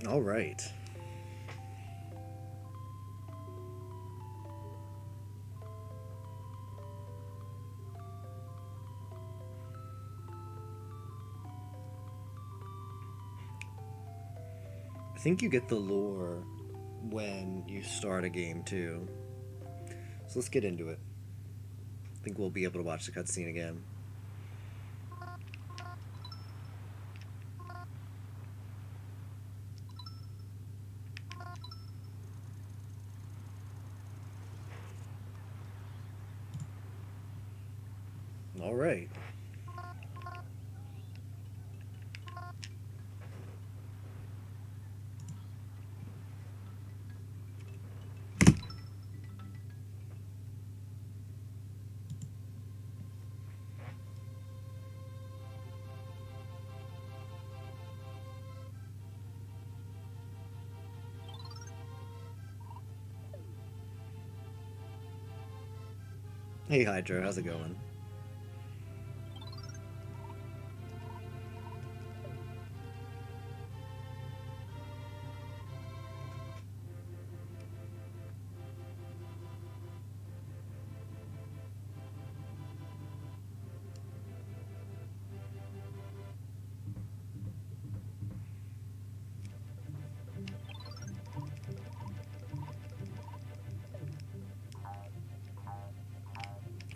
All right. I think you get the lore when you start a game too. So let's get into it. I think we'll be able to watch the cutscene again. All right. Hey Hydra, how's it going?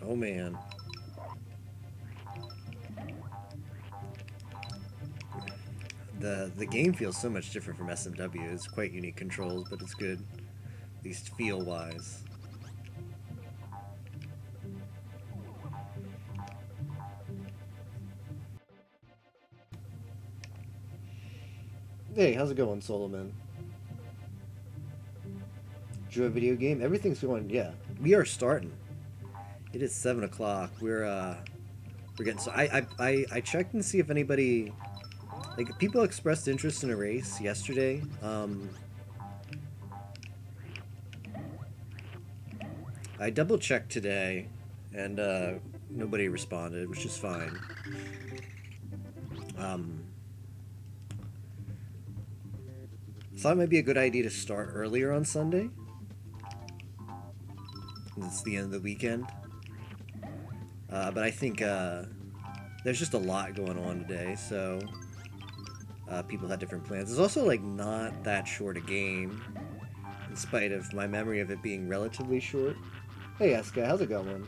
Oh man. The game feels so much different from SMW. It's quite unique controls, but it's good. At least feel wise. Hey, how's it going, Solomon? Enjoy a video game? Everything's going, yeah. We are starting. It is 7 o'clock. We're getting so I checked and see if anybody, like, people expressed interest in a race yesterday. I double checked today, and nobody responded, which is fine. Thought it might be a good idea to start earlier on Sunday. It's the end of the weekend. But I think there's just a lot going on today, so people had different plans. It's also like not that short a game, in spite of my memory of it being relatively short. Hey Eska, how's it going?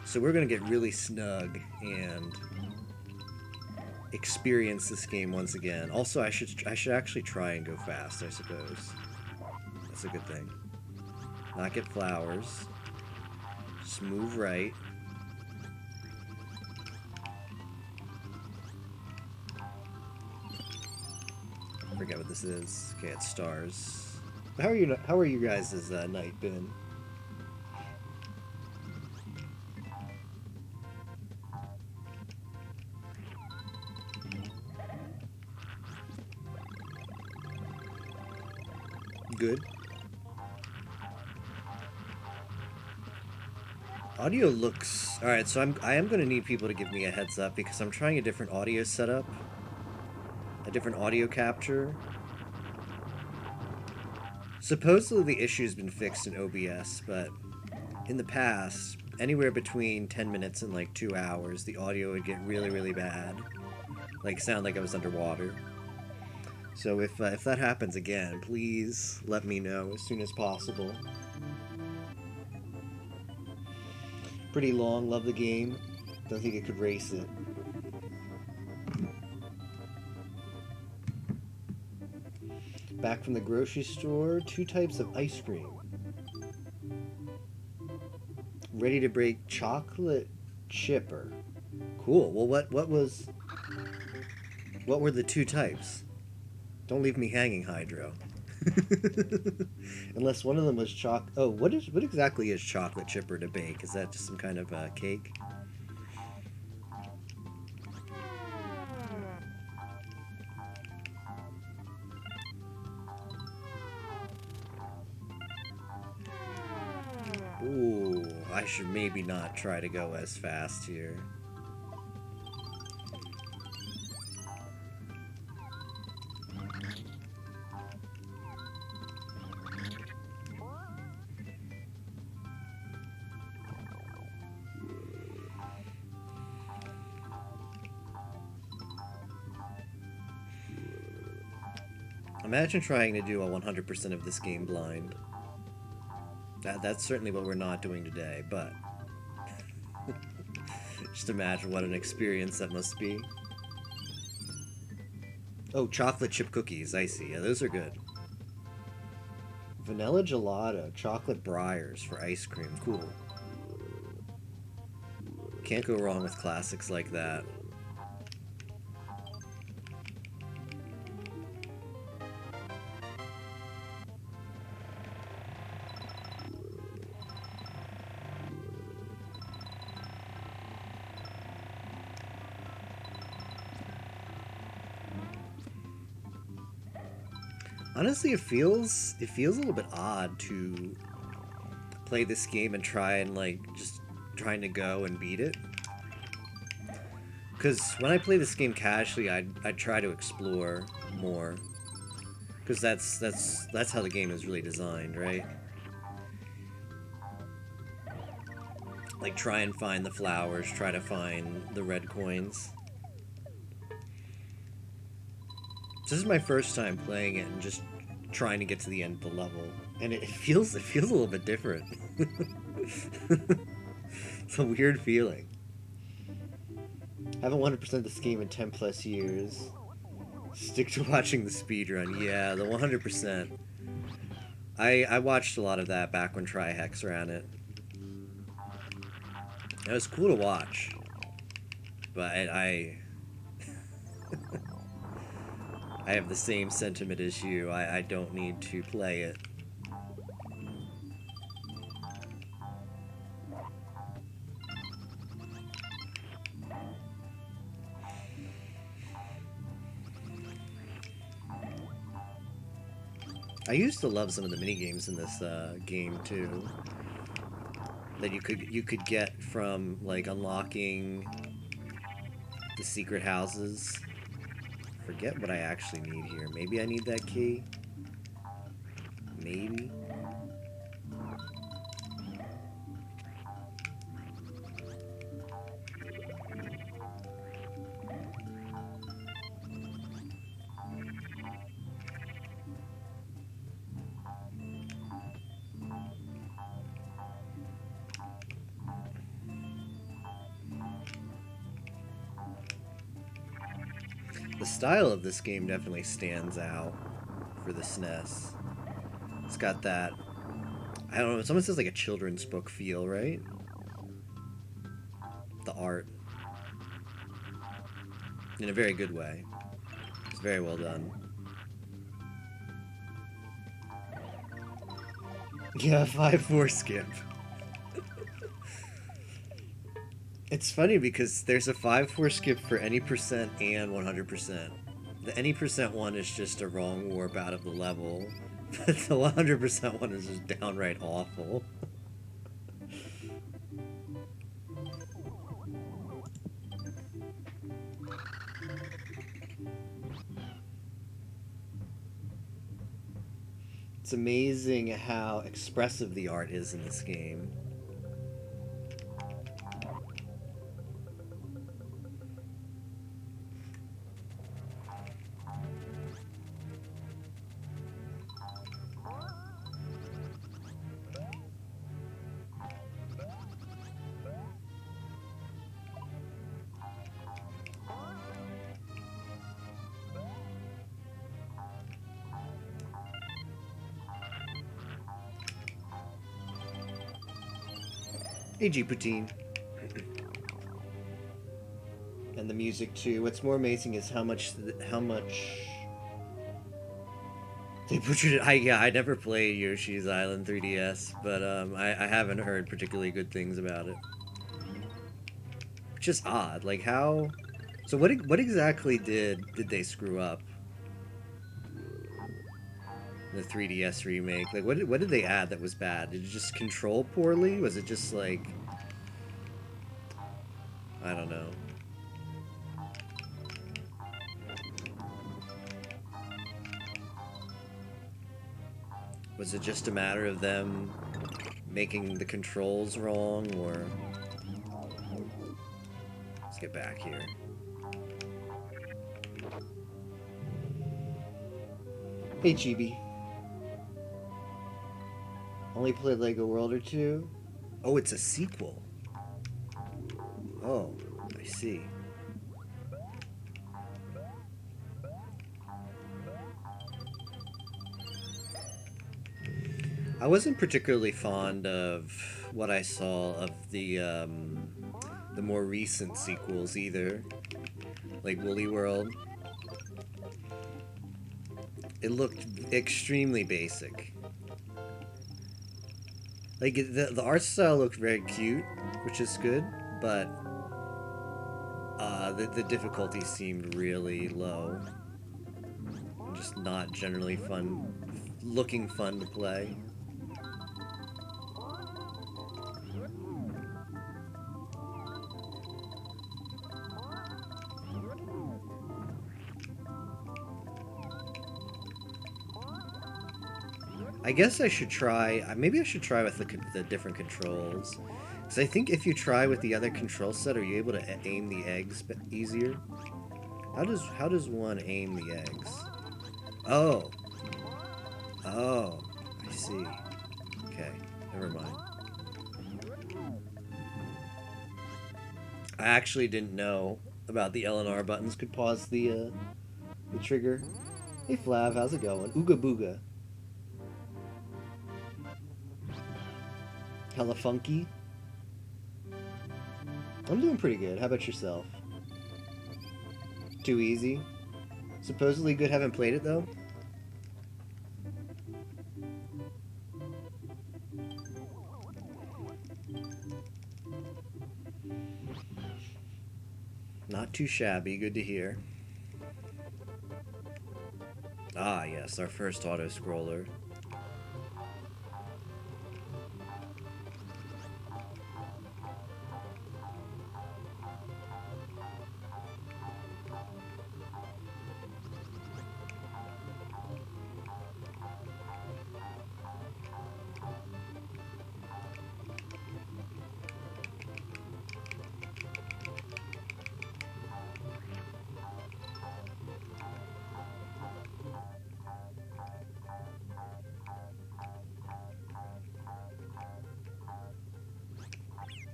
So we're gonna get really snug and experience this game once again. Also, I should actually try and go fast, I suppose. That's a good thing. Not get flowers. Just move right. I forget what this is. Okay, it's stars. How are you? How are you guys' night been? Good. Audio looks alright. So I am gonna need people to give me a heads up because I'm trying a different audio setup, a different audio capture. Supposedly the issue's been fixed in OBS, but in the past, anywhere between 10 minutes and like 2 hours, the audio would get really, really bad. Like, sound like I was underwater. So if that happens again, please let me know as soon as possible. Pretty long, love the game. Don't think it could race it. Back from the grocery store, 2 types of ice cream. Ready to break chocolate chipper. Cool. Well, what were the 2 types? Don't leave me hanging, Hydro. Unless one of them was Oh, what exactly is chocolate chipper to bake? Is that just some kind of cake? Ooh, I should maybe not try to go as fast here. Imagine trying to do a 100% of this game blind. That's certainly what we're not doing today, but just imagine what an experience that must be. Oh, chocolate chip cookies, I see. Yeah, those are good. Vanilla gelato, chocolate briars for ice cream. Cool. Can't go wrong with classics like that. Honestly, it feels a little bit odd to play this game and try and like just trying to go and beat it. Because when I play this game casually, I'd try to explore more. Because that's how the game is really designed, right? Like try and find the flowers, try to find the red coins. This is my first time playing it and just trying to get to the end of the level, and it feels a little bit different. It's a weird feeling. Haven't 100% this game in 10 plus years. Stick to watching the speedrun. Yeah, the 100%. I watched a lot of that back when Trihex ran it. It was cool to watch, but I have the same sentiment as you. I don't need to play it. I used to love some of the minigames in this game too. That you could get from like unlocking the secret houses. Forget what I actually need here. Maybe I need that key. Maybe. The style of this game definitely stands out for the SNES. It's got that, I don't know, someone says like a children's book feel, right? The art. In a very good way. It's very well done. Yeah, 5-4 skip. It's funny because there's a 5-4 skip for any percent and 100%. The any percent one is just a wrong warp out of the level, but the 100% one is just downright awful. It's amazing how expressive the art is in this game. Hey, G Poutine. And the music too. What's more amazing is how much they butchered it. I never played Yoshi's Island 3DS, but I haven't heard particularly good things about it. Which is odd. Like how? So what exactly did they screw up? The 3DS remake. Like what did they add that was bad? Did it just control poorly? Was it just like I don't know. Was it just a matter of them making the controls wrong, or... Let's get back here. Hey, Chibi. Only played like a world or two? Oh, it's a sequel. Oh, I see. I wasn't particularly fond of what I saw of the more recent sequels either, like Woolly World. It looked extremely basic. Like the art style looked very cute, which is good, but the difficulty seemed really low. Just not generally fun to play. I guess I should try. Maybe I should try with the different controls, because I think if you try with the other control set, are you able to aim the eggs easier? How does one aim the eggs? Oh, oh, I see. Okay, never mind. I actually didn't know about the L and R buttons could pause the trigger. Hey Flav, how's it going? Ooga booga. Hella funky. I'm doing pretty good. How about yourself? Too easy? Supposedly good, haven't played it though? Not too shabby, good to hear. Ah yes, our first auto-scroller.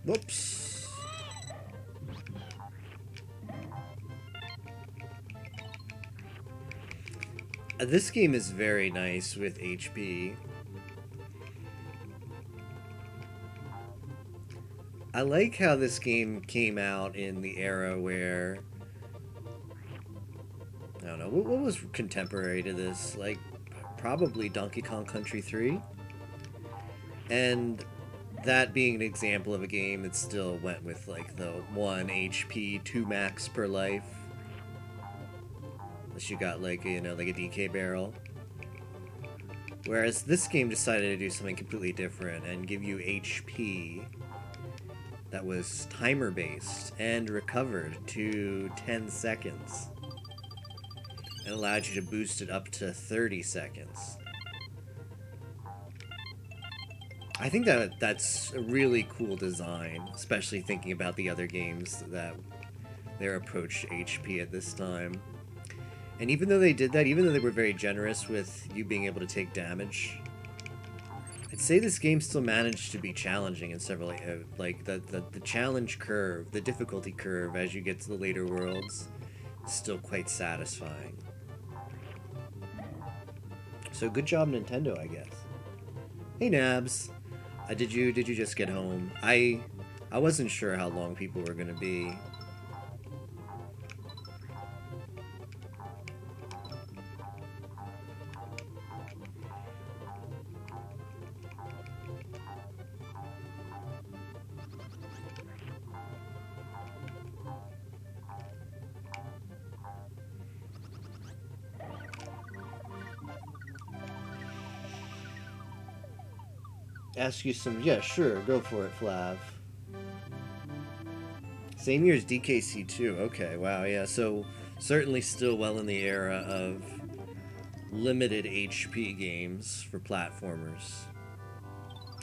Whoops. This game is very nice with HP. I like how this game came out in the era where... I don't know, what was contemporary to this? Like, probably Donkey Kong Country 3? And that being an example of a game that still went with, like, the 1 HP, 2 max per life. Unless you got, like, you know, like a DK barrel. Whereas this game decided to do something completely different and give you HP that was timer based and recovered to 10 seconds. And allowed you to boost it up to 30 seconds. I think that's a really cool design, especially thinking about the other games that their approach to HP at this time. And even though they did that, even though they were very generous with you being able to take damage, I'd say this game still managed to be challenging in several, like the challenge curve, the difficulty curve as you get to the later worlds, is still quite satisfying. So good job, Nintendo, I guess. Hey, Nabs. Did you just get home? I wasn't sure how long people were gonna be. Ask you some... Yeah, sure. Go for it, Flav. Same year as DKC2. Okay, wow, yeah. So, certainly still well in the era of limited HP games for platformers.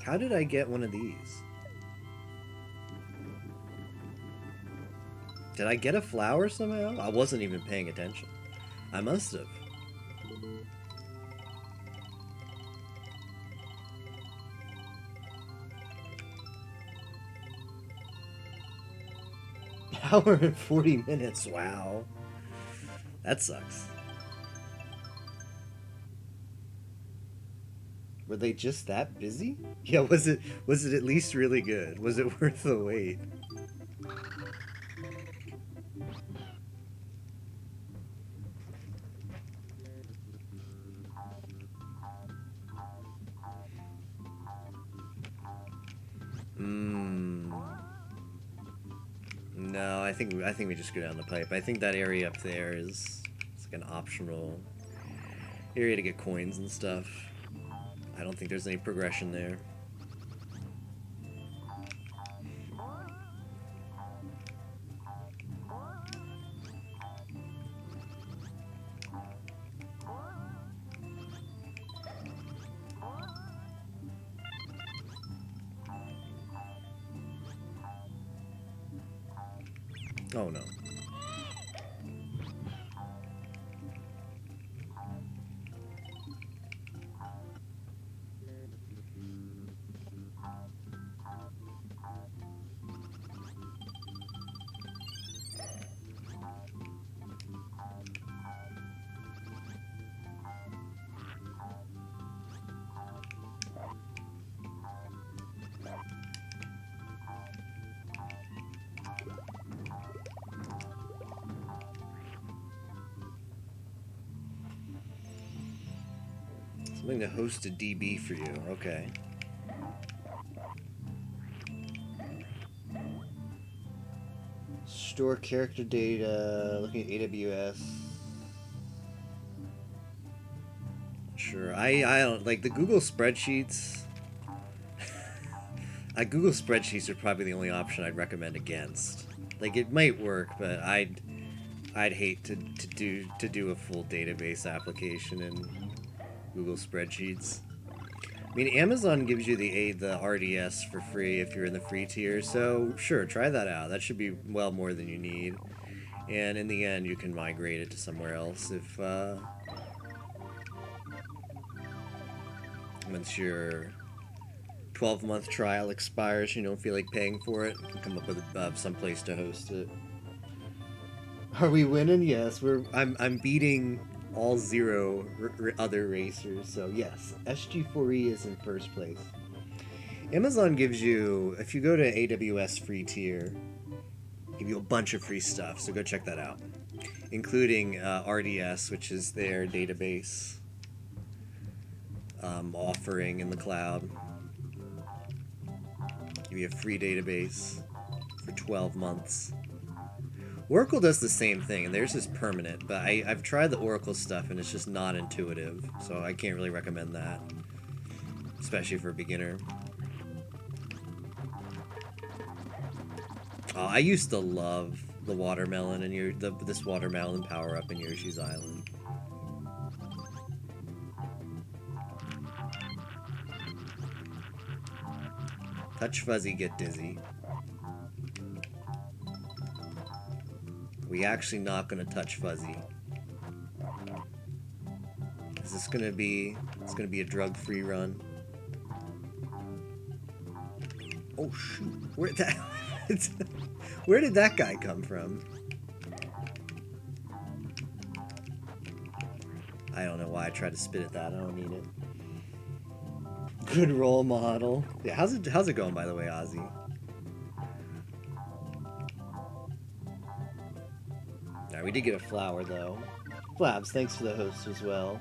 How did I get one of these? Did I get a flower somehow? I wasn't even paying attention. I must have. Hour and 40 minutes. Wow. That sucks. Were they just that busy? Yeah, was it at least really good? Was it worth the wait? Mmm. No, I think we just go down the pipe. I think that area up there is it's like an optional area to get coins and stuff. I don't think there's any progression there. Oh no. Something to host a DB for you. Okay. Store character data. Looking at AWS. Sure. I don't like the Google spreadsheets. Google spreadsheets are probably the only option I'd recommend against. Like it might work, but I'd hate to do a full database application in Google spreadsheets. I mean, Amazon gives you the RDS for free if you're in the free tier, so sure, try that out. That should be well more than you need. And in the end, you can migrate it to somewhere else if once your 12-month trial expires, you don't feel like paying for it, you can come up with some place to host it. Are we winning? Yes, I'm beating all zero other racers, so yes, SG4E is in first place. Amazon gives you, if you go to AWS free tier, give you a bunch of free stuff, so go check that out, including RDS, which is their database offering in the cloud. Give you a free database for 12 months. Oracle does the same thing, and theirs is permanent, but I've tried the Oracle stuff, and it's just not intuitive, so I can't really recommend that, especially for a beginner. I used to love the watermelon and this watermelon power-up in Yoshi's Island. Touch Fuzzy, get dizzy. We actually not gonna touch Fuzzy. Is this gonna be? It's gonna be a drug-free run. Oh shoot! Where did that guy come from? I don't know why I tried to spit at that. I don't need it. Good role model. Yeah, how's it going, by the way, Ozzy? Alright, we did get a flower though. Flabs, thanks for the host as well.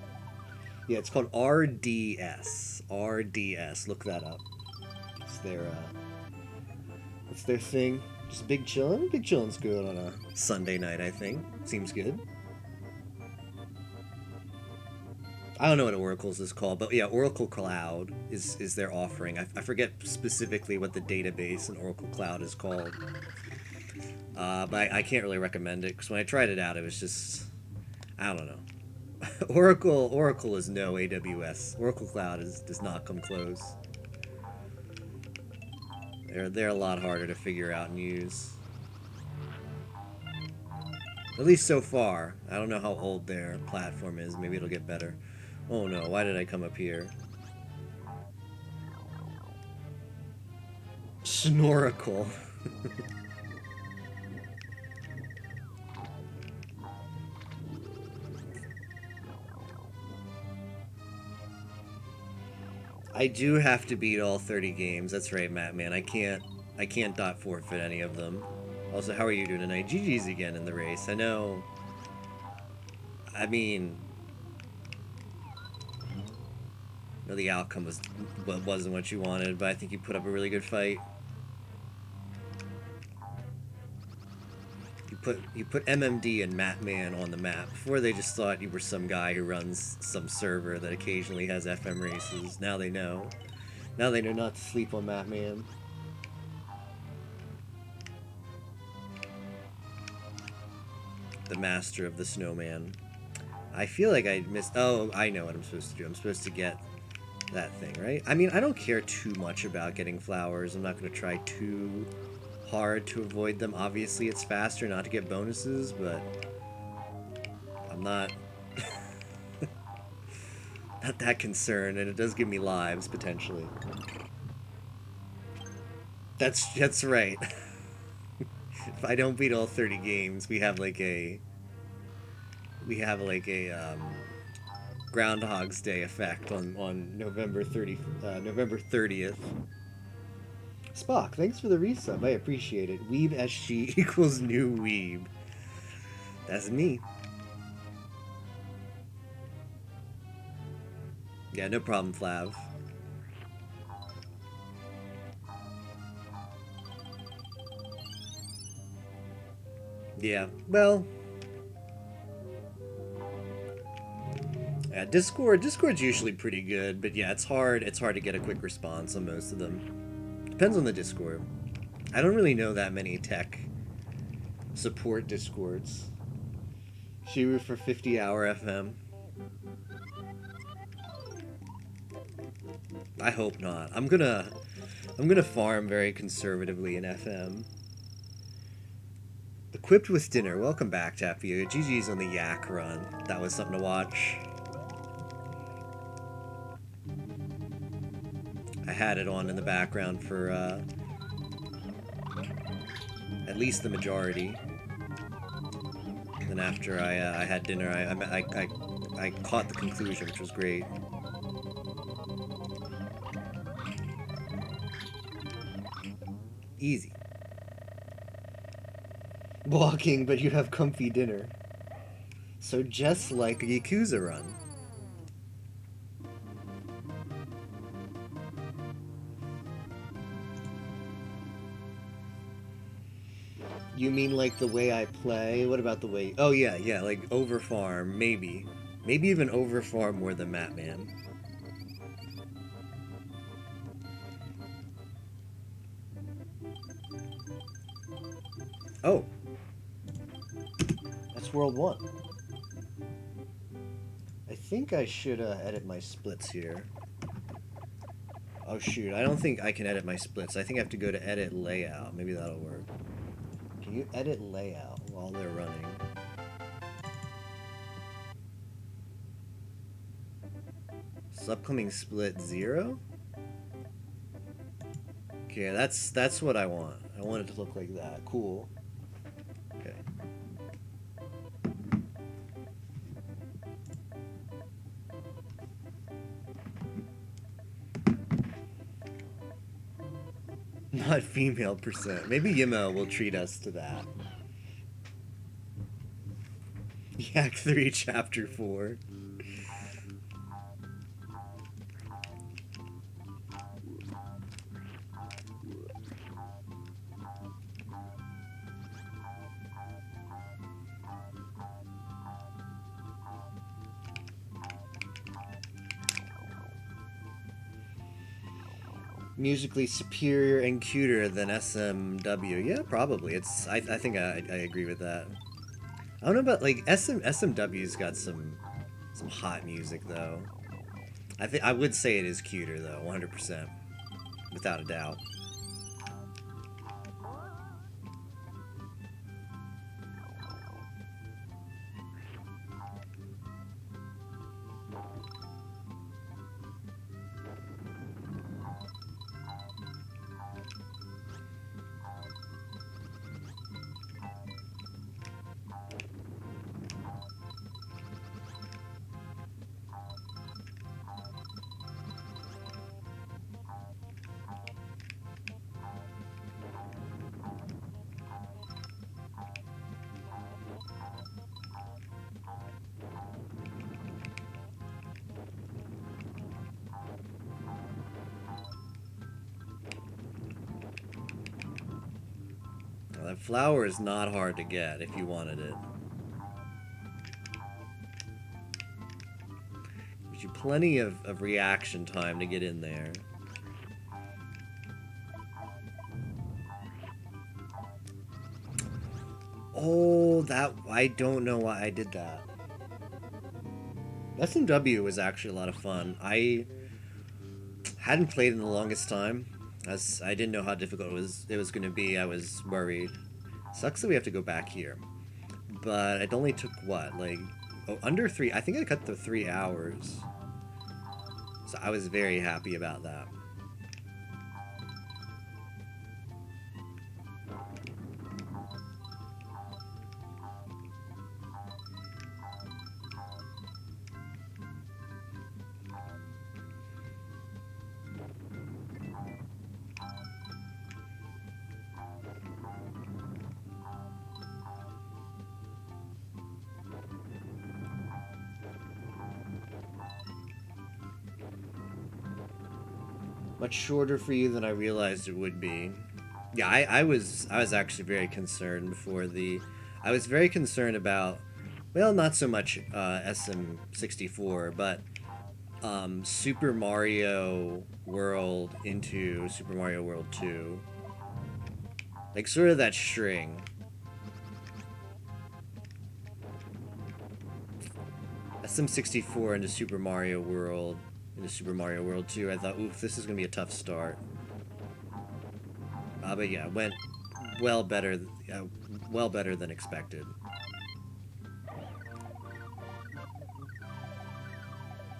Yeah, it's called RDS. RDS. Look that up. It's their thing. Just big chillin'. Big chillin's good on a Sunday night, I think. Seems good. I don't know what Oracle's is called, but yeah, Oracle Cloud is their offering. I forget specifically what the database in Oracle Cloud is called. But I can't really recommend it, because when I tried it out, it was just... I don't know. Oracle is no AWS. Oracle Cloud does not come close. They're a lot harder to figure out and use. At least so far. I don't know how old their platform is. Maybe it'll get better. Oh no, why did I come up here? Snorkel. I do have to beat all 30 games. That's right, Matt, man. I can't dot forfeit any of them. Also, how are you doing tonight? GG's again in the race. I know. I mean, no, the outcome wasn't what you wanted, but I think you put up a really good fight. You put MMD and Matman on the map. Before they just thought you were some guy who runs some server that occasionally has FM races. Now they know. Now they know not to sleep on Matman. The master of the snowman. I feel like I missed. Oh, I know what I'm supposed to do. I'm supposed to get that thing, right? I mean, I don't care too much about getting flowers. I'm not going to try too hard to avoid them. Obviously, it's faster not to get bonuses, but I'm not not that concerned, and it does give me lives potentially. That's right. If I don't beat all 30 games, we have like a Groundhog's Day effect on November 30th. Spock, thanks for the resub. I appreciate it. Weeb SG equals new Weeb. That's me. Yeah, no problem, Flav. Yeah, well, yeah, Discord's usually pretty good, but yeah, it's hard to get a quick response on most of them. Depends on the Discord. I don't really know that many tech support Discords. Shiru for 50-hour FM. I hope not. I'm gonna farm very conservatively in FM. Equipped with dinner. Welcome back, Tapio. GG's on the yak run. That was something to watch. I had it on in the background for at least the majority. And then after I had dinner, I caught the conclusion, which was great. Easy. Walking, but you have comfy dinner. So just like a Yakuza run. You mean like the way I play? What about the way... Oh yeah, like overfarm, maybe. Maybe even overfarm more than Matman. Oh. That's World 1. I think I should edit my splits here. Oh shoot, I don't think I can edit my splits. I think I have to go to edit layout. Maybe that'll work. Can you edit layout while they're running? So upcoming split 0? Okay, that's what I want. I want it to look like that. Cool. Okay. Not female percent. Maybe Yimo will treat us to that. Yak 3, Chapter 4. Musically superior and cuter than SMW. Yeah, probably. I think I agree with that. I don't know about like SMW's got some hot music though. I would say it is cuter though, 100%, without a doubt. flour is not hard to get if you wanted it. Gives you plenty of reaction time to get in there. Oh, that... I don't know why I did that. SMW was actually a lot of fun. I hadn't played in the longest time, as I didn't know how difficult it was going to be. I was worried. Sucks that we have to go back here. But it only took, what, like... Oh, under 3... I think I cut the 3 hours. So I was very happy about that. Much shorter for you than I realized it would be. Yeah, I was actually very concerned before the... I was very concerned about... Well, not so much SM64, but Super Mario World into Super Mario World 2. Like, sort of that string. SM64 into Super Mario World... into Super Mario World 2, I thought, oof, this is going to be a tough start. But yeah, it went well better than expected.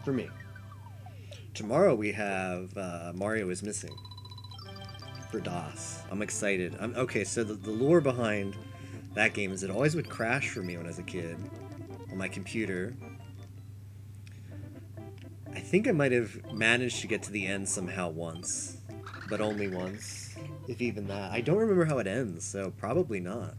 For me. Tomorrow we have Mario is Missing for DOS. I'm excited. Okay, so the lore behind that game is it always would crash for me when I was a kid on my computer. I think I might have managed to get to the end somehow once, but only once, if even that. I don't remember how it ends, so probably not.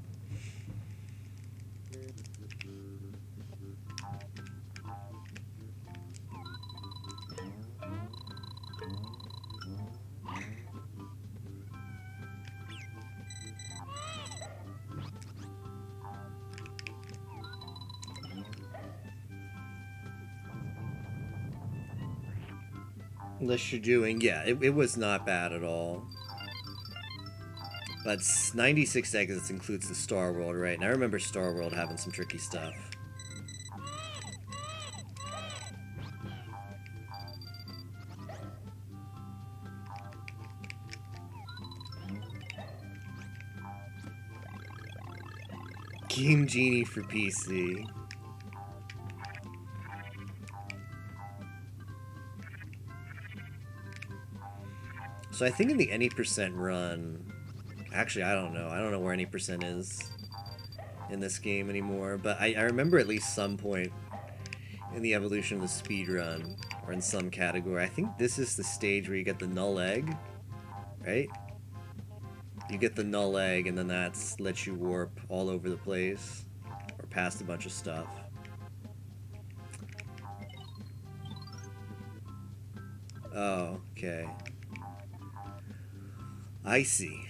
Unless you're doing, yeah, it was not bad at all. But 96 exits includes the Star World, right? And I remember Star World having some tricky stuff. Game Genie for PC. So I think in the any percent run, actually I don't know where any percent is in this game anymore, but I remember at least some point in the evolution of the speed run, or in some category, I think this is the stage where you get the null egg, right? You get the null egg and then that lets you warp all over the place, or past a bunch of stuff. Oh, okay. I see.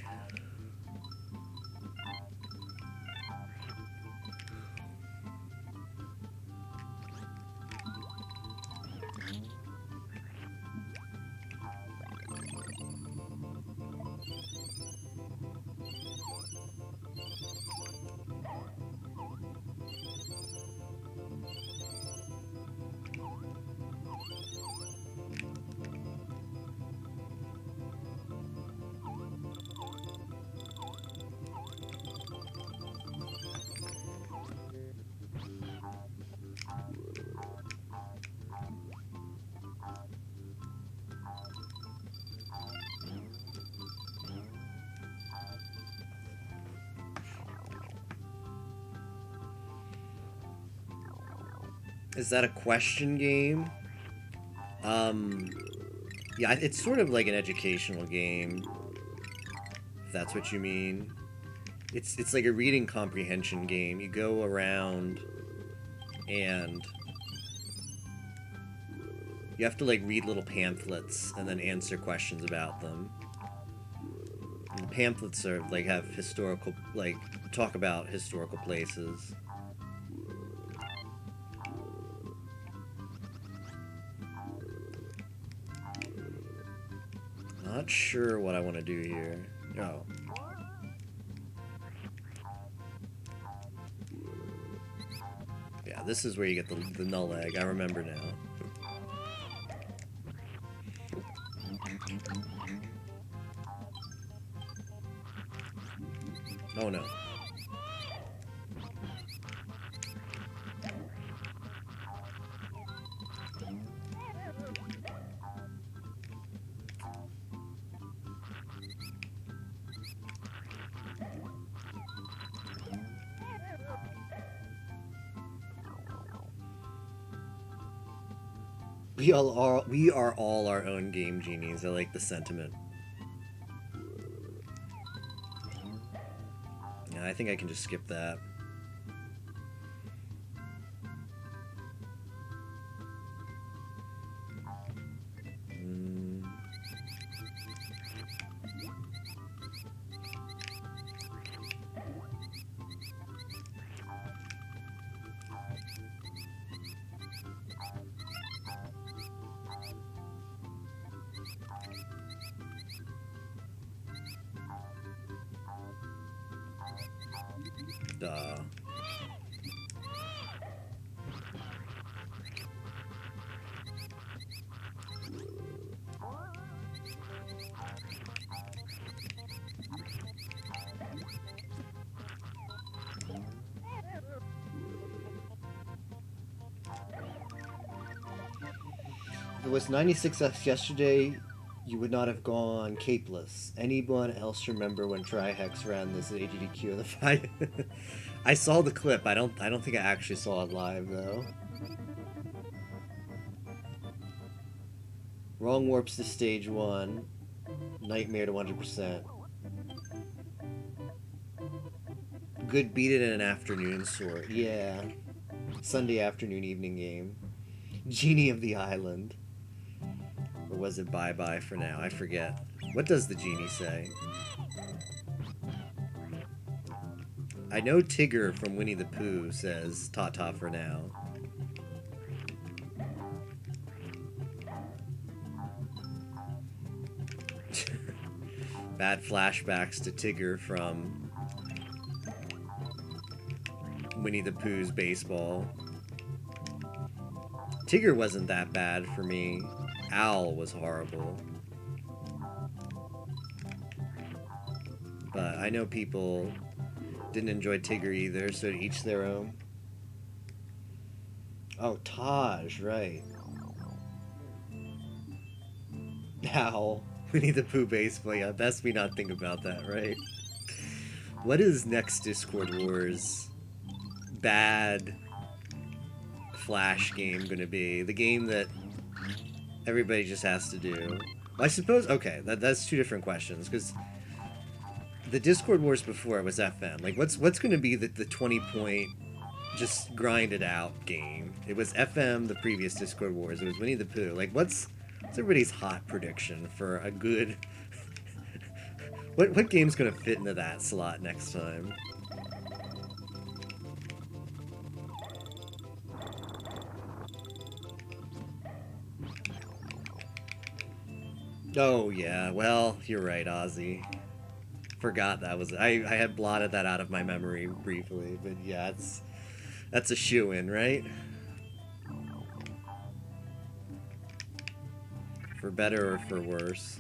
Is that a question game? Yeah, it's sort of like an educational game, if that's what you mean. It's like a reading comprehension game. You go around and you have to like read little pamphlets and then answer questions about them. And pamphlets are like have historical, like talk about historical places. Not sure what I want to do here. Oh. Yeah, this is where you get the null egg. I remember now. Oh no. We are all our own game genies. I like the sentiment. Yeah, I think I can just skip that. Duh. If it was 96F yesterday, you would not have gone capeless. Anyone else remember when Trihex ran this at AGDQ in the fight? I saw the clip. I don't think I actually saw it live though. Wrong warps to stage 1. Nightmare to 100%. Good beat it in an afternoon sort. Yeah. Sunday afternoon evening game. Genie of the Island. Or was it bye-bye for now? I forget. What does the genie say? I know Tigger from Winnie the Pooh says ta-ta for now. Bad flashbacks to Tigger from Winnie the Pooh's baseball. Tigger wasn't that bad for me. Owl was horrible. But I know people didn't enjoy Tigger either, so to each their own. Oh, Taj, right. Owl. Winnie the Pooh baseball, yeah, best we not think about that, right? What is next Discord Wars bad Flash game gonna be? The game that everybody just has to do? Well, I suppose, okay, that's two different questions, because the Discord Wars before was FM. Like, what's gonna be the 20-point, just grind it out game? It was FM, the previous Discord Wars. It was Winnie the Pooh. Like, what's everybody's hot prediction for a good... what game's gonna fit into that slot next time? Oh, yeah. Well, you're right, Ozzy. Forgot that was... I had blotted that out of my memory briefly, but yeah, that's a shoo-in, right? For better or for worse.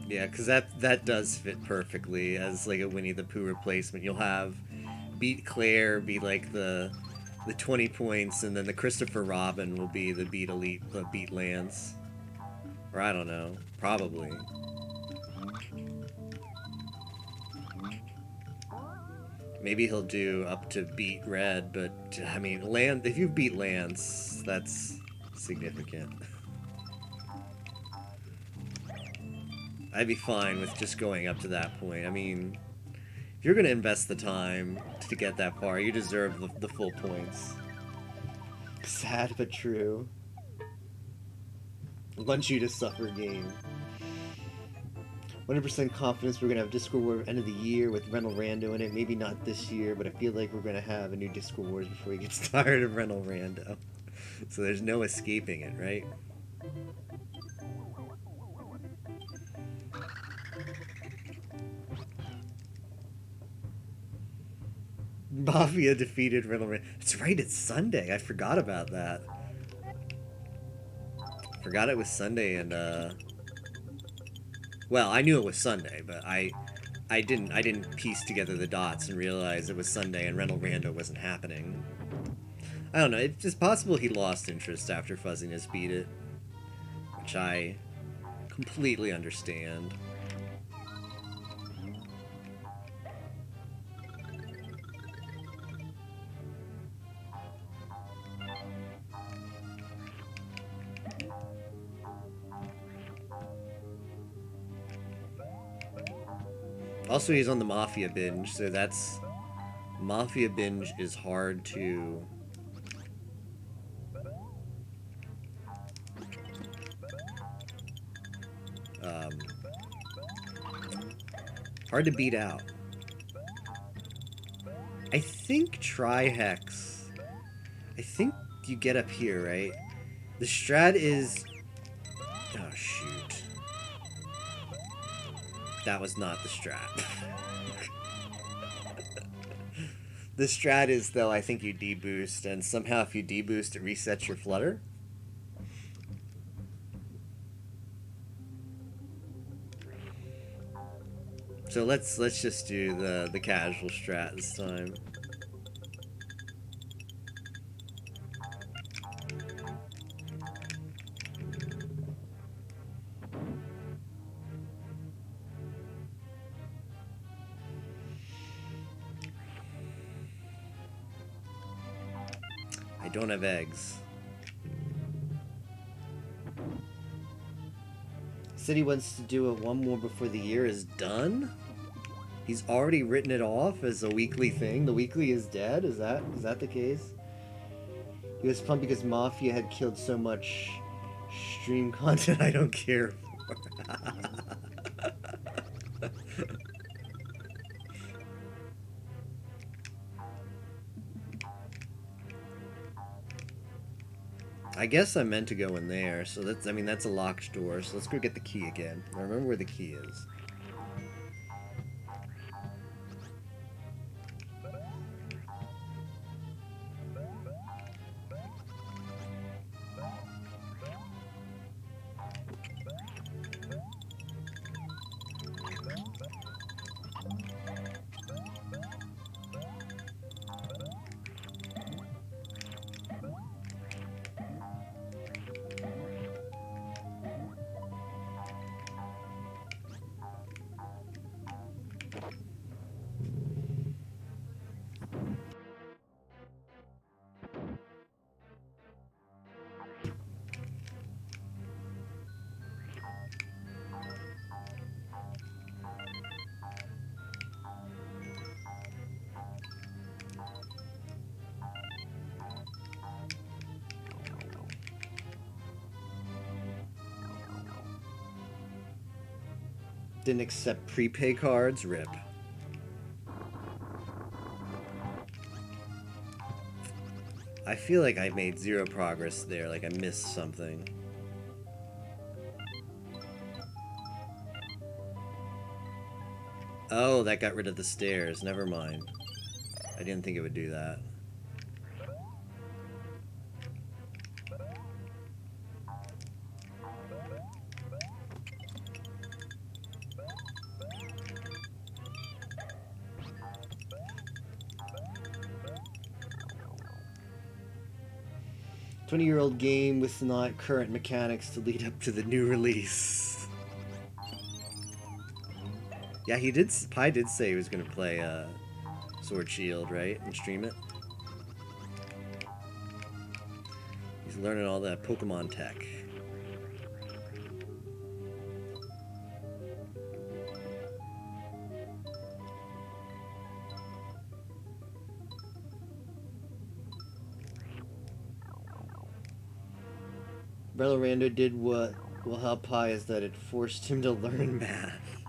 Yeah, because that does fit perfectly as like a Winnie the Pooh replacement. You'll have Beat Claire be like the 20 points, and then the Christopher Robin will be the Beat Elite, the Beat Lance. Or I don't know, probably. Maybe he'll do up to Beat Red, but I mean, if you beat Lance, that's significant. I'd be fine with just going up to that point. I mean, if you're going to invest the time to get that far, you deserve the full points. Sad but true. I want you to suffer game. 100% confidence we're gonna have Discord War end of the year with Rental Rando in it. Maybe not this year, but I feel like we're gonna have a new Discord Wars before he gets tired of Rental Rando. So there's no escaping it, right? Mafia defeated Rental Rando. That's right, it's Sunday. I forgot about that. Forgot it was Sunday, and well, I knew it was Sunday, but I didn't piece together the dots and realize it was Sunday and Rental Rando wasn't happening. I don't know, it's just possible he lost interest after Fuzziness beat it, which I completely understand. Also, he's on the Mafia binge, so that's... Mafia binge is hard to... hard to beat out. I think Trihex... I think you get up here, right? The strat is... Oh, shoot. That was not the strat. The strat is, though, I think you deboost, and somehow if you deboost, it resets your flutter. So let's just do the casual strat this time. I don't have eggs. Said he wants to do it one more before the year is done? He's already written it off as a weekly thing? The weekly is dead? Is that the case? He was pumped because Mafia had killed so much stream content I don't care for. I guess I meant to go in there, so that's, I mean, that's a locked door, so let's go get the key again. I remember where the key is. Didn't accept prepay cards? RIP. I feel like I made zero progress there, like I missed something. Oh, that got rid of the stairs. Never mind. I didn't think it would do that. "20-year-old game with not current mechanics to lead up to the new release." Yeah, he did. Pi did say he was gonna play Sword Shield, right, and stream it. He's learning all that Pokemon tech. Relorando did what will help Pi is that it forced him to learn math.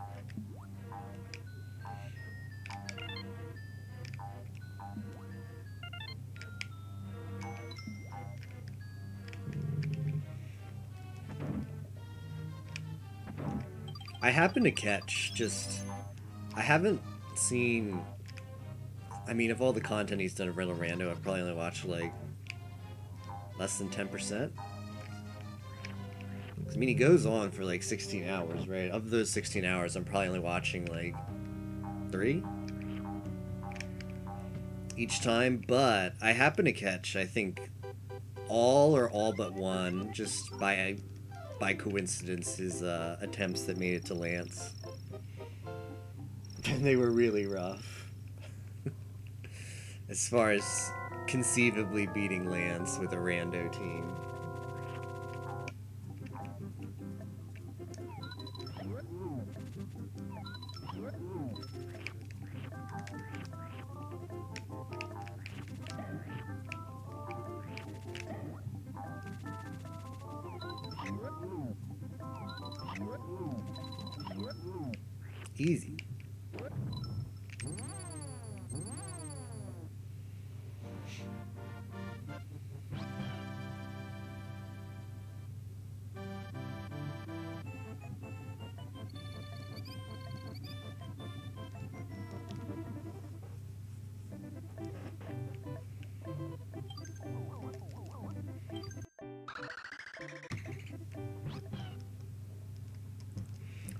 I happen to catch just... I haven't seen... I mean, of all the content he's done of Rental Rando, I've probably only watched, like, less than 10%. I mean, he goes on for, like, 16 hours, right? Of those 16 hours, I'm probably only watching, like, 3 each time. But I happen to catch, I think, all or all but one, just by coincidence, his attempts that made it to Lance. And they were really rough. As far as conceivably beating Lance with a rando team. Easy.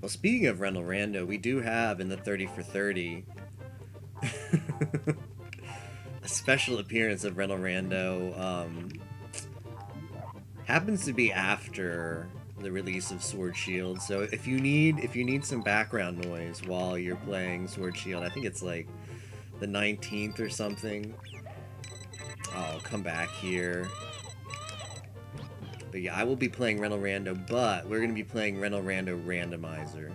Well, speaking of Rental Rando, we do have in the 30 for 30 a special appearance of Rental Rando. Happens to be after the release of Sword Shield. So if you need some background noise while you're playing Sword Shield, I think it's like the 19th or something. I'll come back here. But yeah, I will be playing Rental Rando, but we're going to be playing Rental Rando Randomizer.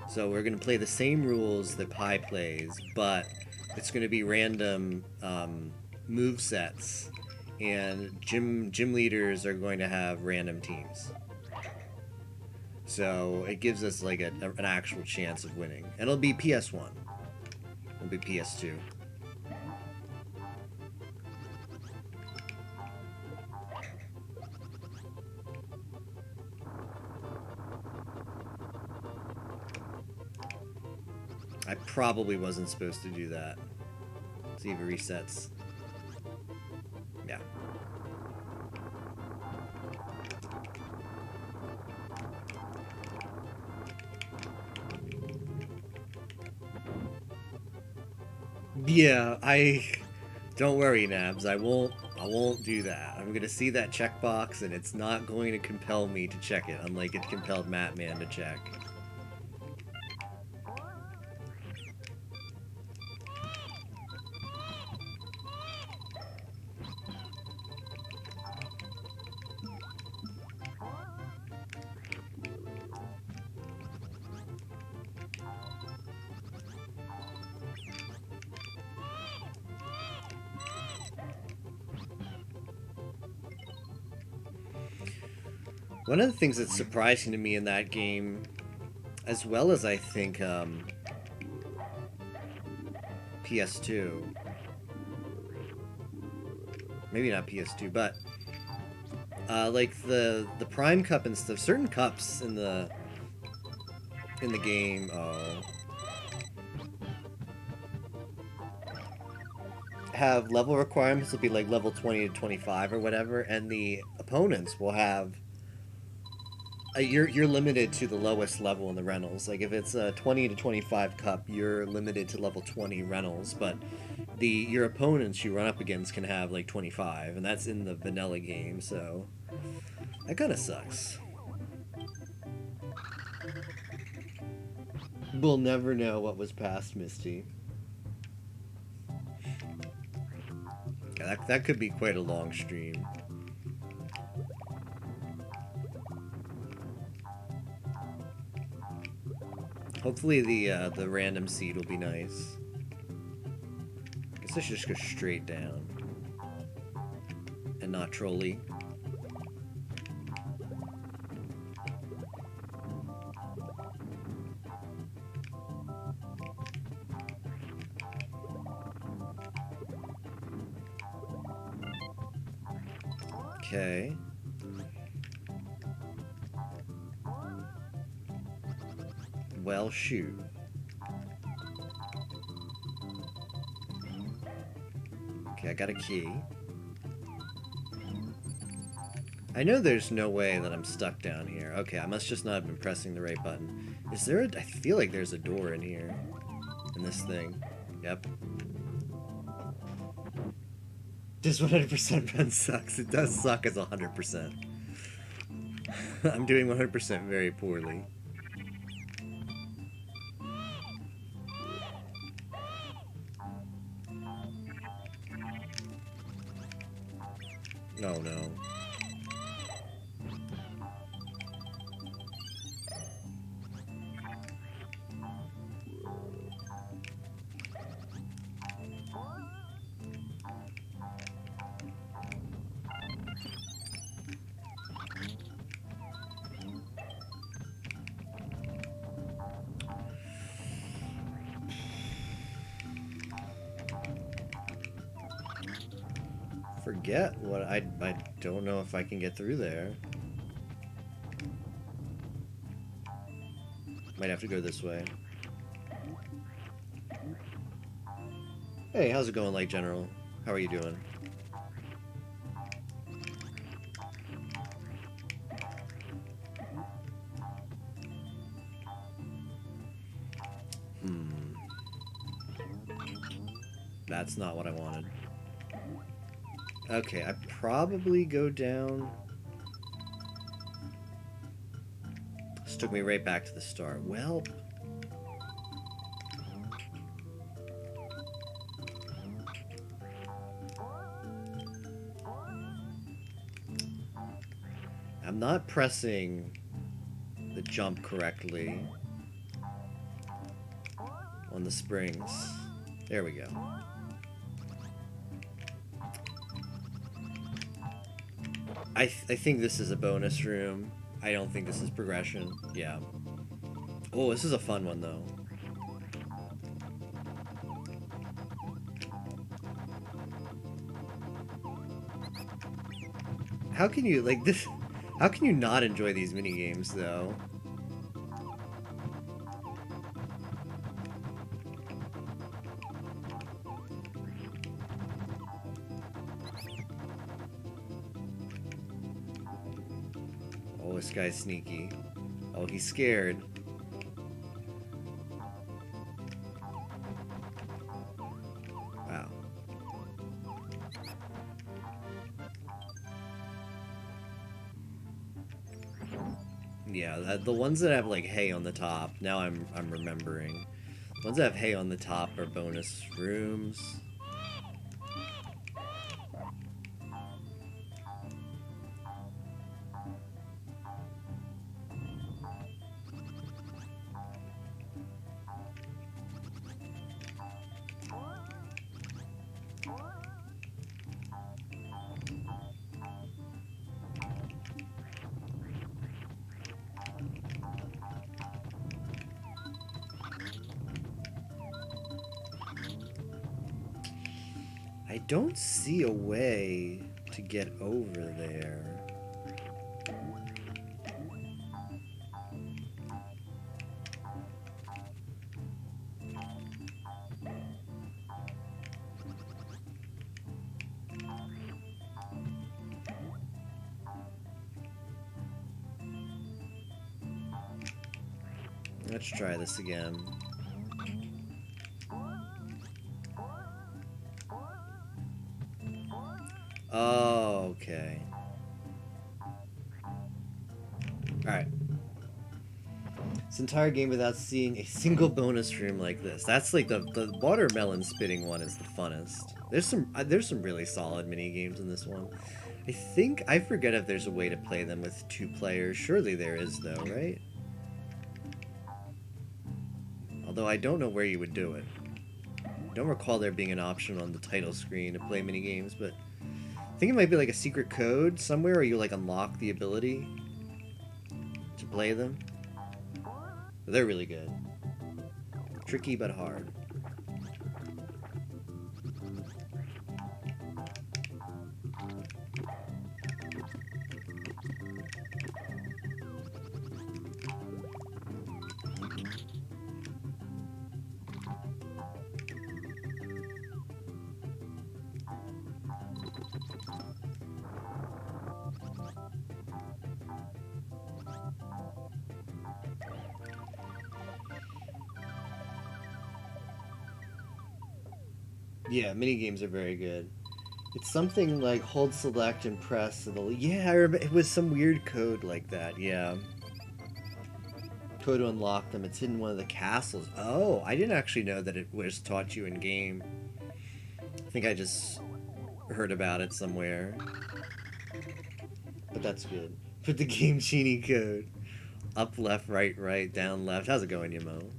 So we're going to play the same rules that Pi plays, but it's going to be random move sets, and gym leaders are going to have random teams. So it gives us like an actual chance of winning. And it'll be PS1. It'll be PS2. I probably wasn't supposed to do that. See if it resets. Yeah. Yeah, don't worry, Nabs. I won't do that. I'm gonna see that checkbox, and it's not going to compel me to check it, unlike it compelled Matman to check. One of the things that's surprising to me in that game, as well as I think PS2, maybe not PS2, but like the Prime Cup and stuff, certain cups in the game, have level requirements. Will be like level 20 to 25 or whatever, and the opponents will have you're limited to the lowest level in the rentals. Like if it's a 20 to 25 cup, you're limited to level 20 rentals, but your opponents you run up against can have like 25, and that's in the vanilla game, so that kind of sucks. We'll never know what was past Misty. Yeah, that could be quite a long stream. Hopefully the random seed will be nice. Guess I should just go straight down. And not trolley. Okay. Well, shoot. Okay, I got a key. I know there's no way that I'm stuck down here. Okay, I must just not have been pressing the right button. Is there a... I feel like there's a door in here. In this thing. Yep. This 100% run sucks. It does suck as 100%. I'm doing 100% very poorly. Oh no. Forget what I don't know if I can get through there. Might have to go this way. Hey, how's it going, Light General? How are you doing? That's not what I wanted. Okay, I probably go down. This took me right back to the start. Well, I'm not pressing the jump correctly on the springs. There we go. I think this is a bonus room. I don't think this is progression. Yeah. Oh, this is a fun one, though. How can you, like, this... How can you not enjoy these minigames, though? Oh, this guy's sneaky. Oh, he's scared. Wow. Yeah, the ones that have like hay on the top. Now I'm remembering. The ones that have hay on the top are bonus rooms. I don't see a way to get over there. Let's try this again. Oh, okay. Alright. This entire game without seeing a single bonus room like this. That's like the watermelon spitting one is the funnest. There's some really solid mini games in this one. I think I forget if there's a way to play them with 2 players. Surely there is though, right? Although I don't know where you would do it. I don't recall there being an option on the title screen to play mini games, but I think it might be like a secret code somewhere where you like unlock the ability to play them. They're really good. Tricky but hard. Yeah, mini games are very good. It's something like hold select and press. And yeah, I remember it was some weird code like that. Yeah, code to unlock them. It's in one of the castles. Oh, I didn't actually know that it was taught you in game. I think I just heard about it somewhere. But that's good. Put the Game Genie code. Up, left, right, right, down, left. How's it going, Yamo?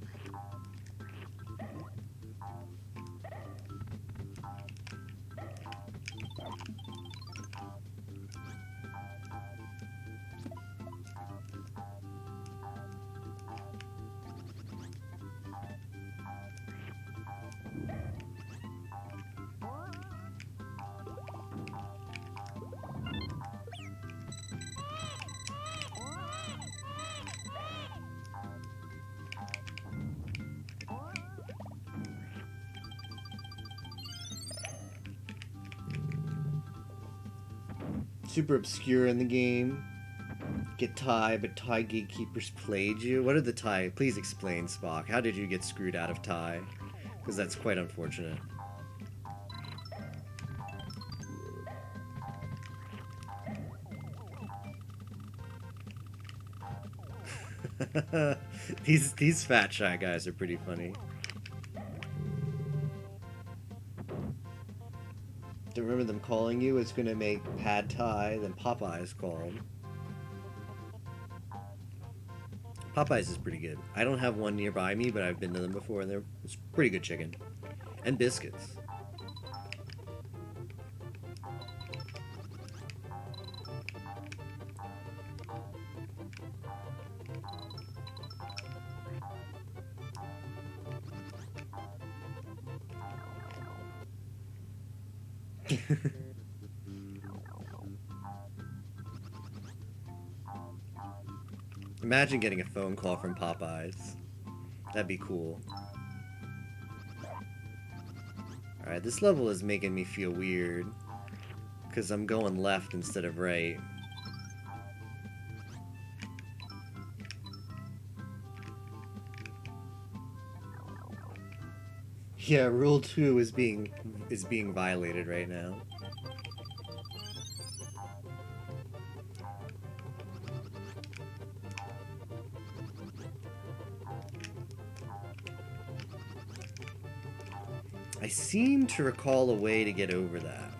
Super obscure in the game. Get tie, but tie gatekeepers played you. What are the tie? Please explain, Spock. How did you get screwed out of tie? Because that's quite unfortunate. these fat shy guys are pretty funny. To remember them calling you is gonna make pad thai than Popeye's called. Popeye's is pretty good. I don't have one nearby me, but I've been to them before, and it's pretty good chicken and biscuits. Imagine getting a phone call from Popeyes. That'd be cool. Alright, this level is making me feel weird. Because I'm going left instead of right. Yeah, Rule 2 is being violated right now. I seem to recall a way to get over that.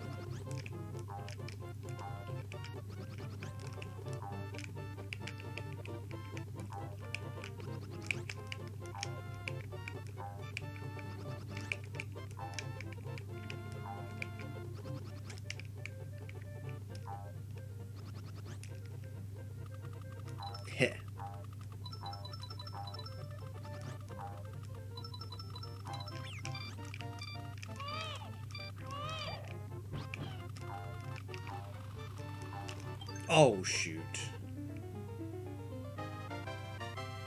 Heh. Oh, shoot.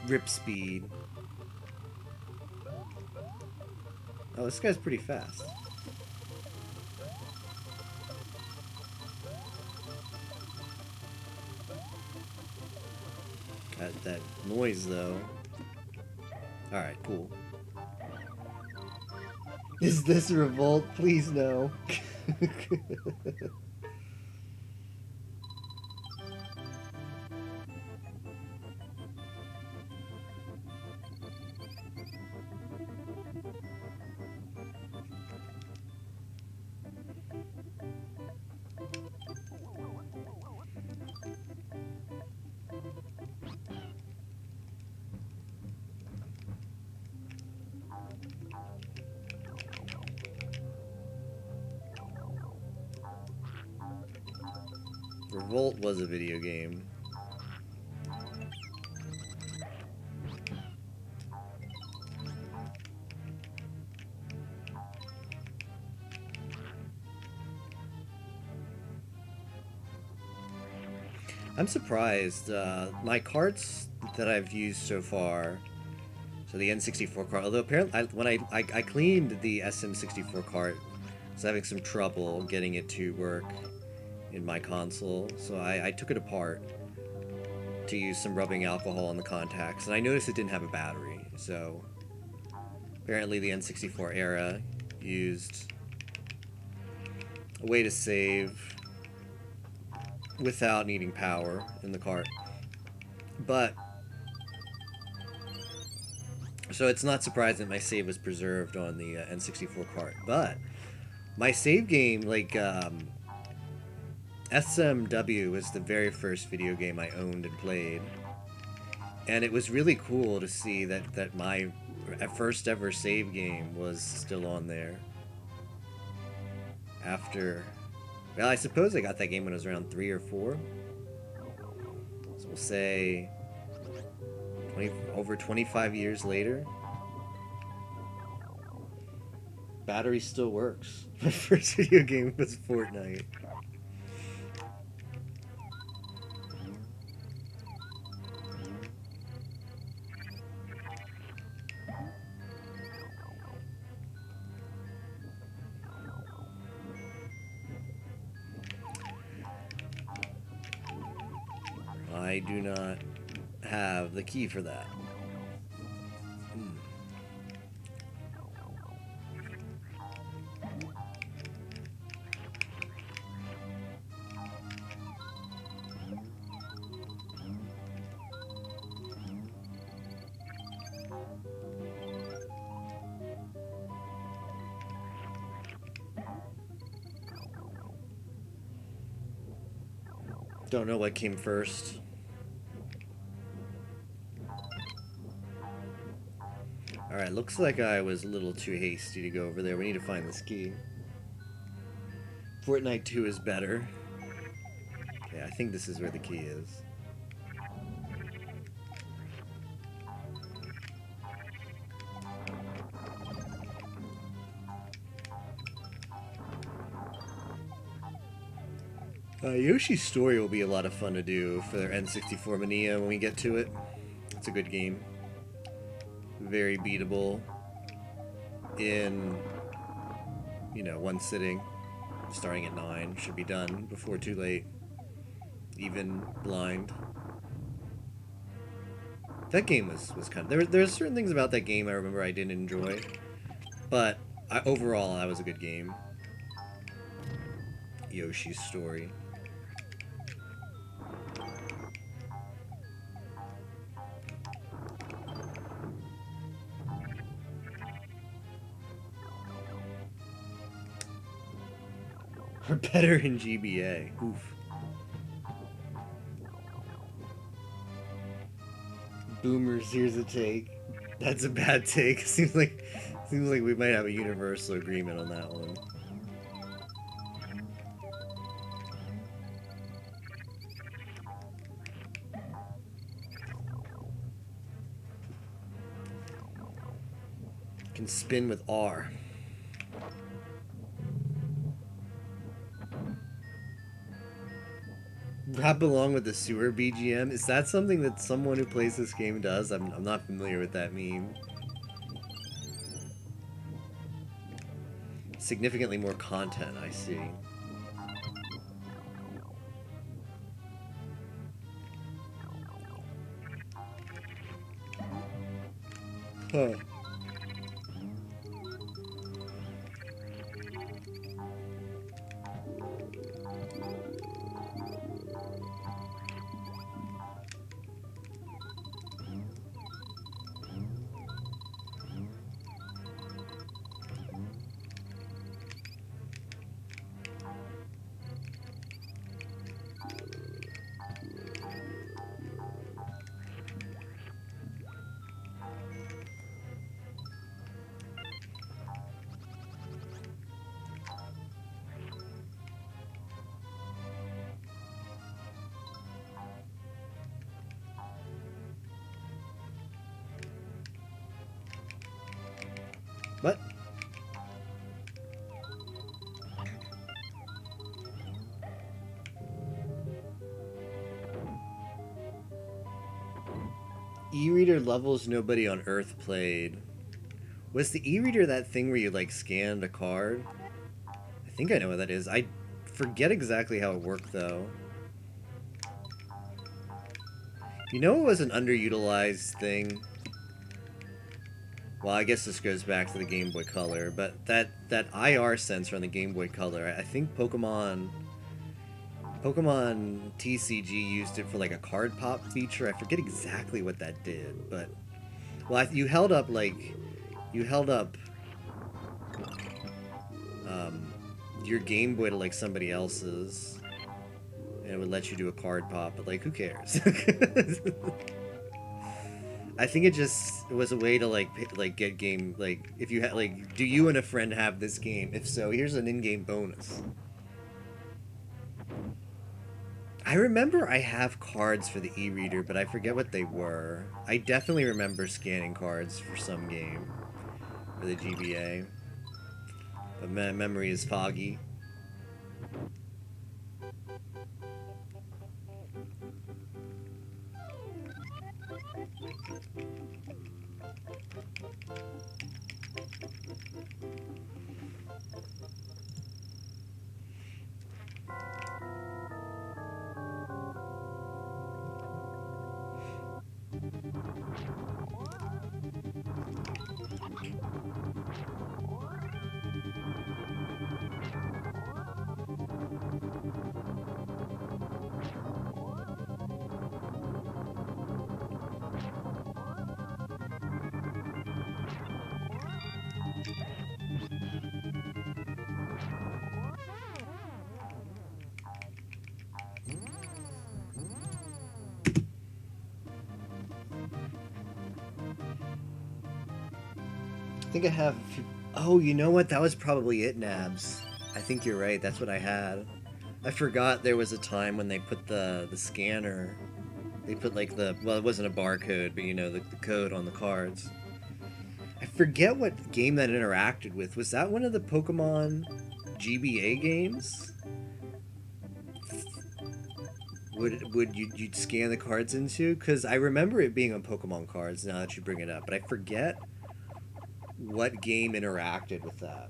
Rip speed. Oh, this guy's pretty fast. That noise, though. Alright, cool. Is this revolt? Please no. Revolt was a video game. I'm surprised. My carts that I've used so far, so the N64 cart, although apparently when I cleaned the SM64 cart, I was having some trouble getting it to work in my console, so I took it apart to use some rubbing alcohol on the contacts, and I noticed it didn't have a battery, so apparently the N64 era used a way to save without needing power in the cart. But so it's not surprising that my save was preserved on the N64 cart. But my save game, like SMW, was the very first video game I owned and played, and it was really cool to see that my first ever save game was still on there. After, well, I suppose I got that game when I was around 3 or 4. So we'll say over 25 years later. Battery still works. My first video game was Fortnite. I do not have the key for that. Don't know what came first. Alright, looks like I was a little too hasty to go over there. We need to find this key. Fortnite 2 is better. Okay, I think this is where the key is. Yoshi's Story will be a lot of fun to do for their N64 Mania when we get to it. It's a good game. Very beatable in, you know, one sitting. Starting at 9. Should be done before too late. Even blind. That game was kind of... There's certain things about that game I remember I didn't enjoy. But overall, that was a good game. Yoshi's Story. Or better in GBA. Oof. Boomers, here's a take. That's a bad take. Seems like we might have a universal agreement on that one. Can spin with R. Rap along with the sewer BGM? Is that something that someone who plays this game does? I'm not familiar with that meme. Significantly more content, I see. Huh. What? E-reader levels nobody on Earth played. Was the e-reader that thing where you like scanned a card? I think I know what that is. I forget exactly how it worked though. You know, it was an underutilized thing. Well, I guess this goes back to the Game Boy Color, but that IR sensor on the Game Boy Color, I think Pokemon TCG used it for like a card pop feature. I forget exactly what that did, but well, you held up um, your Game Boy to like somebody else's, and it would let you do a card pop. But like, who cares? I think it just was a way to like get game like if you had like do you and a friend have this game? If so, here's an in-game bonus. I remember I have cards for the e-reader, but I forget what they were. I definitely remember scanning cards for some game for the GBA, but memory is foggy. I think I have a few... Oh, you know what? That was probably it, Nabs. I think you're right. That's what I had. I forgot there was a time when they put the scanner. They put like the well, it wasn't a barcode, but you know the code on the cards. I forget what game that interacted with. Was that one of the Pokemon GBA games? Would you'd scan the cards into? Because I remember it being on Pokemon cards. Now that you bring it up, but I forget what game interacted with that.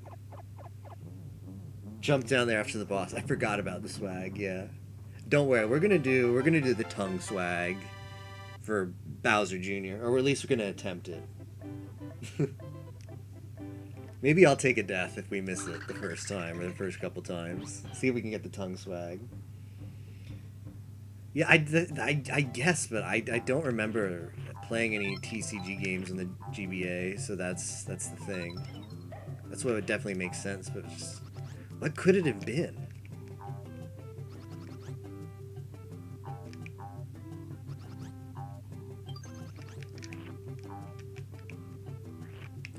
Jump down there after the boss. I forgot about the swag. Yeah, don't worry. We're gonna do the tongue swag for Bowser Jr. Or at least we're gonna attempt it. Maybe I'll take a death if we miss it the first time or the first couple times. See if we can get the tongue swag. Yeah, I guess, but I don't remember playing any TCG games in the GBA, so that's the thing. That's what would definitely make sense, but just, what could it have been?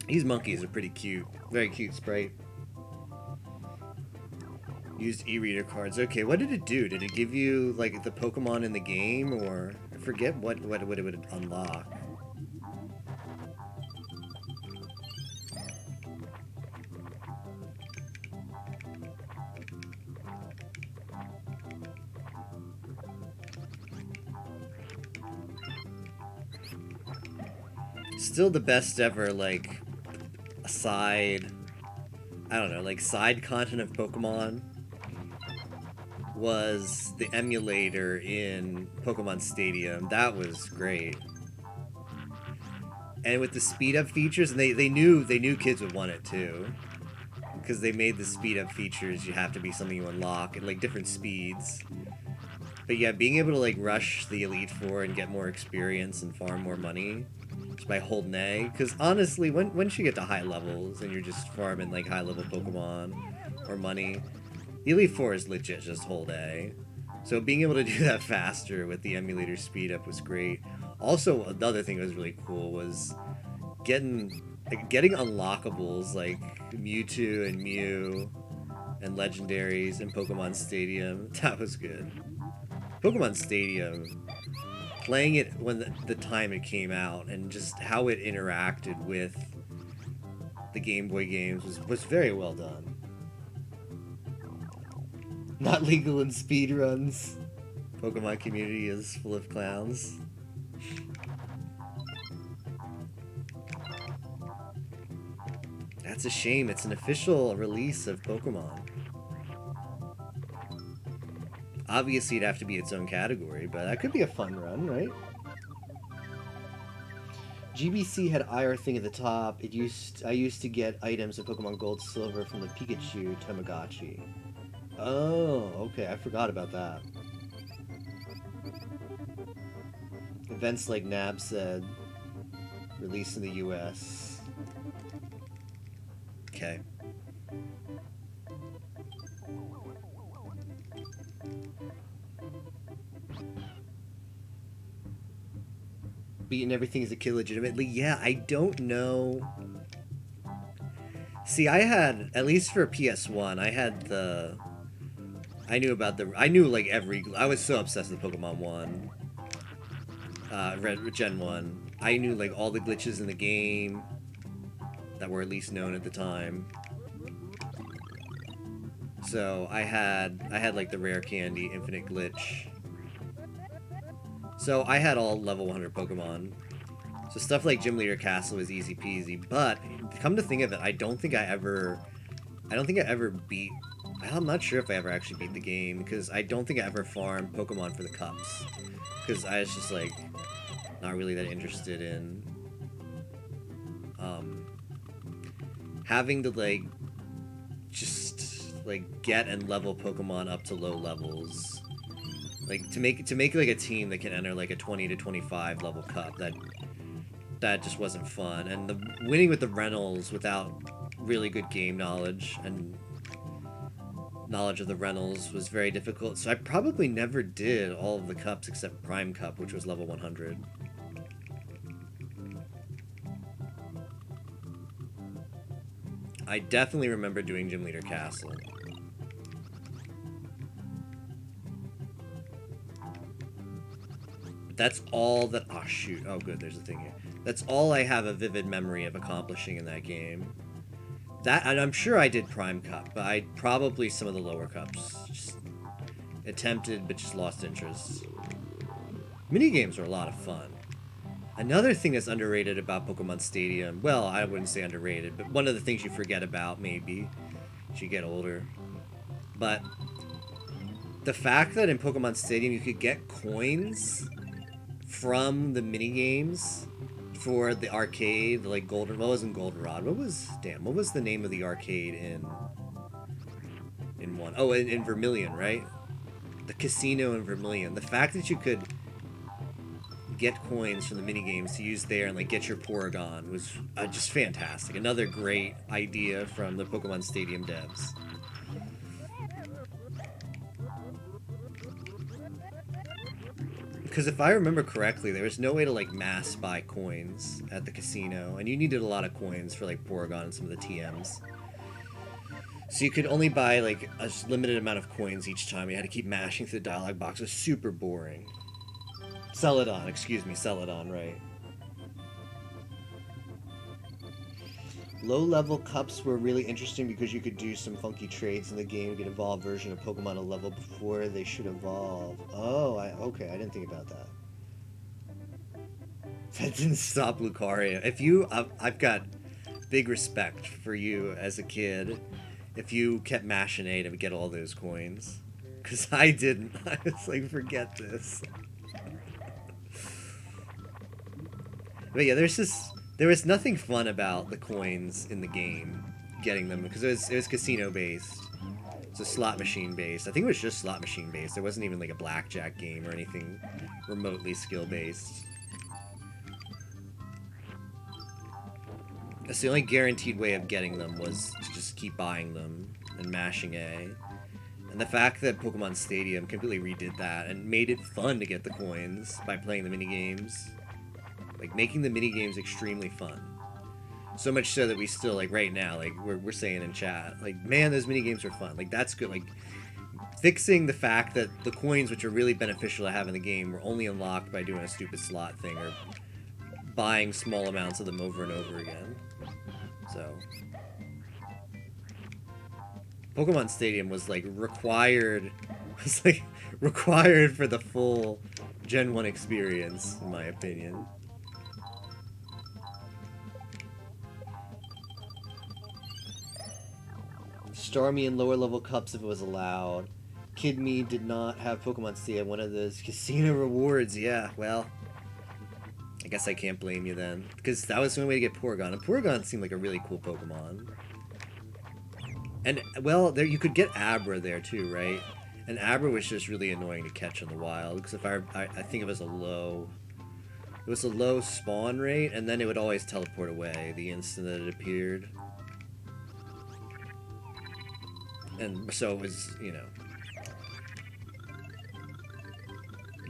These monkeys are pretty cute. Very cute sprite. Used e-reader cards. Okay, what did it do? Did it give you like the Pokemon in the game, or I forget what it would unlock? Still the best ever like side. I don't know, like side content of Pokemon was the emulator in Pokemon Stadium. That was great. And with the speed up features, and they knew kids would want it too. Because they made the speed up features, you have to be something you unlock at like different speeds. But yeah, being able to like rush the Elite Four and get more experience and farm more money just by holding A. Because honestly, once you get to high levels and you're just farming like high level Pokemon or money, the Elite Four is legit just hold A. So being able to do that faster with the emulator speed up was great. Also, another thing that was really cool was getting unlockables like Mewtwo and Mew and legendaries in Pokemon Stadium. That was good. Pokemon Stadium, playing it when the time it came out and just how it interacted with the Game Boy games was very well done. Not legal in speedruns. Pokemon community is full of clowns. That's a shame. It's an official release of Pokemon. Obviously, it'd have to be its own category, but that could be a fun run, right? GBC had IR thing at the top. I used to get items in Pokemon Gold Silver from the Pikachu Tamagotchi. Oh, okay, I forgot about that. Events like Nab said, released in the US. Okay. Beating everything as a kid legitimately? Yeah, I don't know. See, I had, at least for PS1, I had the... I knew like every... I was so obsessed with Pokemon 1. Gen 1. I knew like all the glitches in the game that were at least known at the time. So I had like the rare candy, infinite glitch. So I had all level 100 Pokemon. So stuff like Gym Leader Castle was easy peasy, but come to think of it, I don't think I ever beat... I'm not sure if I ever actually beat the game, because I don't think I ever farmed Pokemon for the cups. Because I was just like, not really that interested in having to like, just like get and level Pokemon up to low levels. Like to make like a team that can enter like a 20 to 25 level cup, that just wasn't fun. And the winning with the Reynolds without really good game knowledge and knowledge of the Reynolds was very difficult. So I probably never did all of the cups except Prime Cup, which was level 100. I definitely remember doing Gym Leader Castle. That's all that... Oh, shoot. Oh, good. There's a thing here. That's all I have a vivid memory of accomplishing in that game. That, and I'm sure I did Prime Cup, but I probably some of the lower cups. Just attempted, but just lost interest. Minigames are a lot of fun. Another thing that's underrated about Pokemon Stadium... Well, I wouldn't say underrated, but one of the things you forget about, maybe, as you get older. But the fact that in Pokemon Stadium you could get coins from the minigames for the arcade, like Golden... What wasn't Goldenrod? What was... Damn, what was the name of the arcade in one? Oh, in Vermilion, right? The casino in Vermilion. The fact that you could get coins from the minigames to use there and like get your Porygon was just fantastic. Another great idea from the Pokemon Stadium devs. Because if I remember correctly, there was no way to like mass buy coins at the casino, and you needed a lot of coins for like Porygon and some of the TMs. So you could only buy like a limited amount of coins each time. You had to keep mashing through the dialogue box. It was super boring. Celadon, excuse me, Celadon, right. Low-level cups were really interesting because you could do some funky trades in the game, get an evolved version of Pokemon a level before they should evolve. Oh, okay, I didn't think about that. That didn't stop Lucario. If you... I've got big respect for you as a kid if you kept mashing A to get all those coins. Because I didn't. I was like, forget this. But yeah, there was nothing fun about the coins in the game, getting them, because it was casino based. It's a slot machine based. I think it was just slot machine based. There wasn't even like a blackjack game or anything remotely skill based. That's the only guaranteed way of getting them was to just keep buying them and mashing A. And the fact that Pokemon Stadium completely redid that and made it fun to get the coins by playing the minigames. Like, making the minigames extremely fun. So much so that we still, like, right now, like, we're saying in chat, like, man, those minigames are fun. Like, that's good. Like, fixing the fact that the coins, which are really beneficial to have in the game, were only unlocked by doing a stupid slot thing or buying small amounts of them over and over again. So... Pokemon Stadium was, like, required for the full Gen 1 experience, in my opinion. Star me in lower level cups if it was allowed. Kid me did not have Pokemon Stadium, one of those casino rewards. Yeah, well, I guess I can't blame you then, because that was the only way to get Porygon, and Porygon seemed like a really cool Pokemon. And, well, there you could get Abra there too, right? And Abra was just really annoying to catch in the wild, because if I think it was a low... It was a low spawn rate, and then it would always teleport away the instant that it appeared. And so it was, you know...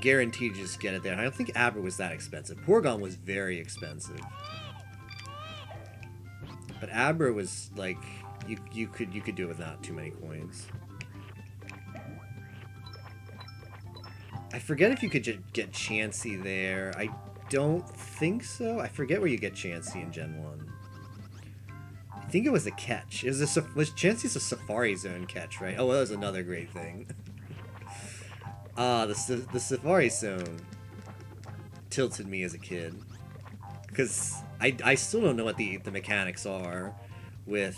guaranteed to just get it there. I don't think Abra was that expensive. Porygon was very expensive. But Abra was, like... You could do it without too many coins. I forget if you could get Chansey there. I don't think so. I forget where you get Chansey in Gen 1. I think it was a catch. Was Chansey's a Safari Zone catch, right? Oh, well, that was another great thing. The Safari Zone tilted me as a kid. Because I still don't know what the mechanics are with...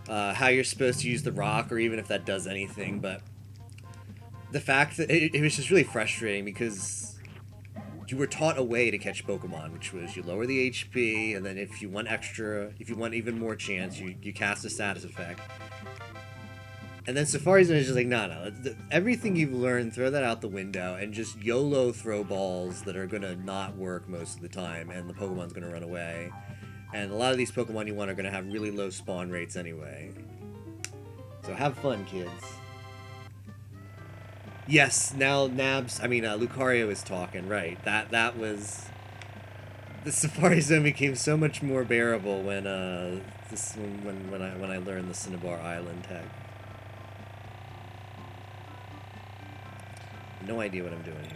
how you're supposed to use the rock, or even if that does anything, but the fact that it was just really frustrating because you were taught a way to catch Pokemon, which was you lower the HP, and then if you want even more chance, you cast a status effect. And then Safari Zone is just like, no, everything you've learned, throw that out the window, and just YOLO throw balls that are gonna not work most of the time, and the Pokemon's gonna run away. And a lot of these Pokemon you want are going to have really low spawn rates anyway. So have fun, kids. Yes, now Lucario is talking, right. That was... The Safari Zone became so much more bearable when I learned the Cinnabar Island tech. No idea what I'm doing here.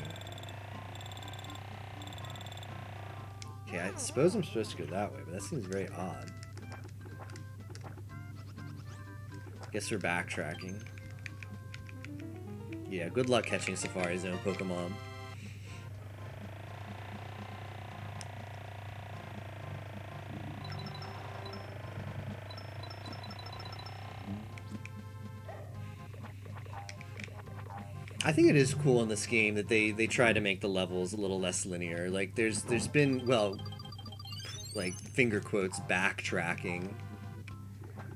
Okay, I suppose I'm supposed to go that way, but that seems very odd. Guess we're backtracking. Yeah, good luck catching Safari Zone Pokemon. I think it is cool in this game that they try to make the levels a little less linear. Like, there's been, well, like, finger quotes, backtracking.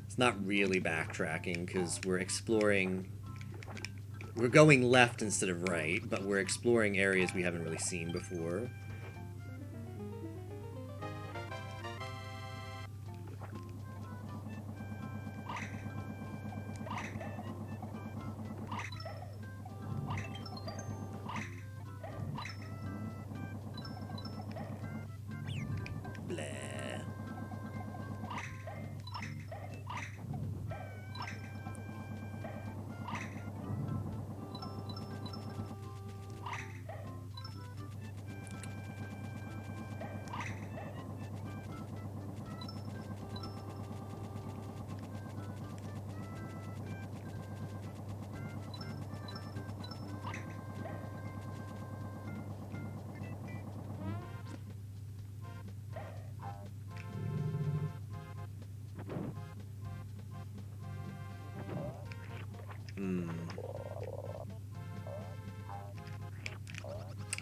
It's not really backtracking, because we're exploring... We're going left instead of right, but we're exploring areas we haven't really seen before.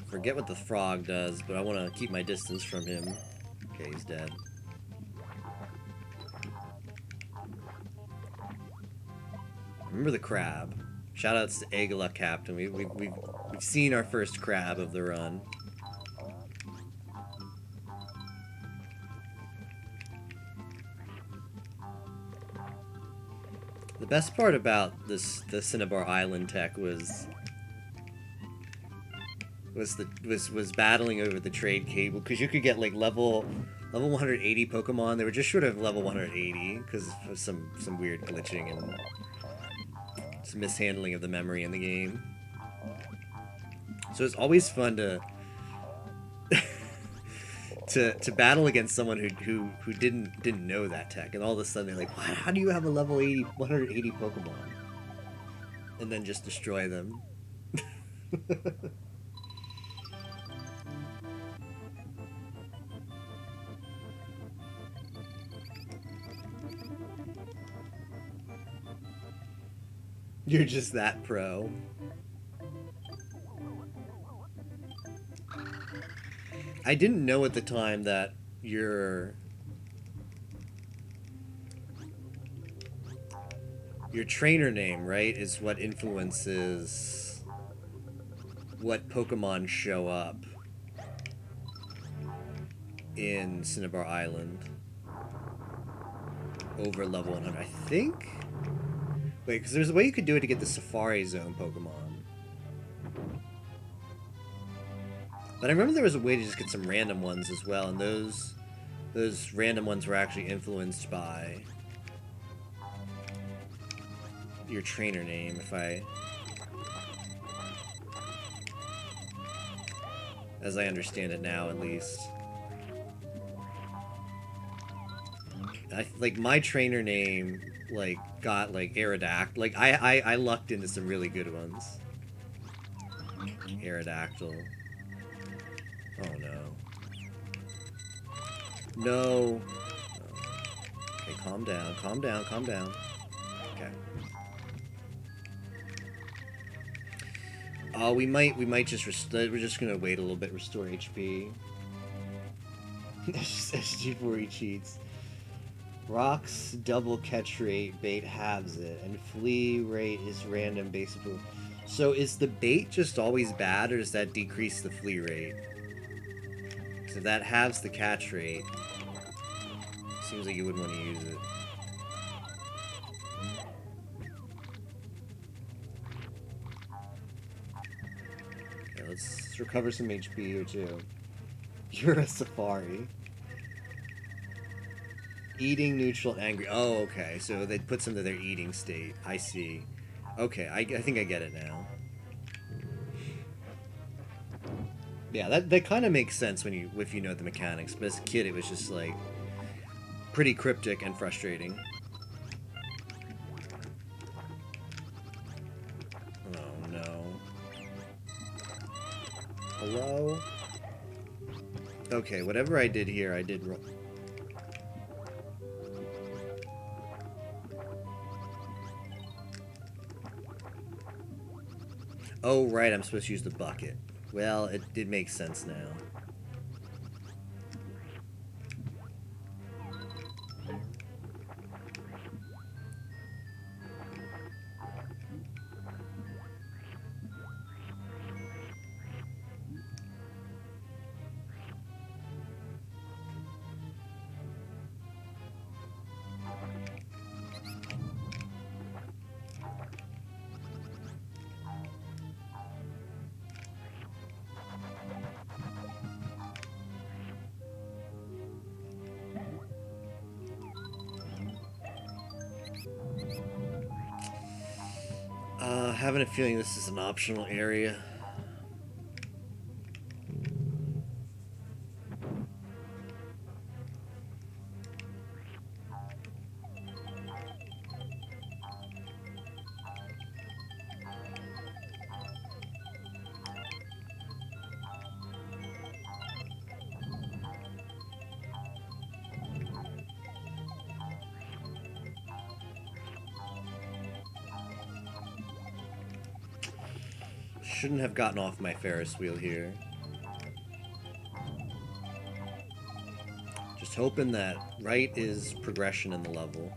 Forget what the frog does, but I want to keep my distance from him. Okay, he's dead. Remember the crab. Shoutouts to Egala Captain. We've seen our first crab of the run. The best part about the Cinnabar Island tech was battling over the trade cable, because you could get like level 180 Pokemon. They were just short of level 180 because of some weird glitching and some mishandling of the memory in the game. So it's always fun to to battle against someone who didn't know that tech, and all of a sudden they're like, "What? How do you have a level 180 Pokemon?" And then just destroy them. You're just that pro. I didn't know at the time that your trainer name, right, is what influences what Pokemon show up in Cinnabar Island over level 100. I think. Wait, because there's a way you could do it to get the Safari Zone Pokemon. But I remember there was a way to just get some random ones as well, and those random ones were actually influenced by your trainer name, as I understand it now, at least. Like my trainer name, like got like Aerodactyl. Like I lucked into some really good ones. Aerodactyl. Oh no. No. Okay, calm down, calm down, calm down. Okay. Oh, we might just we're just gonna wait a little bit, restore HP. SG4 cheats. Rock's double catch rate, bait halves it, and flee rate is random basically. So is the bait just always bad, or does that decrease the flee rate? So that halves the catch rate. Seems like you wouldn't want to use it. Okay, let's recover some HP here too. You're a Safari. Eating, neutral, angry. Oh, okay. So they put some to their eating state. I see. Okay, I think I get it now. Yeah, that kind of makes sense if you know the mechanics. But as a kid, it was just like pretty cryptic and frustrating. Oh no. Hello? Okay, whatever I did here, I did wrong. Oh, right, I'm supposed to use the bucket. Well, it did make sense now. Having a feeling this is an optional area. Shouldn't have gotten off my Ferris wheel here. Just hoping that right is progression in the level.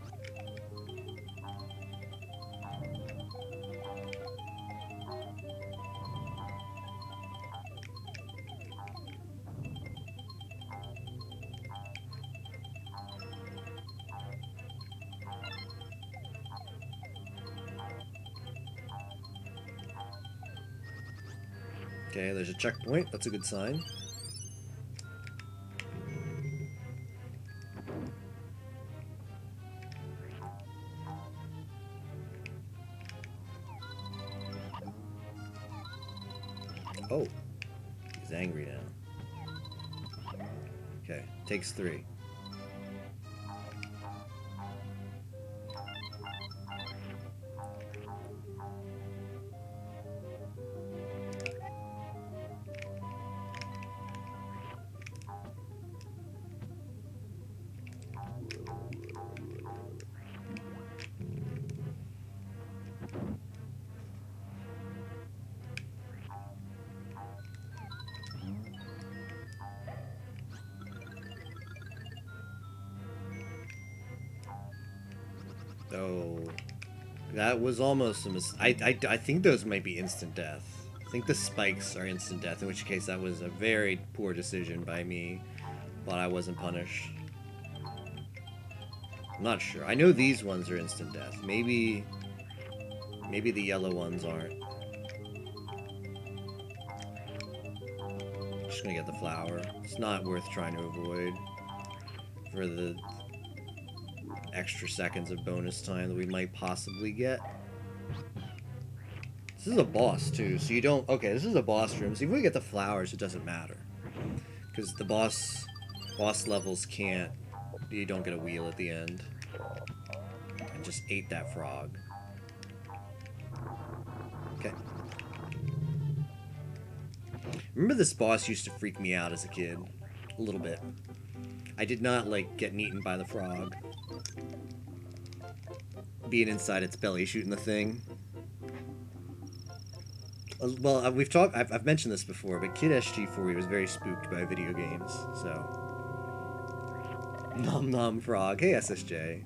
Okay, there's a checkpoint. That's a good sign. Oh, he's angry now. Okay, takes 3. Oh, that was almost a I think those might be instant death. I think the spikes are instant death, in which case that was a very poor decision by me, but I wasn't punished. I'm not sure. I know these ones are instant death. Maybe the yellow ones aren't. Just gonna get the flower. It's not worth trying to avoid for the extra seconds of bonus time that we might possibly get. This is a boss too, so you don't... Okay, this is a boss room, so if we get the flowers, it doesn't matter. Because the boss levels can't... You don't get a wheel at the end. I just ate that frog. Okay. Remember this boss used to freak me out as a kid? A little bit. I did not like getting eaten by the frog. Being inside its belly, shooting the thing. Well, I've mentioned this before, but Kid SG4 was very spooked by video games, so... Nom nom frog. Hey, SSJ.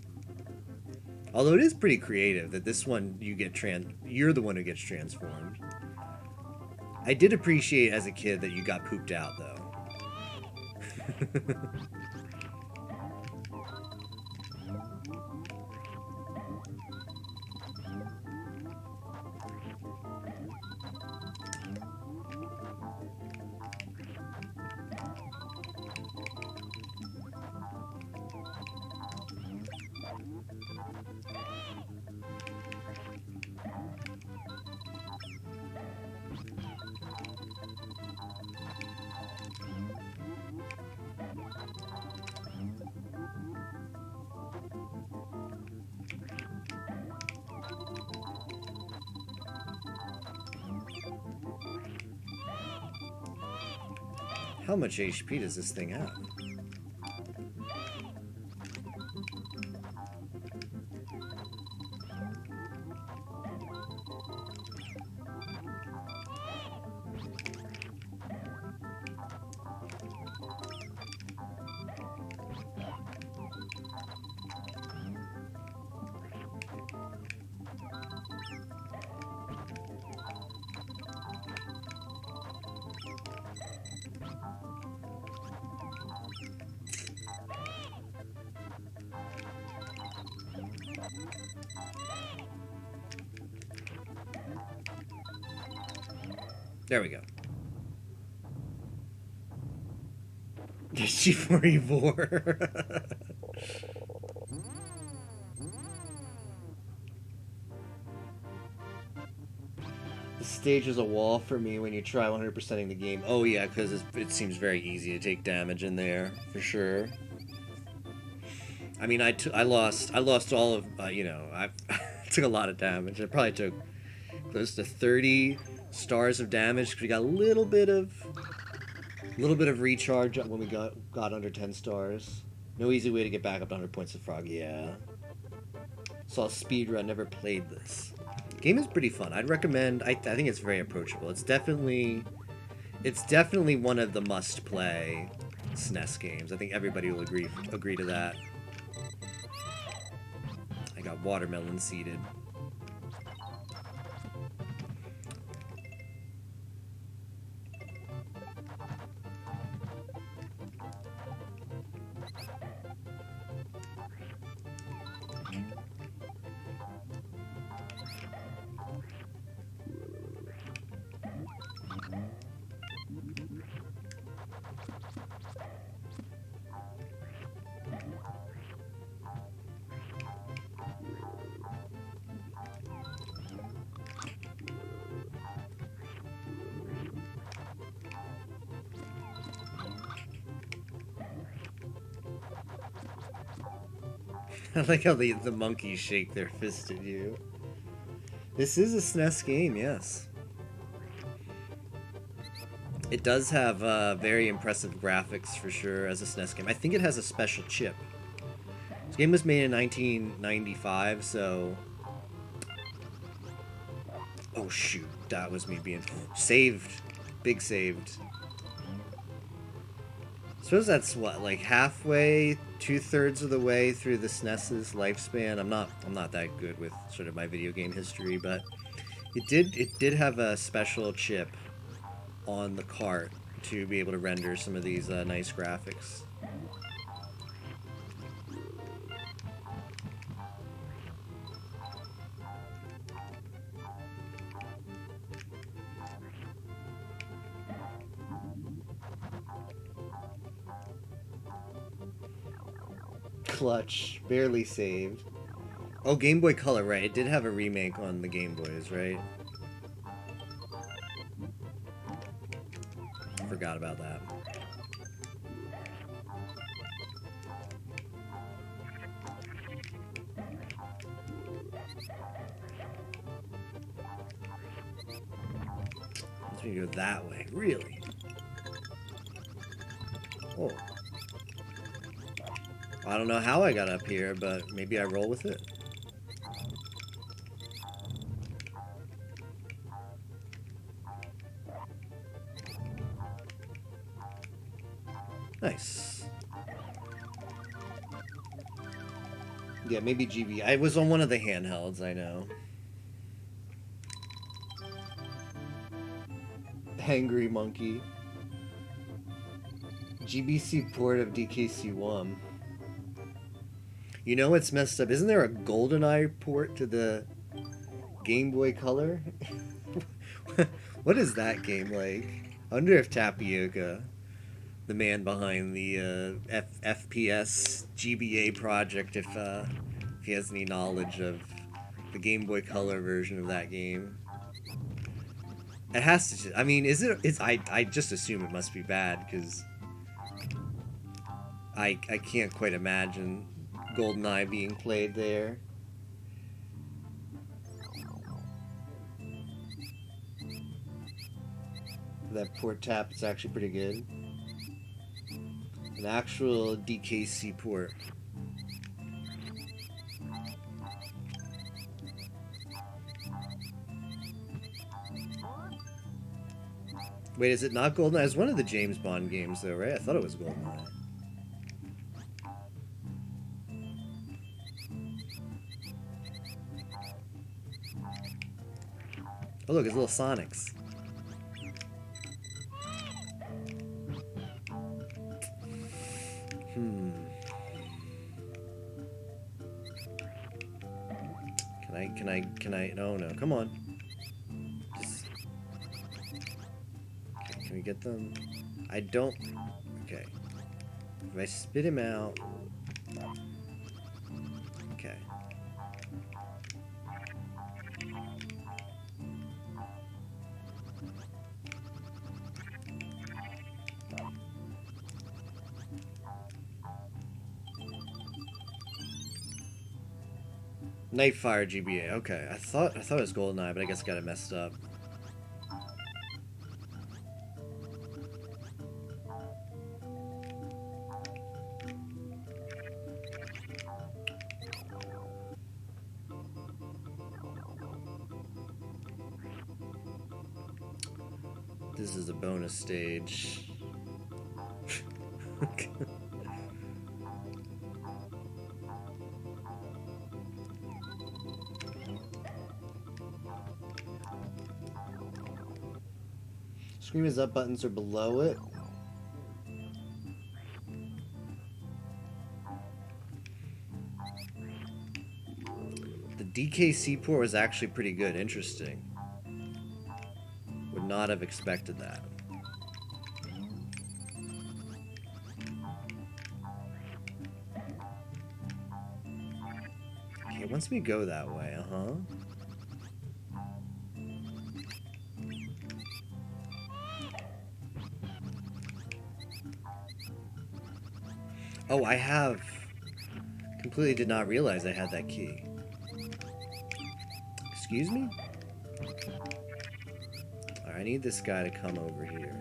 Although it is pretty creative that this one you're the one who gets transformed. I did appreciate as a kid that you got pooped out, though. How much HP does this thing have? There we go. G4E4. The stage is a wall for me when you try 100%ing the game. Oh yeah, because it seems very easy to take damage in there, for sure. I mean, I lost all of, you know, I took a lot of damage. I probably took close to 30 stars of damage because we got a little bit of recharge when we got under 10 stars. No easy way to get back up to 100 points of frog. Yeah. Saw a speedrun. Never played this. Game is pretty fun. I'd recommend. I think it's very approachable. It's definitely one of the must-play SNES games. I think everybody will agree to that. I got watermelon seeded. I like how the monkeys shake their fist at you. This is a SNES game, yes. It does have very impressive graphics for sure as a SNES game. I think it has a special chip. This game was made in 1995, so... Oh shoot, that was me being saved. Big saved. Suppose that's what, like halfway, 2/3 of the way through the SNES's lifespan. I'm not that good with sort of my video game history, but it did have a special chip on the cart to be able to render some of these nice graphics. Clutch, barely saved. Oh, Game Boy Color, right? It did have a remake on the Game Boys, right? Forgot about that. Let's go that way. Really? Oh. I don't know how I got up here, but maybe I roll with it. Nice. Yeah, maybe GB. I was on one of the handhelds, I know. Hangry Monkey. GBC port of DKC1. You know what's messed up? Isn't there a GoldenEye port to the Game Boy Color? What is that game like? I wonder if Tapioca, the man behind the FPS GBA project, if he has any knowledge of the Game Boy Color version of that game. It has to. I mean, is it? I just assume it must be bad because I can't quite imagine GoldenEye being played there. That port tap is actually pretty good. An actual DKC port. Wait, is it not GoldenEye? It's one of the James Bond games, though, right? I thought it was GoldenEye. Oh, look, it's little Sonics. Can I? No, come on. Just... Can we get them? I don't... Okay. If I spit him out... Okay. Nightfire GBA. Okay, I thought it was GoldenEye, but I guess I got it messed up. This is a bonus stage. Screen is up, buttons are below it. The DKC port was actually pretty good. Interesting. Would not have expected that. Okay, it wants me to go that way, uh-huh. Oh, I have... Completely did not realize I had that key. Excuse me? Alright, I need this guy to come over here.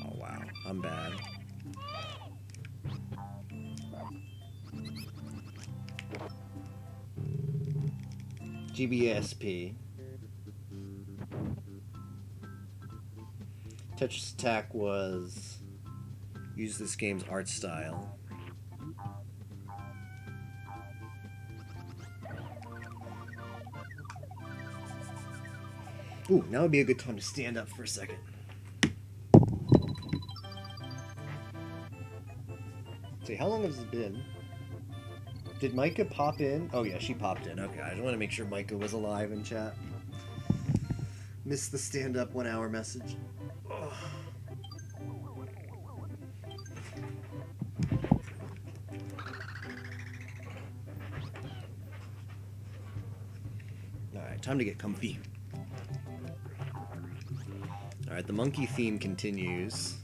Oh, wow. I'm bad. GBSP. Tetris Attack was use this game's art style. Ooh, now would be a good time to stand up for a second. See, how long has it been? Did Micah pop in? Oh yeah, she popped in. Okay, I just want to make sure Micah was alive in chat. Missed the stand-up 1 hour message. Oh. Alright, time to get comfy. Alright, the monkey theme continues.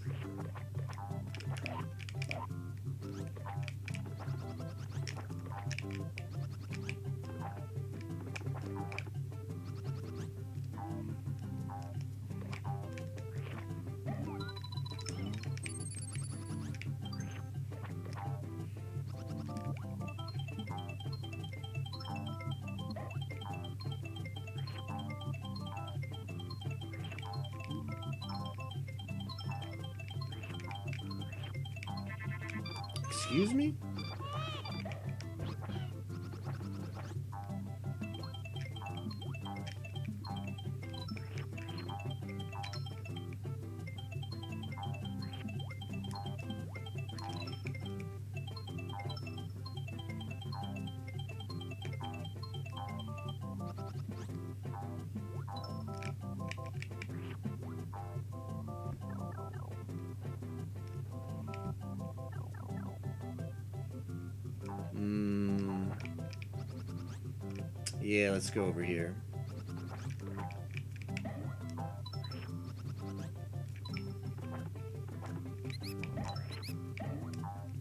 Excuse me? Yeah, let's go over here.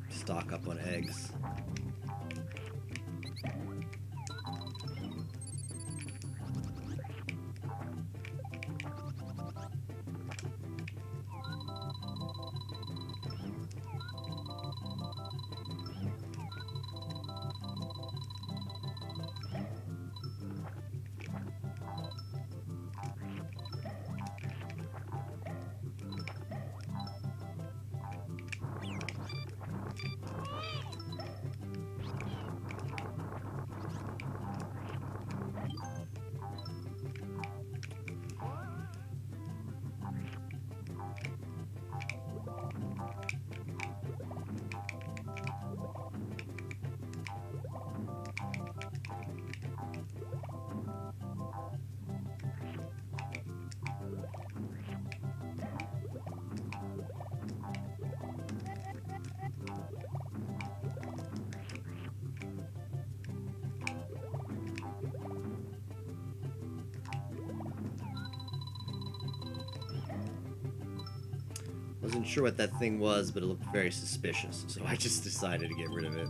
Stock up on eggs. Wasn't sure what that thing was, but it looked very suspicious, so I just decided to get rid of it.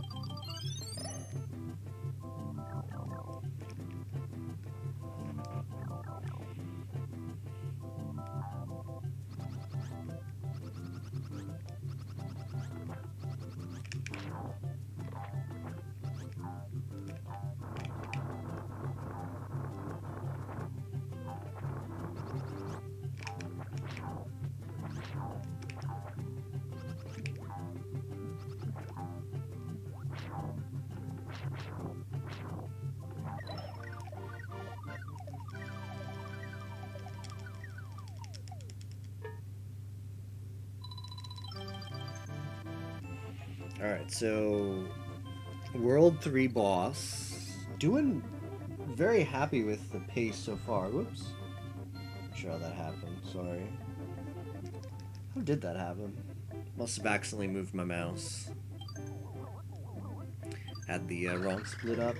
Alright, so World 3 boss. Doing very happy with the pace so far. Whoops. Not sure how that happened, sorry. How did that happen? Must have accidentally moved my mouse. Had the wrong split up.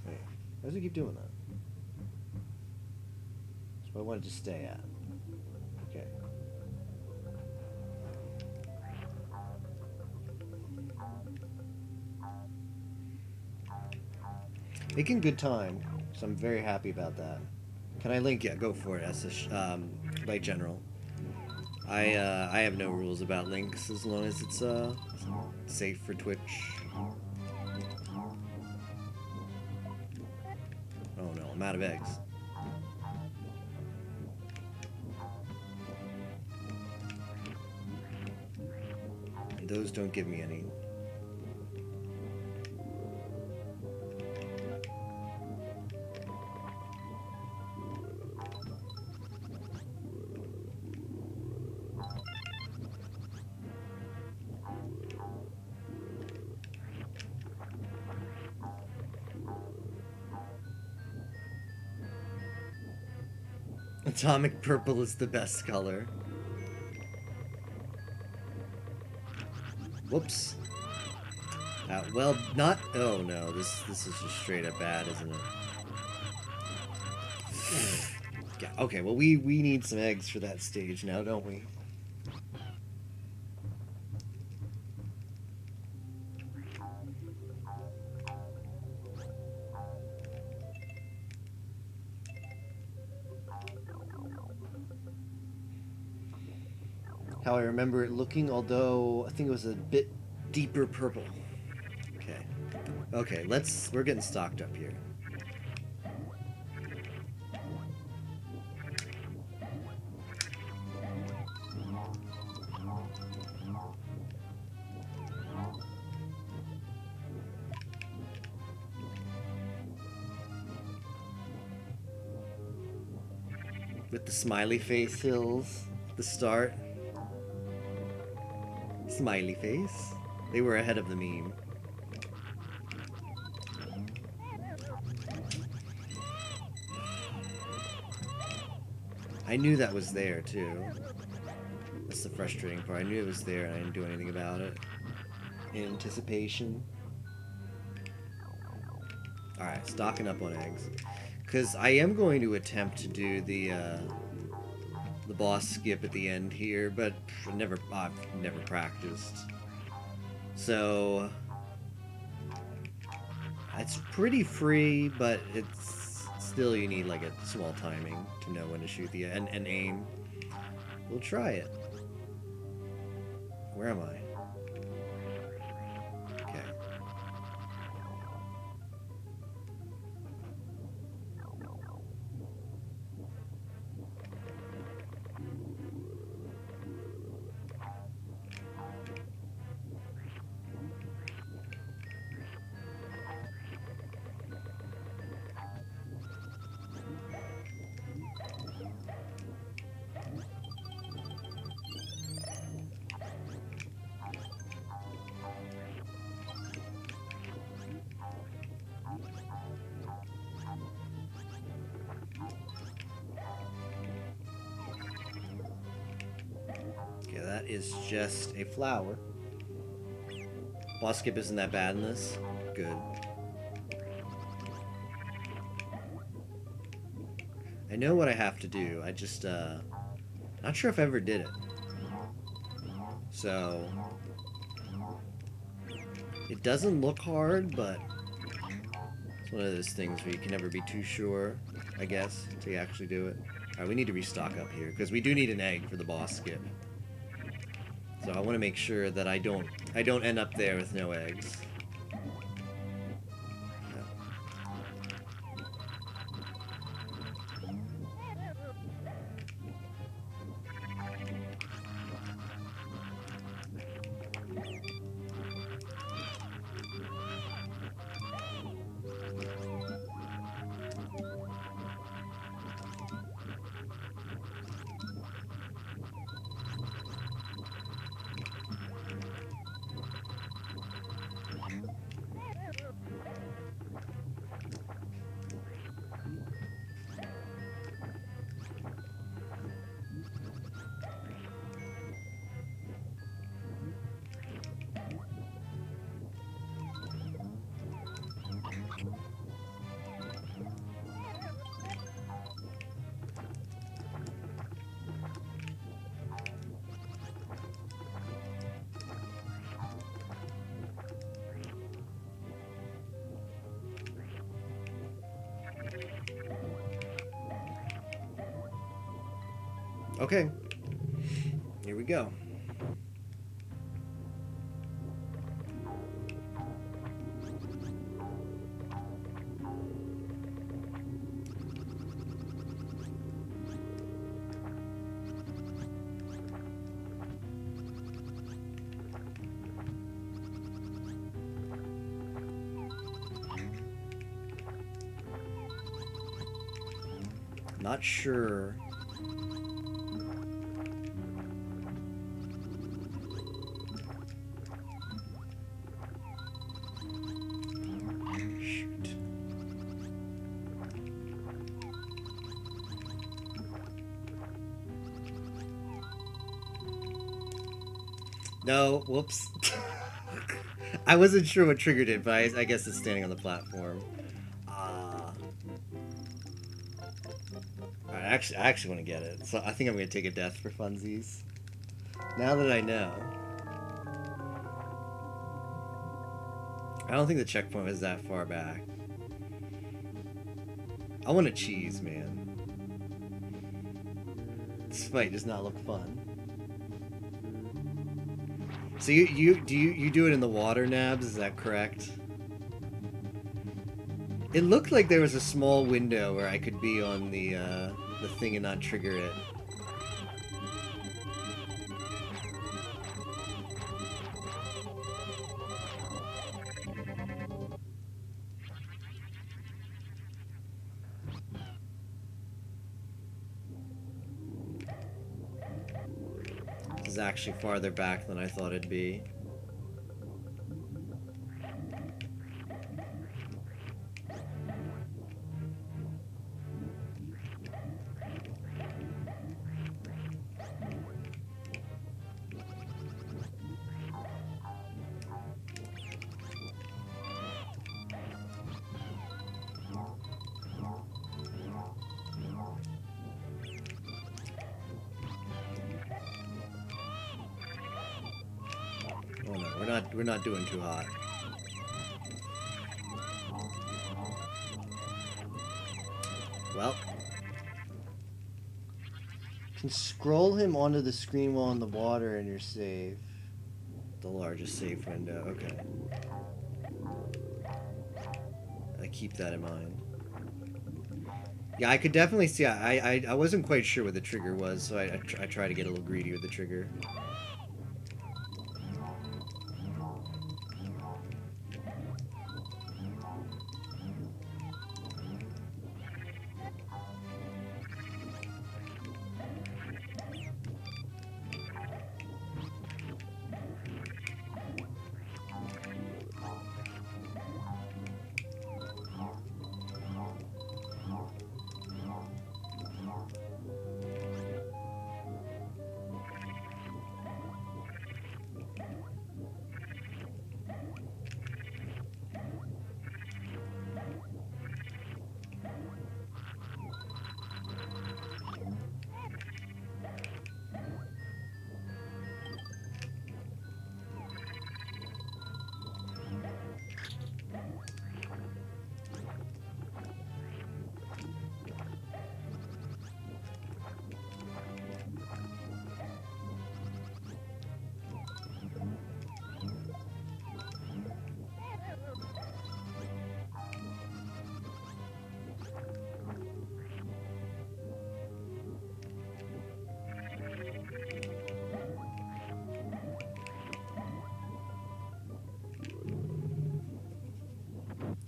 Wait, why does it keep doing that? That's what I wanted to stay at. Okay. Making good time, so I'm very happy about that. Can I link? Yeah, go for it, Light General. I have no rules about links as long as it's safe for Twitch. Oh no, I'm out of eggs. those don't give me any. Atomic purple is the best color. Whoops. Well, not... Oh, no. This is just straight up bad, isn't it? Yeah, okay, well, we need some eggs for that stage now, don't we? How I remember it looking, although I think it was a bit deeper purple. Okay. Okay, we're getting stocked up here. With the smiley face hills at the start. Smiley face. They were ahead of the meme. I knew that was there too. That's the frustrating part. I knew it was there and I didn't do anything about it. In anticipation. Alright, stocking up on eggs. Because I am going to attempt to do the boss skip at the end here, but I've never practiced. So it's pretty free, but it's still, you need like a small timing to know when to shoot the and aim. We'll try it. Where am I? Okay. That is just a flower. Boss skip isn't that bad in this. Good. I know what I have to do. I just, not sure if I ever did it. So, it doesn't look hard, but it's one of those things where you can never be too sure, I guess, until you actually do it. Alright, we need to restock up here, because we do need an egg for the boss skip. So I want to make sure that I don't end up there with no eggs. Okay, here we go. Not sure. Shoot. No, whoops. I wasn't sure what triggered it, but I guess it's standing on the platform. I actually want to get it, so I think I'm going to take a death for funsies. Now that I know. I don't think the checkpoint was that far back. I want a cheese, man. This fight does not look fun. So you do it in the water, Nabs? Is that correct? It looked like there was a small window where I could be on the thing and not trigger it. This is actually farther back than I thought it'd be. Oh no, we're not doing too hot. Well, you can scroll him onto the screen while in the water and you're safe. The largest safe window. Okay. I keep that in mind. Yeah, I could definitely see. I wasn't quite sure what the trigger was, so I try to get a little greedy with the trigger.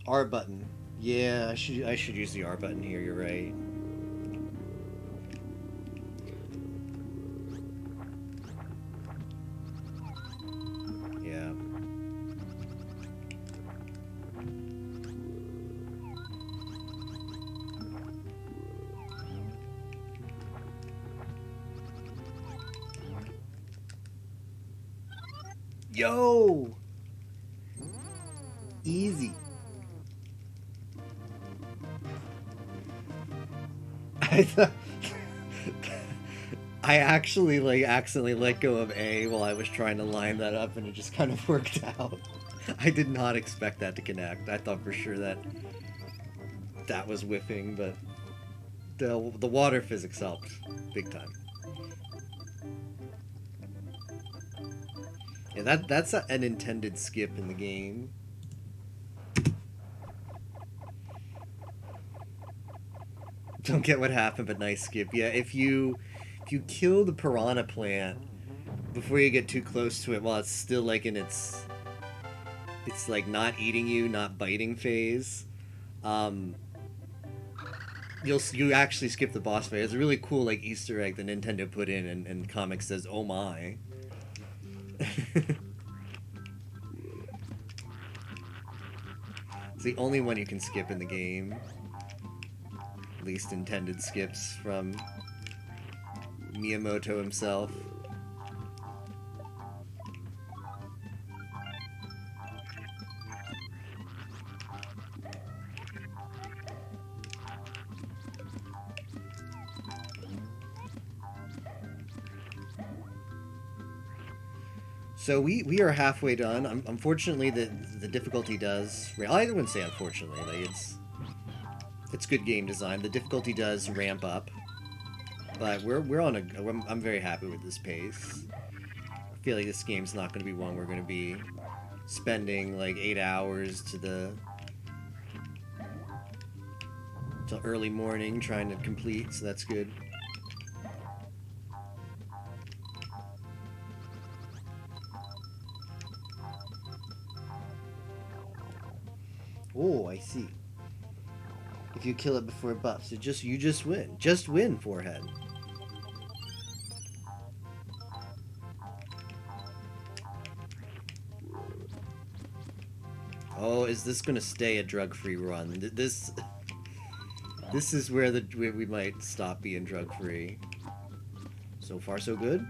R button. Yeah, I should use the R button here, you're right. Yeah. Yo! Easy. I actually accidentally let go of A while I was trying to line that up, and it just kind of worked out. I did not expect that to connect. I thought for sure that was whiffing, but the water physics helped big time. Yeah, that's an intended skip in the game. Don't get what happened, but nice skip. Yeah, if you kill the piranha plant before you get too close to it while it's still like in it's like not eating you, not biting phase, You actually skip the boss fight. It's a really cool like Easter egg that Nintendo put in, and comics says, "Oh my." It's the only one you can skip in the game. Least intended skips from Miyamoto himself. So we are halfway done. Unfortunately, the difficulty does. I wouldn't say unfortunately. Like it's good game design. The difficulty does ramp up, but we're on a. I'm very happy with this pace. I feel like this game's not going to be one we're going to be spending like 8 hours till early morning trying to complete. So that's good. Oh, I see. If you kill it before it buffs, you just win. Just win, forehead. Oh, is this gonna stay a drug-free run? This is where we might stop being drug-free. So far, so good.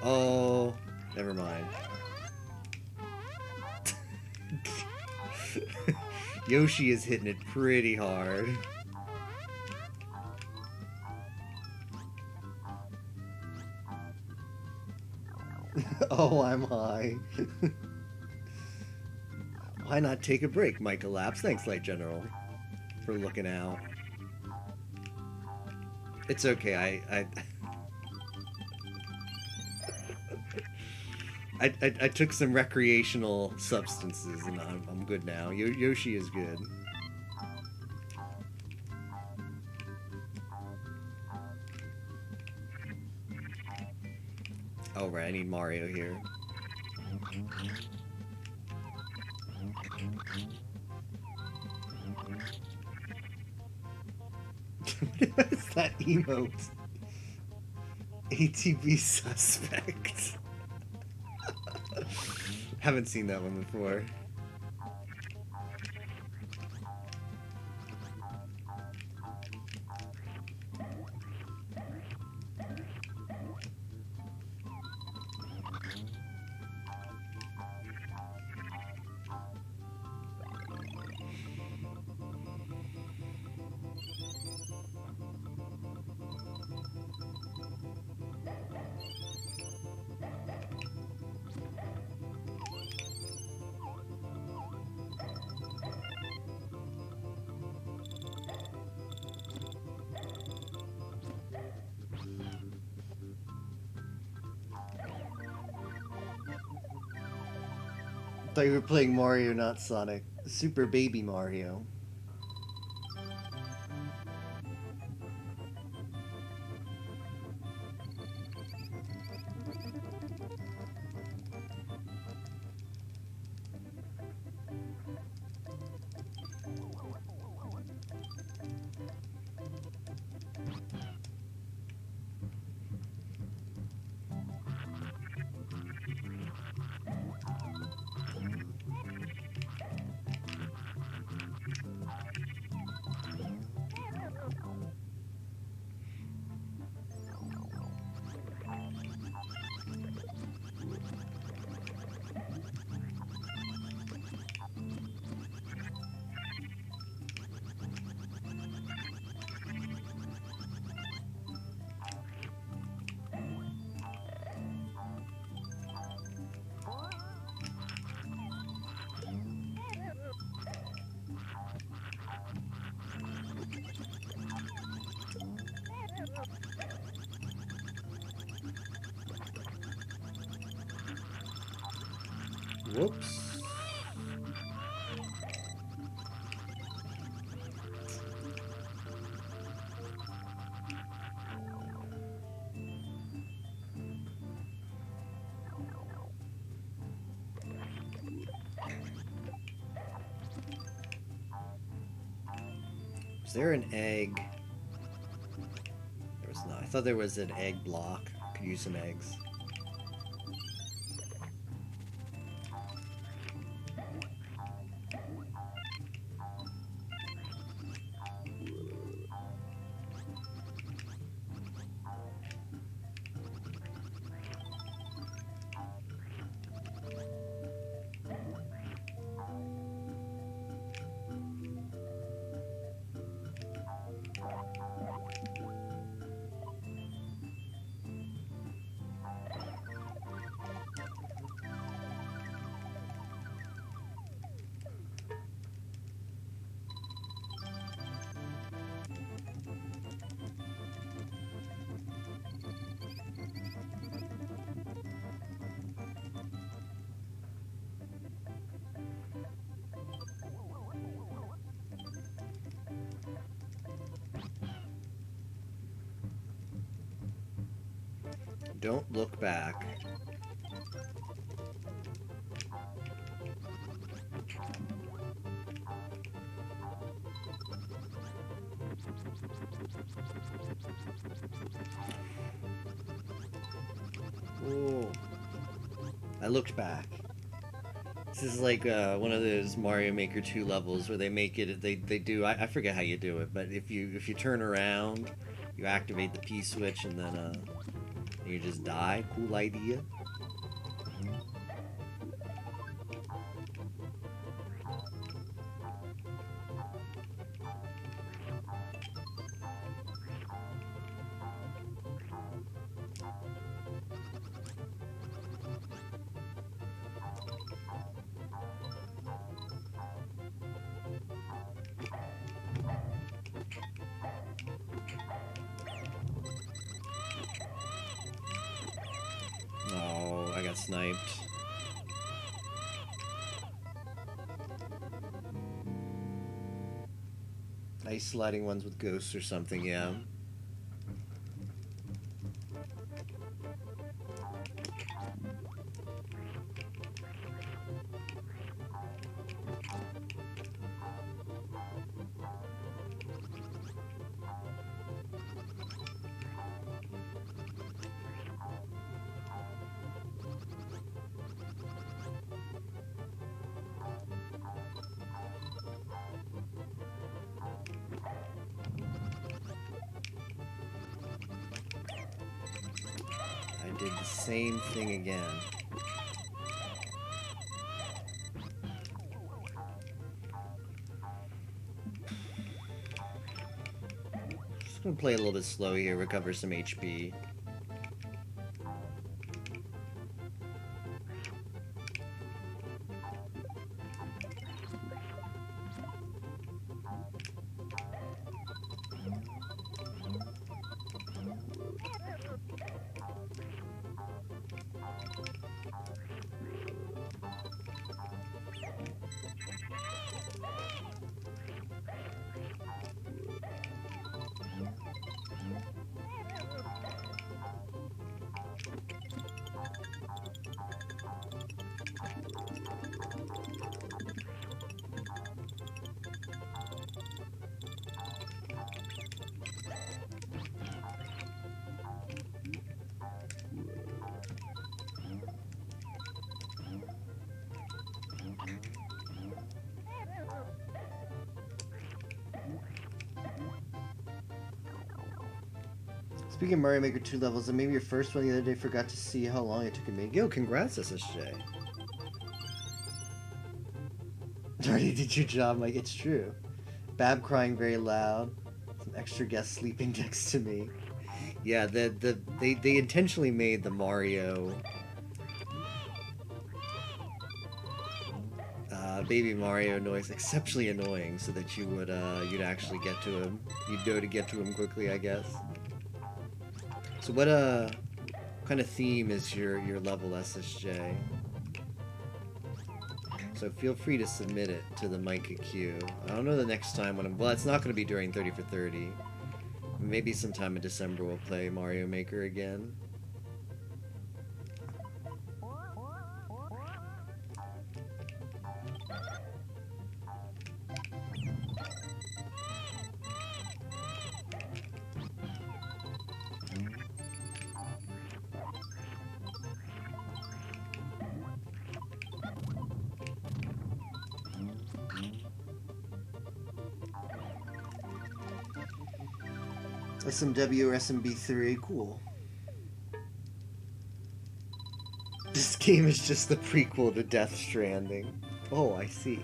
Oh, never mind. Yoshi is hitting it pretty hard. Oh, I'm high. Why not take a break, Michael Laps? Thanks, Light General, for looking out. It's okay, I took some recreational substances and I'm good now. Yoshi is good. Oh right, I need Mario here. What is that emote? ATV suspect. Haven't seen that one before. I thought you were playing Mario, not Sonic. Super Baby Mario. Whoops. Is there an egg? There was not. I thought there was an egg block. Could use some eggs. Don't look back. Oh, I looked back. This is like one of those Mario Maker 2 levels where they make it. They do. I forget how you do it, but if you turn around, you activate the P switch, and then you just die. Cool idea. Oh, I got sniped. Ice sliding ones with ghosts or something, yeah. I did the same thing again. Just gonna play a little bit slow here, recover some HP. Speaking of Mario Maker 2 levels, and maybe your first one the other day, forgot to see how long it took to make. Yo, congrats, SSJ. Already did your job, Mike. It's true. Bab crying very loud. Some extra guests sleeping next to me. Yeah, they intentionally made the Mario Baby Mario noise exceptionally annoying, so that you would you'd actually get to him. You'd know to get to him quickly, I guess. So what kind of theme is your level, SSJ? So feel free to submit it to the Micah queue. I don't know the next time when well, it's not going to be during 30 for 30. Maybe sometime in December we'll play Mario Maker again. SMW or SMB3, cool. This game is just the prequel to Death Stranding. Oh, I see.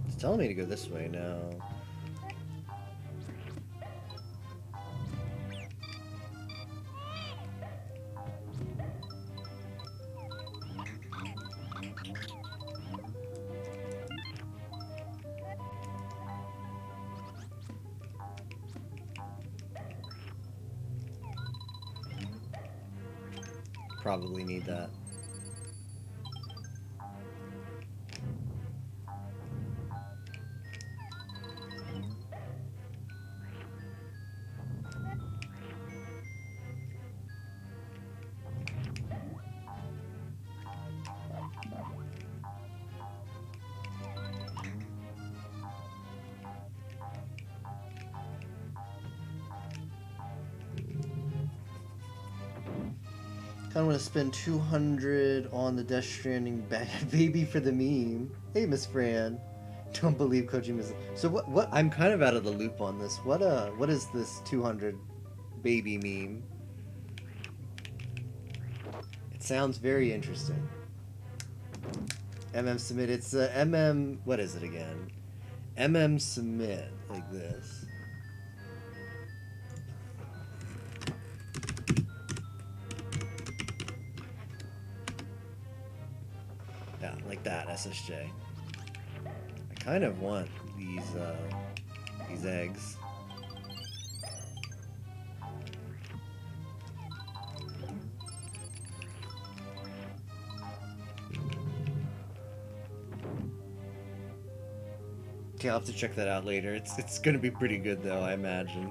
It's telling me to go this way now. Probably need that. Kind of want to spend 200 on the Death Stranding baby for the meme. Hey, Miss Fran. Don't believe Kojima's. So what? I'm kind of out of the loop on this. What is this 200 baby meme? It sounds very interesting. Submit. It's What is it again? Submit like this. Yeah, like that, SSJ. I kind of want these eggs. Okay, I'll have to check that out later. It's gonna be pretty good though, I imagine.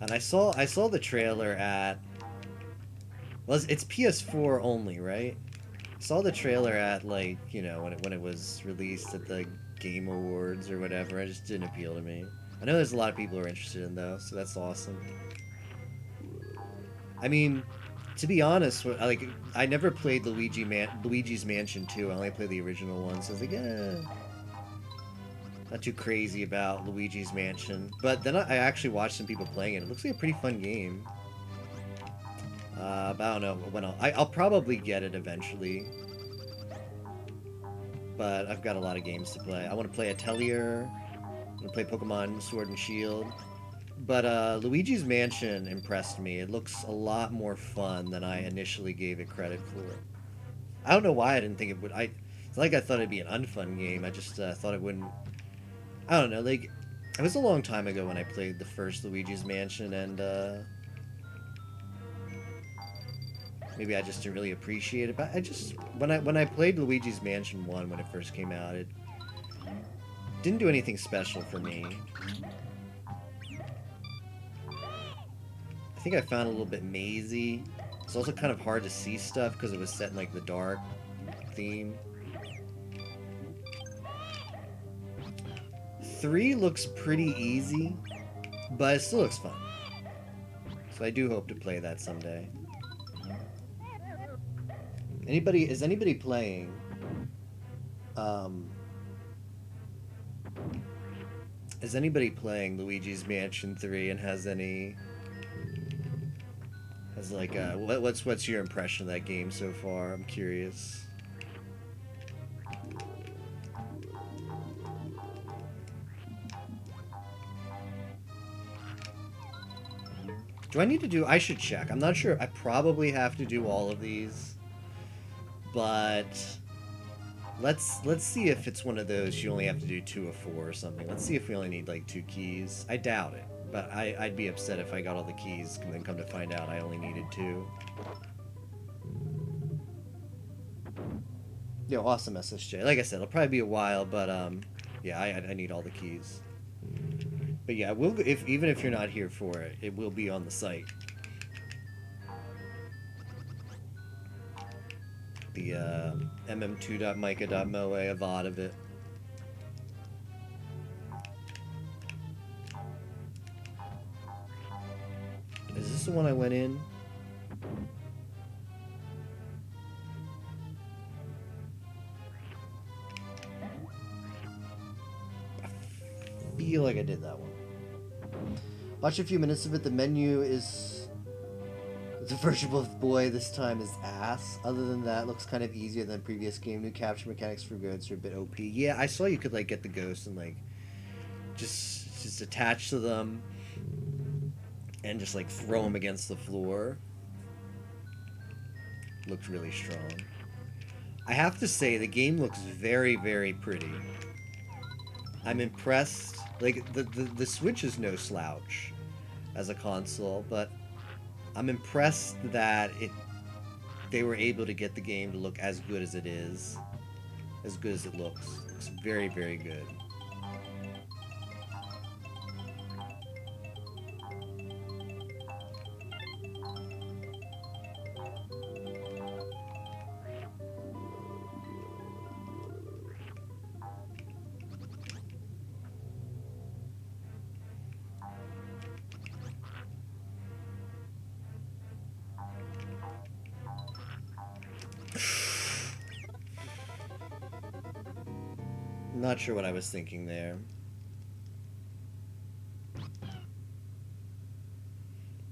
And I saw the trailer at, well, it's PS4 only, right? I saw the trailer at, like, you know, when it was released at the Game Awards or whatever. It just didn't appeal to me. I know there's a lot of people who are interested in though, so that's awesome. I mean, to be honest, like, I never played Luigi's Mansion 2. I only played the original one, so I was like, not too crazy about Luigi's Mansion. But then I actually watched some people playing it. It looks like a pretty fun game. But I don't know when I'll probably get it eventually. but I've got a lot of games to play. I want to play Atelier. I want to play Pokemon Sword and Shield. But Luigi's Mansion impressed me. It looks a lot more fun than I initially gave it credit for. I don't know why I didn't think it would. It's like I thought it'd be an unfun game. I just thought it wouldn't. I don't know. Like, it was a long time ago when I played the first Luigi's Mansion, and maybe I just didn't really appreciate it. But I just when I played Luigi's Mansion 1 when it first came out, it didn't do anything special for me. I think I found it a little bit mazy. It's also kind of hard to see stuff because it was set in like the dark theme. 3 looks pretty easy, but it still looks fun. So I do hope to play that someday. Is anybody playing is anybody playing Luigi's Mansion 3 and has like what's your impression of that game so far? I'm curious. Do I need to do... I should check. I'm not sure. I probably have to do all of these. But let's see if it's one of those you only have to do 2 of 4 or something. Let's see if we only need like 2 keys. I doubt it. But I'd be upset if I got all the keys and then come to find out I only needed 2. Yo, awesome SSJ. Like I said, it'll probably be a while, but yeah, I need all the keys. But yeah, even if you're not here for it, it will be on the site. The mm2.mica.moe, a VOD of it. Is this the one I went in? I feel like I did that one. Watch a few minutes of it. The menu is the virtual boy this time is ass. Other than that, looks kind of easier than previous game. New capture mechanics for goods are a bit OP. Yeah, I saw you could like get the ghosts and like just attach to them and just like throw them against the floor. Looked really strong. I have to say the game looks very, very pretty. I'm impressed. Like the Switch is no slouch as a console, but I'm impressed that they were able to get the game to look as good as it is, as good as it looks. It looks very, very good. Not sure what I was thinking there.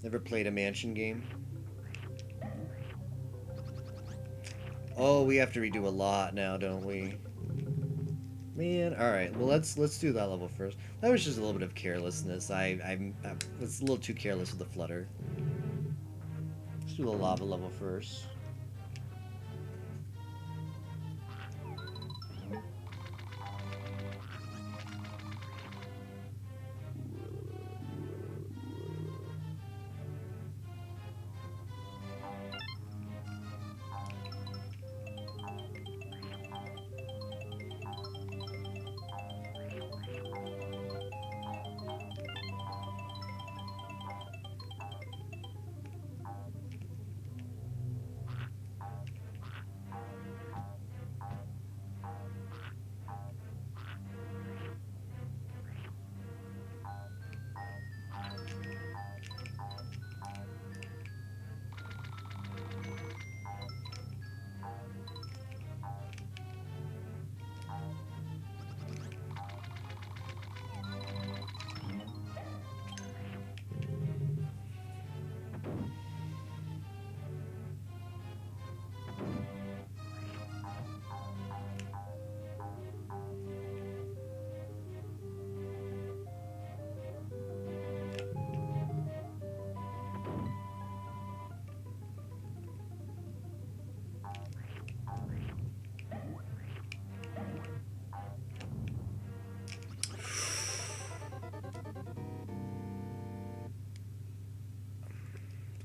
Never played a mansion game? Oh, we have to redo a lot now, don't we? Man, alright. Well, let's do that level first. That was just a little bit of carelessness. I was a little too careless with the flutter. Let's do the lava level first.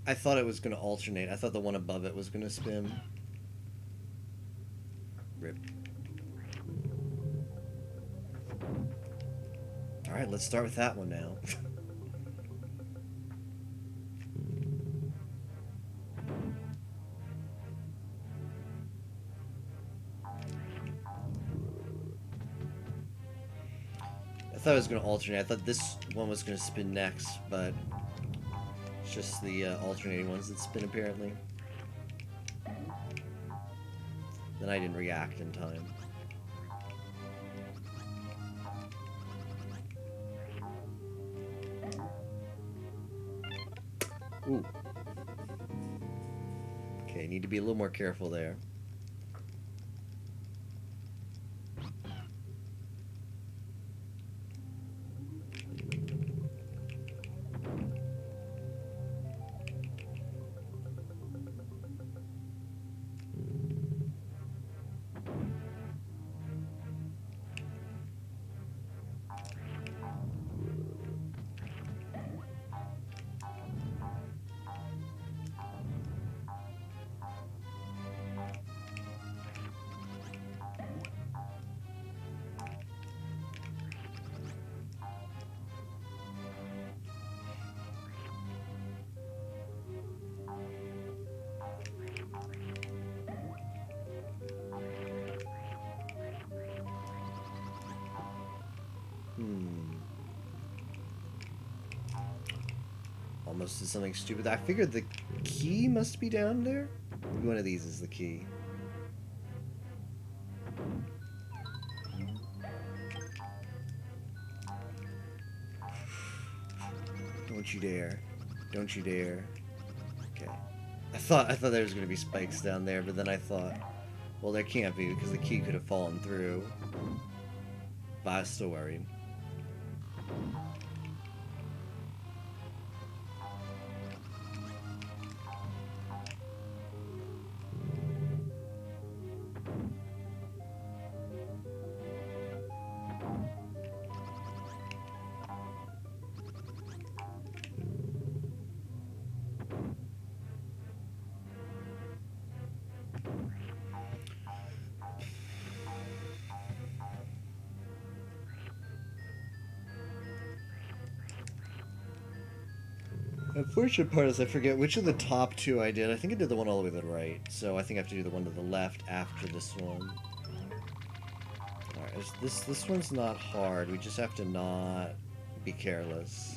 I thought it was going to alternate. I thought the one above it was going to spin. Rip. Alright, let's start with that one now. I thought it was going to alternate. I thought this one was going to spin next, but it's just the alternating ones that spin apparently. Then I didn't react in time. Ooh. Okay, need to be a little more careful there. Almost did something stupid. I figured the key must be down there. Maybe one of these is the key. Don't you dare. Don't you dare. Okay. I thought there was going to be spikes down there, but then I thought, well, there can't be because the key could have fallen through. But I was still worried. Unfortunate part is I forget which of the top two I did. I think I did the one all the way to the right, so I think I have to do the one to the left after this one. Alright, this one's not hard. We just have to not be careless.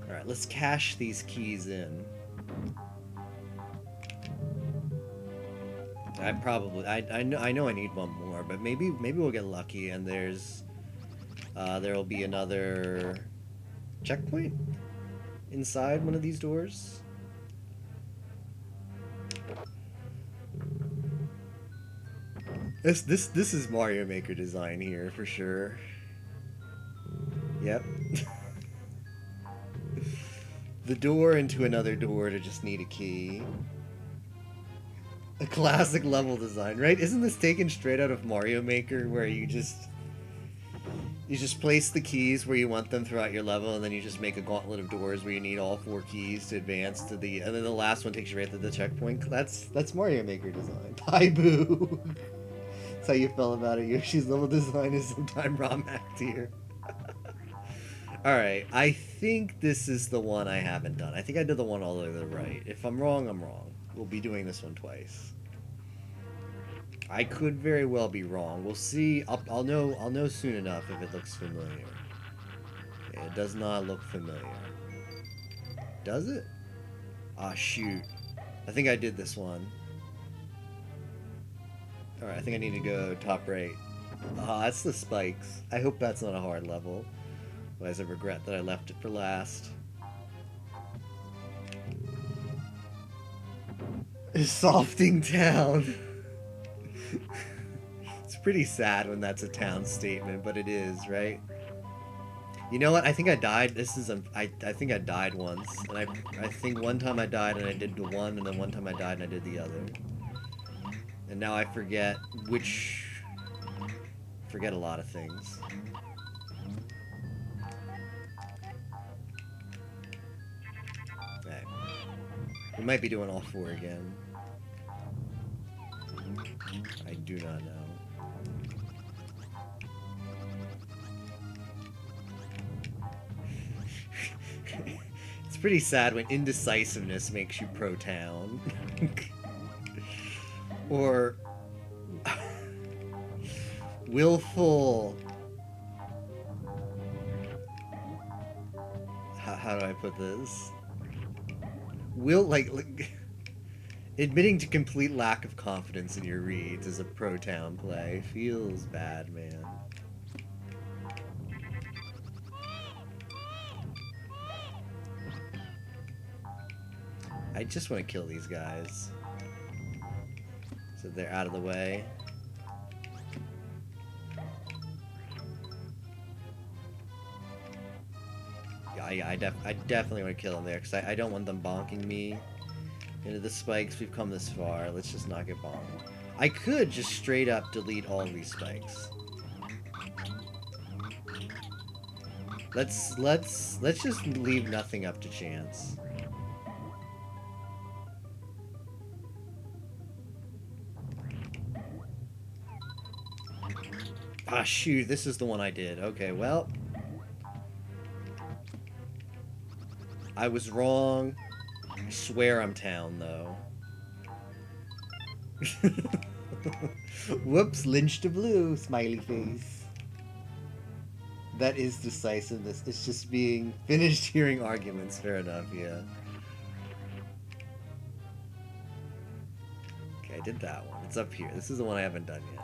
Alright, let's cache these keys in. I know I need one more, but maybe we'll get lucky and there'll be another checkpoint inside one of these doors. This is Mario Maker design here for sure. Yep. The door into another door to just need a key. A classic level design, right? Isn't this taken straight out of Mario Maker, where you just place the keys where you want them throughout your level, and then you just make a gauntlet of doors where you need all 4 keys to advance to the, and then the last one takes you right to the checkpoint. That's Mario Maker design. Hi boo. That's how you felt about it. Yoshi's level design is sometime ROM hacked here. Alright, I think this is the one I haven't done. I think I did the one all the way to the right. If I'm wrong, I'm wrong. We'll be doing this one twice. I could very well be wrong. We'll see. I'll know. I'll know soon enough if it looks familiar. Okay, it does not look familiar. Does it? Ah, shoot. I think I did this one. Alright, I think I need to go top right. Ah, that's the spikes. I hope that's not a hard level. Otherwise I regret that I left it for last. Softing Town. It's pretty sad when that's a town statement, but it is, right? You know what? I think I died. This is I think I died once, and I think one time I died and I did the one, and then one time I died and I did the other. And now I forget which. Forget a lot of things. Okay. We might be doing all four again. I do not know. It's pretty sad when indecisiveness makes you pro-town. Or willful. How do I put this? Like admitting to complete lack of confidence in your reads as a pro-town play feels bad, man. I just want to kill these guys so they're out of the way. Yeah, I definitely want to kill them there because I don't want them bonking me into the spikes. We've come this far. Let's just not get bonked. I could just straight up delete all of these spikes. Let's just leave nothing up to chance. Ah, shoot, this is the one I did. Okay, well. I was wrong. I swear I'm town, though. Whoops, Lynch to blue, smiley face. That is decisiveness. It's just being finished hearing arguments. Fair enough, yeah. Okay, I did that one. It's up here. This is the one I haven't done yet.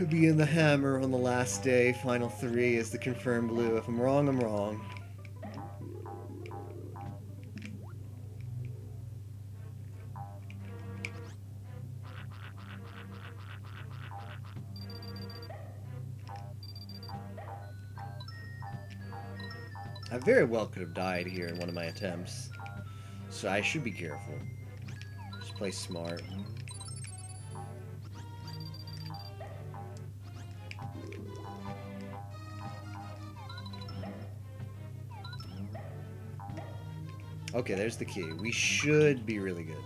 Begin the hammer on the last day. Final 3 is the confirmed blue. If I'm wrong, I'm wrong. I very well could have died here in one of my attempts. So I should be careful. Just play smart. Okay, there's the key. We should be really good.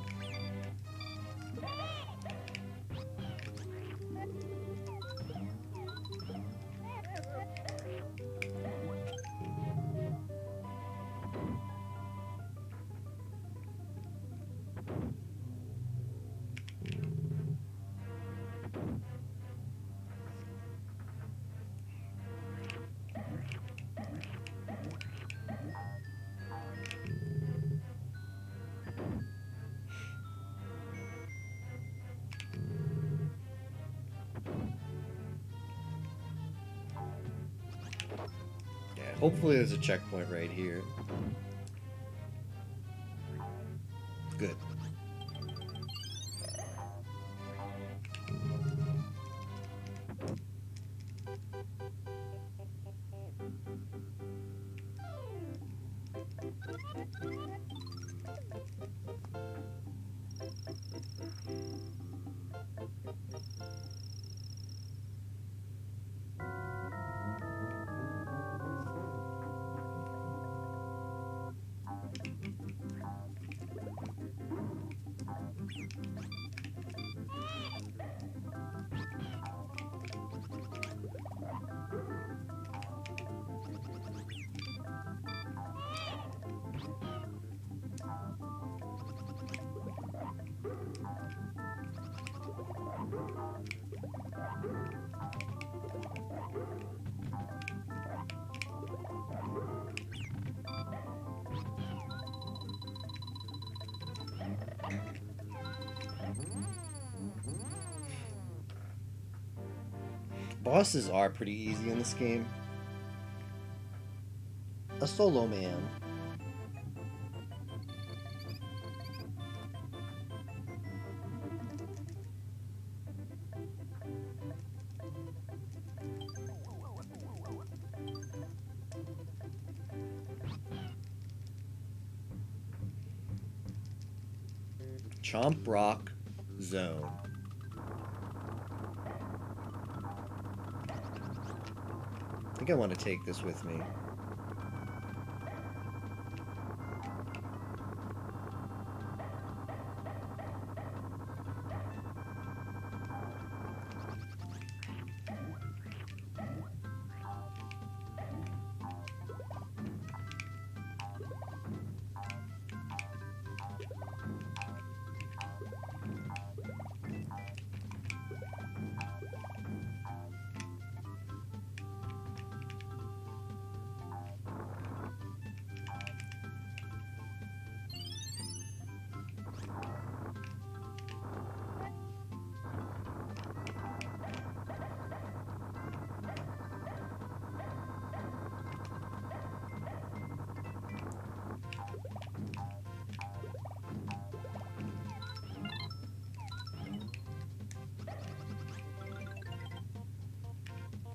Hopefully there's a checkpoint right here. Good. Bosses are pretty easy in this game. A solo man. Chomp Rock Zone. I think I want to take this with me.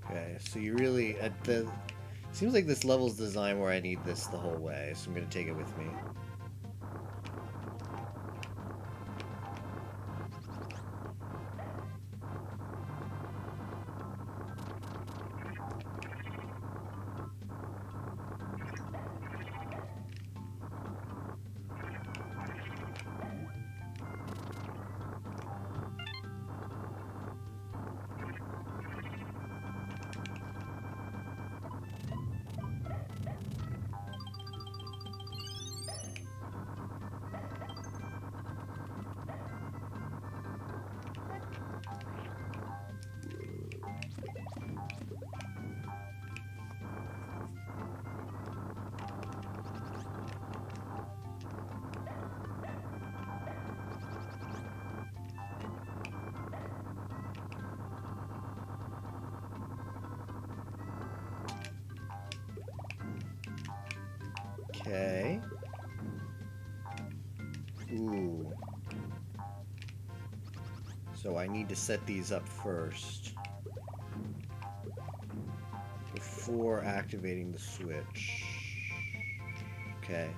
Okay, so you really seems like this level's designed where I need this the whole way, so I'm gonna take it with me. Okay. Ooh. So I need to set these up first before activating the switch. Okay.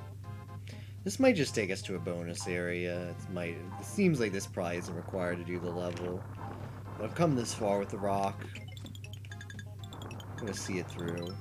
This might just take us to a bonus area. It seems like this probably isn't required to do the level. But I've come this far with the rock. I'm gonna see it through.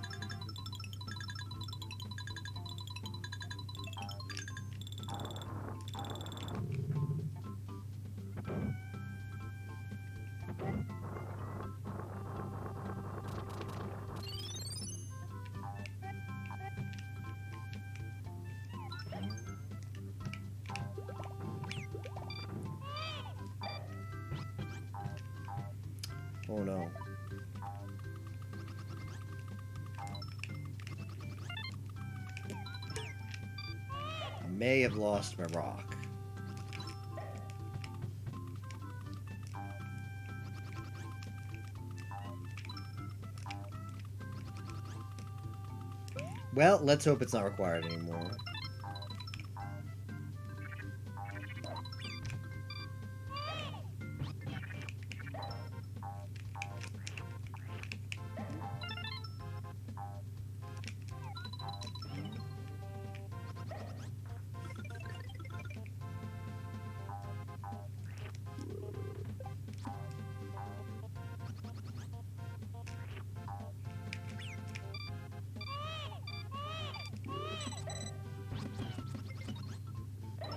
Oh no. I may have lost my rock. Well, let's hope it's not required anymore.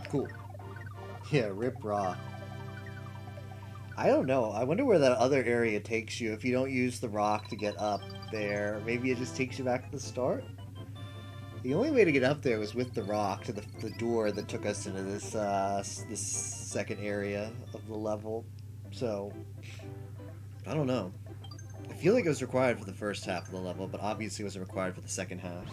Cool. Yeah, rip rock. I don't know. I wonder where that other area takes you if you don't use the rock to get up there. Maybe it just takes you back to the start? The only way to get up there was with the rock to the door that took us into this this second area of the level. So, I don't know. I feel like it was required for the first half of the level, but obviously it wasn't required for the second half.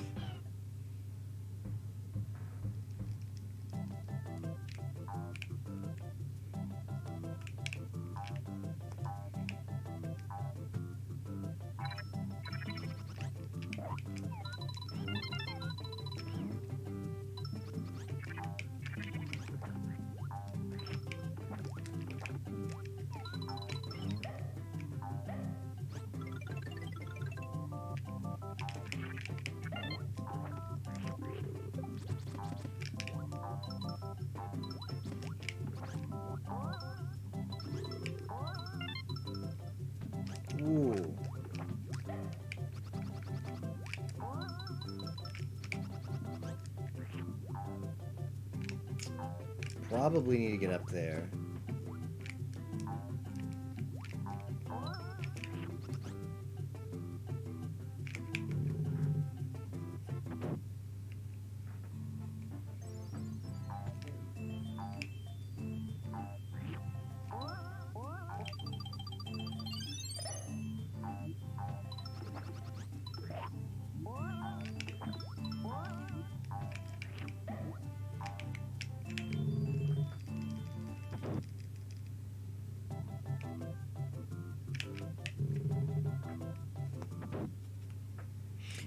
probably need to get up there.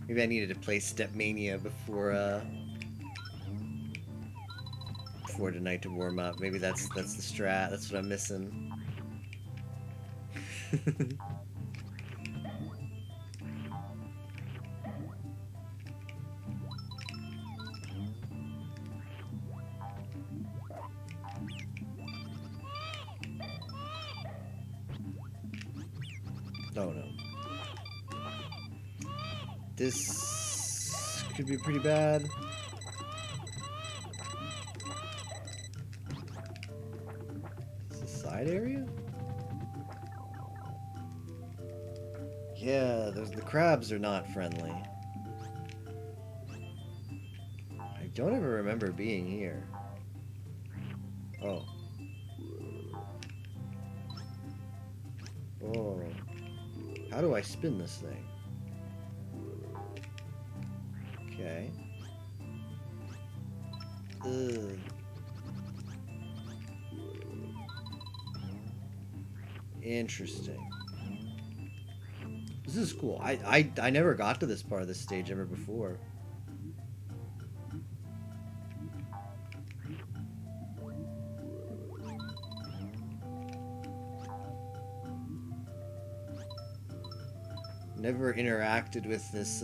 Maybe I needed to play Stepmania before tonight to warm up. Maybe that's the strat. That's what I'm missing. Oh no. This could be pretty bad. Is this a side area? Yeah, the crabs are not friendly. I don't ever remember being here. Oh. Oh. How do I spin this thing? Okay. Ugh. Interesting. This is cool. I never got to this part of the stage ever before. Never interacted with this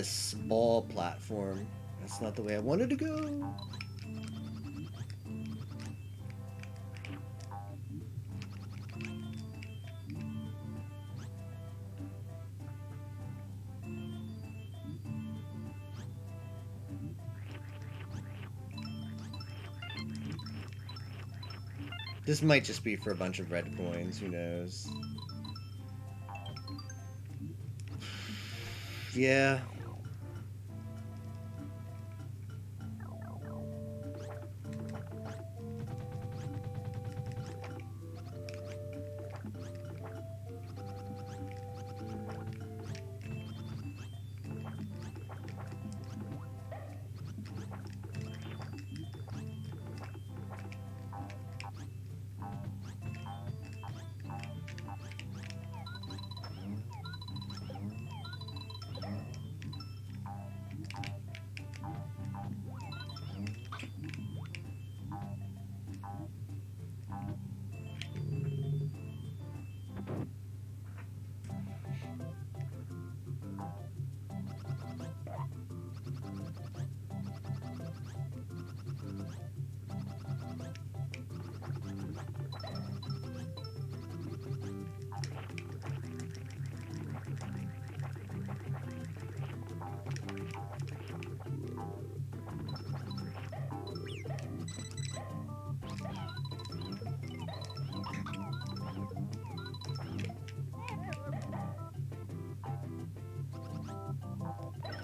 small platform. That's not the way I wanted to go. This might just be for a bunch of red coins, who knows? Yeah.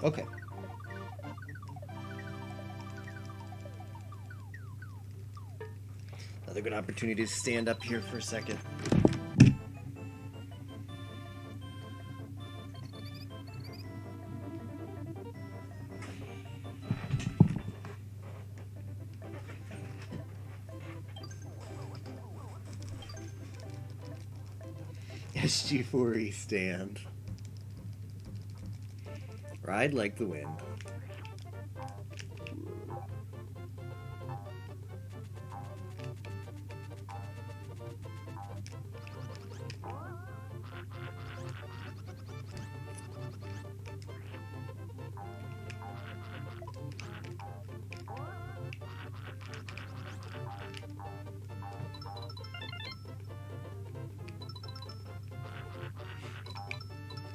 Okay. Another good opportunity to stand up here for a second. SG4E stand. Ride like the wind.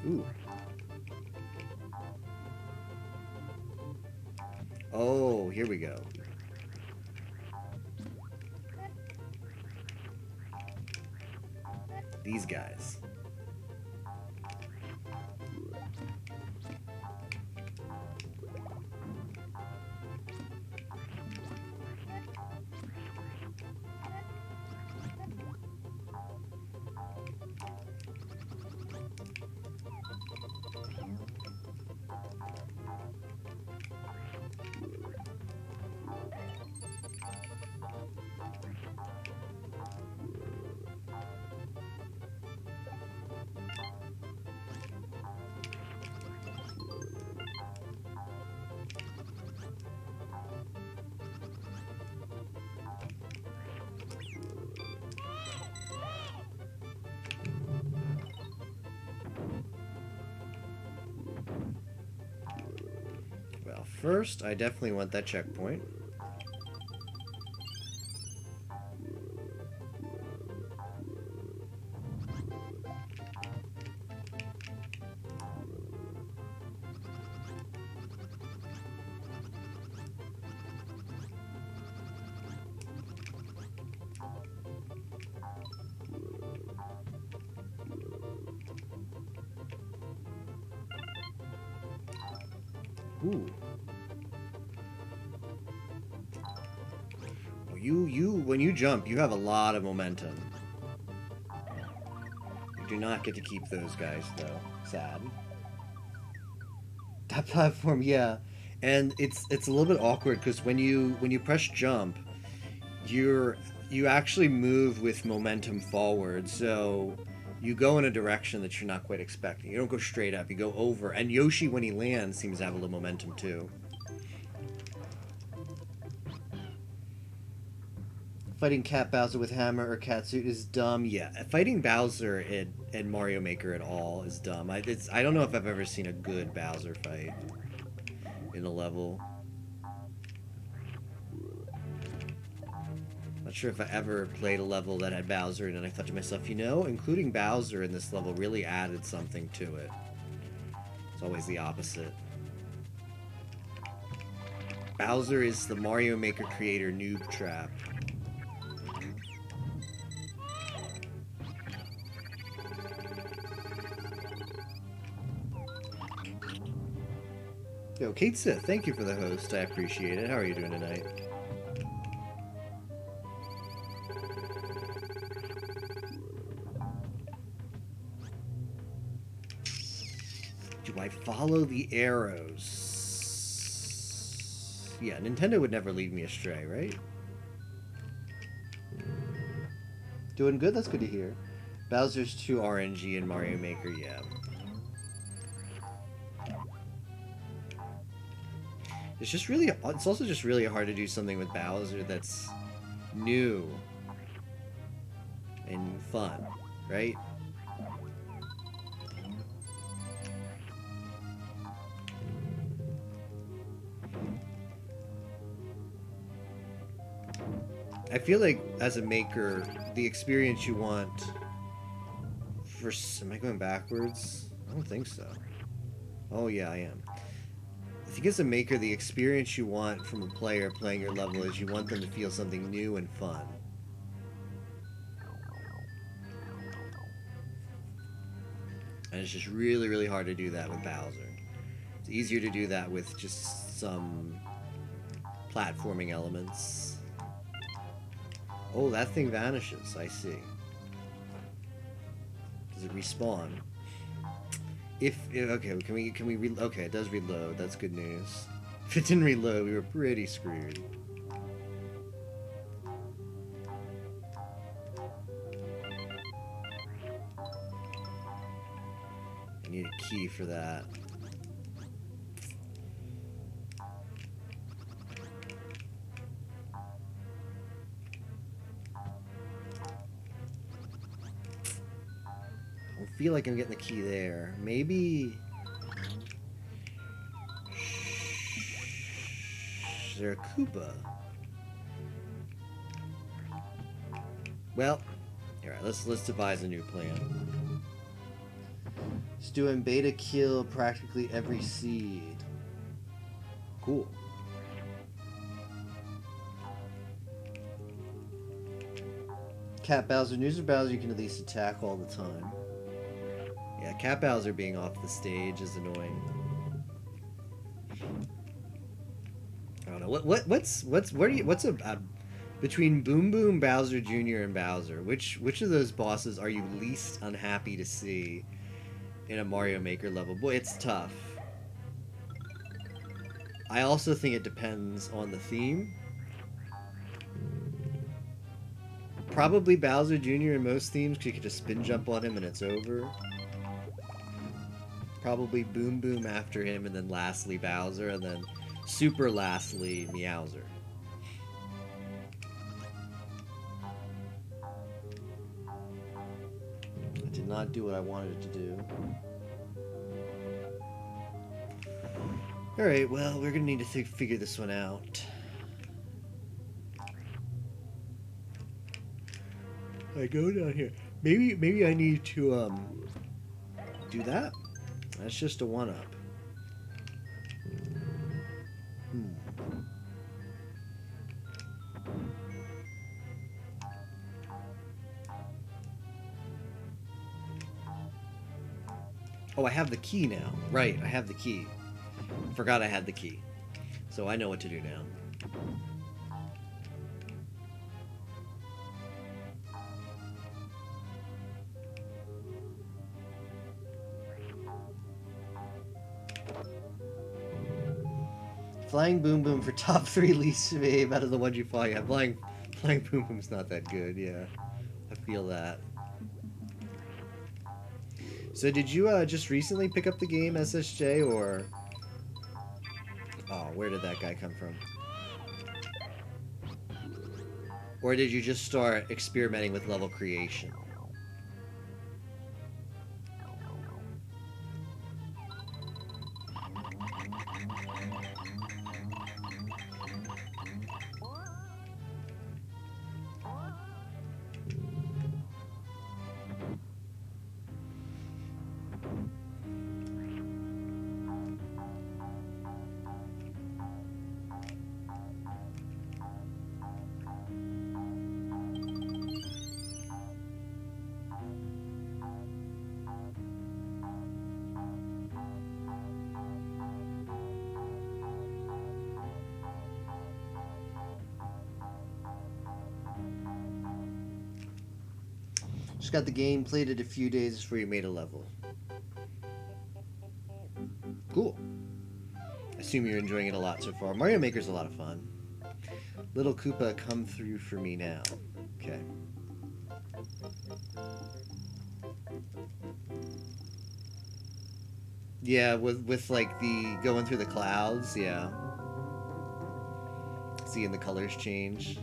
Ooh. Oh, here we go. These guys. Well, first, I definitely want that checkpoint. Ooh. When you jump, you have a lot of momentum. You do not get to keep those guys, though. Sad. That platform, yeah. And it's a little bit awkward because when you press jump, you actually move with momentum forward. So you go in a direction that you're not quite expecting. You don't go straight up. You go over. And Yoshi, when he lands, seems to have a little momentum too. Fighting Cat Bowser with hammer or catsuit is dumb. Yeah, fighting Bowser in Mario Maker at all is dumb. I don't know if I've ever seen a good Bowser fight in a level. Not sure if I ever played a level that had Bowser in it, and I thought to myself, you know, including Bowser in this level really added something to it. It's always the opposite. Bowser is the Mario Maker creator noob trap. Yo, Kate Sith, thank you for the host. I appreciate it. How are you doing tonight? Do I follow the arrows? Yeah, Nintendo would never lead me astray, right? Doing good? That's good to hear. Bowser's too RNG in Mario Maker, yeah. It's also just really hard to do something with Bowser that's new and fun, right? I feel like as a maker, the experience you want for... Am I going backwards? I don't think so. Oh yeah, I am. I think as a maker, the experience you want from a player playing your level is you want them to feel something new and fun. And it's just really, really hard to do that with Bowser. It's easier to do that with just some platforming elements. Oh, that thing vanishes. I see. Does it respawn? Okay, can we okay, it does reload. That's good news. If it didn't reload, we were pretty screwed. I need a key for that. I don't feel like I'm getting the key there. Maybe... Is there a Koopa? Well, alright, let's devise a new plan. Just doing beta kill practically every seed. Cool. Cat Bowser, News or Bowser, you can at least attack all the time. Yeah, Cat Bowser being off the stage is annoying. I don't know what's a between Boom Boom, Bowser Jr. and Bowser. Which of those bosses are you least unhappy to see in a Mario Maker level? Boy, it's tough. I also think it depends on the theme. Probably Bowser Jr. in most themes, because you can just spin jump on him and it's over. Probably Boom Boom after him, and then lastly Bowser, and then super lastly Meowser. I did not do what I wanted it to do. Alright, well, we're gonna need to figure this one out. I go down here. Maybe I need to do that. That's just a one-up. Oh, I have the key now. Right, I have the key. Forgot I had the key. So I know what to do now. Flying Boom Boom for top 3 least fave out of the ones you fly. Yeah, flying Boom Boom's not that good, yeah. I feel that. So did you just recently pick up the game SSJ, or... Oh, where did that guy come from? Or did you just start experimenting with level creation? Just got the game, played it a few days before you made a level. Cool. I assume you're enjoying it a lot so far. Mario Maker's a lot of fun. Little Koopa, come through for me now. Okay. Yeah, with like the going through the clouds, yeah. Seeing the colors change.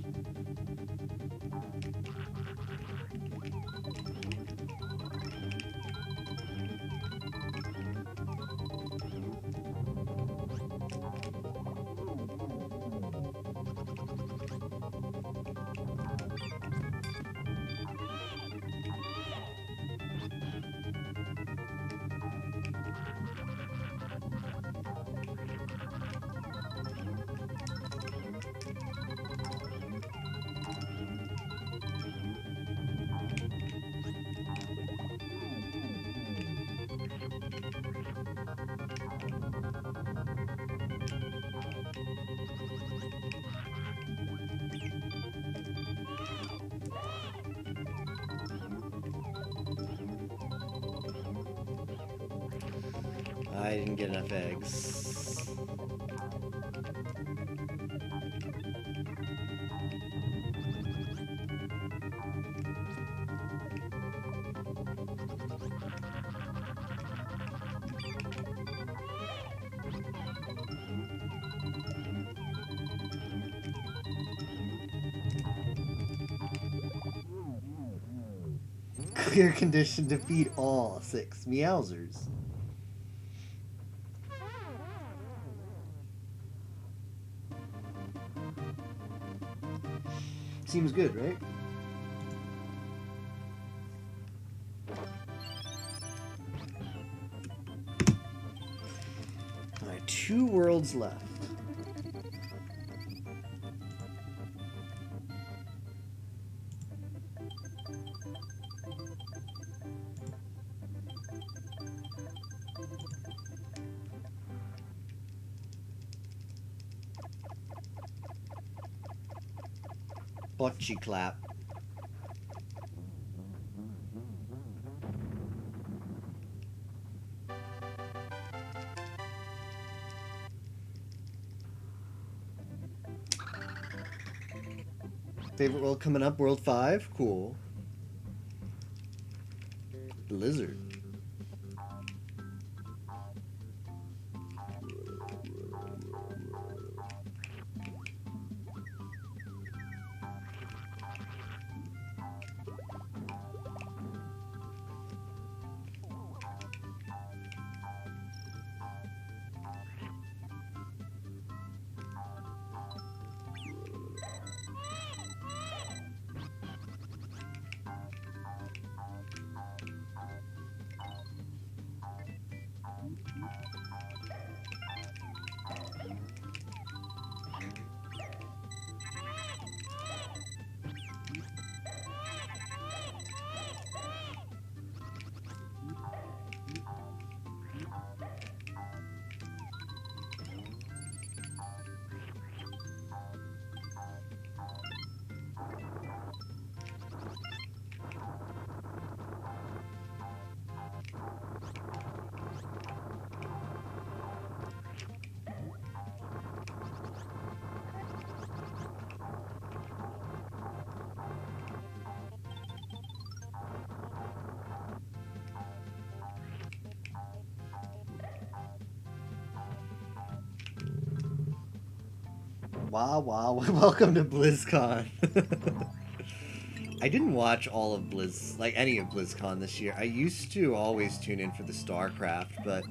I didn't get enough eggs. Clear condition, defeat all 6 Meowsers. Seems good, right? Alright, 2 worlds left. Bocce clap. Favorite world coming up? World 5? Cool. Blizzard. Wow, wow. Welcome to BlizzCon. I didn't watch all of any of BlizzCon this year. I used to always tune in for the StarCraft, but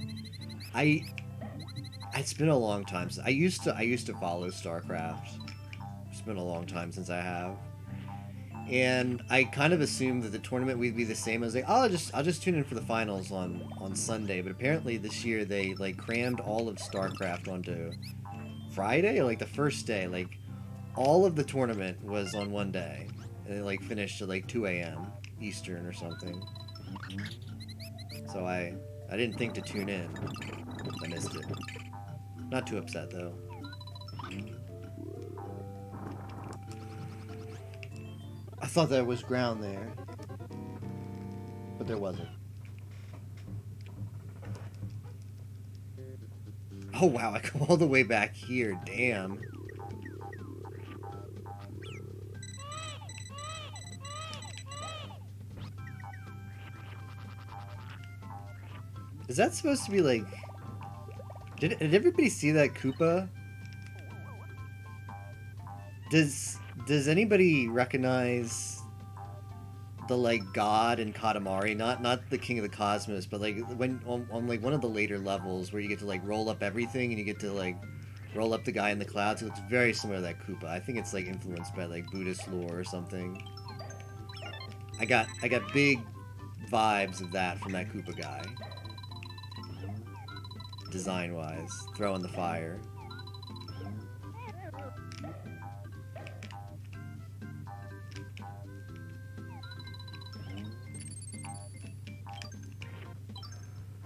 it's been a long time since I used to follow StarCraft. It's been a long time since I have. And I kind of assumed that the tournament would be the same. I was like, oh, I'll just tune in for the finals on Sunday. But apparently this year they like crammed all of StarCraft onto Friday, or like the first day. Like all of the tournament was on one day, and it like finished at like 2 a.m. Eastern or something. So I didn't think to tune in. I missed it. Not too upset though. I thought there was ground there, but there wasn't. Oh wow, I go all the way back here, damn. Is that supposed to be like... Did everybody see that Koopa? Does anybody recognize the like god in Katamari? Not the King of the Cosmos, but like when on like one of the later levels where you get to like roll up everything and you get to like roll up the guy in the clouds. It's very similar to that Koopa. I think it's like influenced by like Buddhist lore or something. I got big vibes of that from that Koopa guy. Design wise, throw in the fire.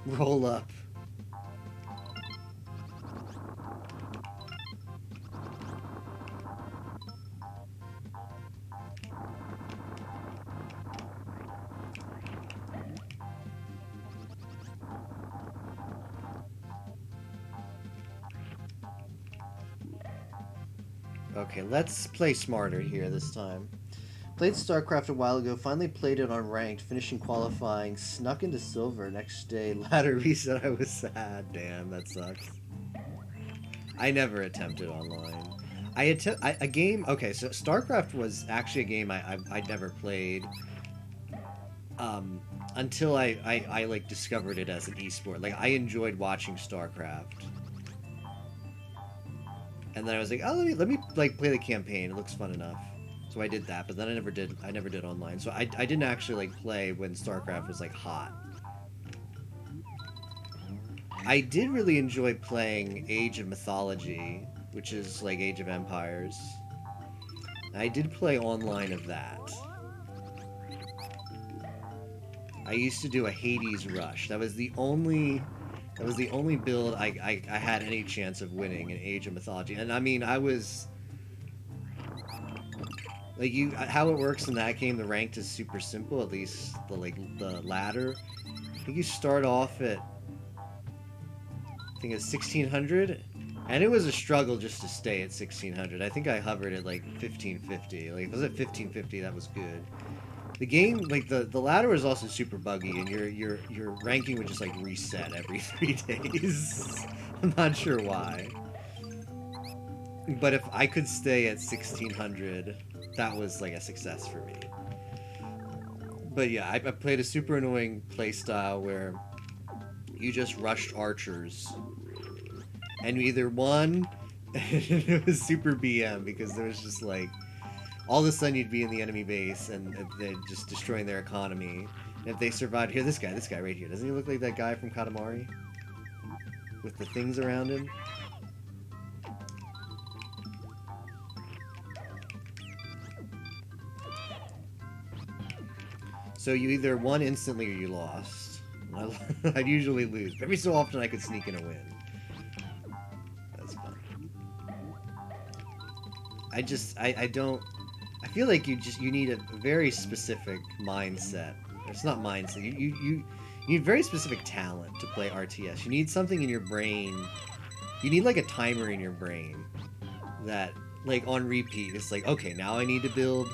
Roll up. Okay, let's play smarter here this time. Played StarCraft a while ago, finally played it on ranked, finishing qualifying, snuck into silver. Next day, ladder reset, I was sad. Damn, that sucks. I never attempted online. A game, okay, so StarCraft was actually a game I'd never played until I like discovered it as an esport. Like, I enjoyed watching StarCraft. And then I was like, oh, let me like play the campaign. It looks fun enough. So I did that, but then I never did online. So I didn't actually like play when StarCraft was like hot. I did really enjoy playing Age of Mythology, which is like Age of Empires. I did play online of that. I used to do a Hades rush. That was the only build I had any chance of winning in Age of Mythology. And I mean, I was Like how it works in that game, the ranked is super simple. At least the ladder. I think you start off at, I think it's 1600, and it was a struggle just to stay at 1600. I think I hovered at like 1550. Like if I was at 1550, that was good. The game, like the ladder was also super buggy, and your ranking would just like reset every 3 days. I'm not sure why. But if I could stay at 1600, that was like a success for me. But yeah, I played a super annoying playstyle where you just rushed archers, and you either won, it was super BM because there was just like all of a sudden you'd be in the enemy base and they're just destroying their economy. And if they survived, here, this guy right here, doesn't he look like that guy from Katamari with the things around him? So you either won instantly or you lost. I'd usually lose. Every so often I could sneak in a win. That's fun. I don't... I feel like you need a very specific mindset. It's not mindset. You need very specific talent to play RTS. You need something in your brain. You need like a timer in your brain that, like, on repeat, it's like, okay, now I need to build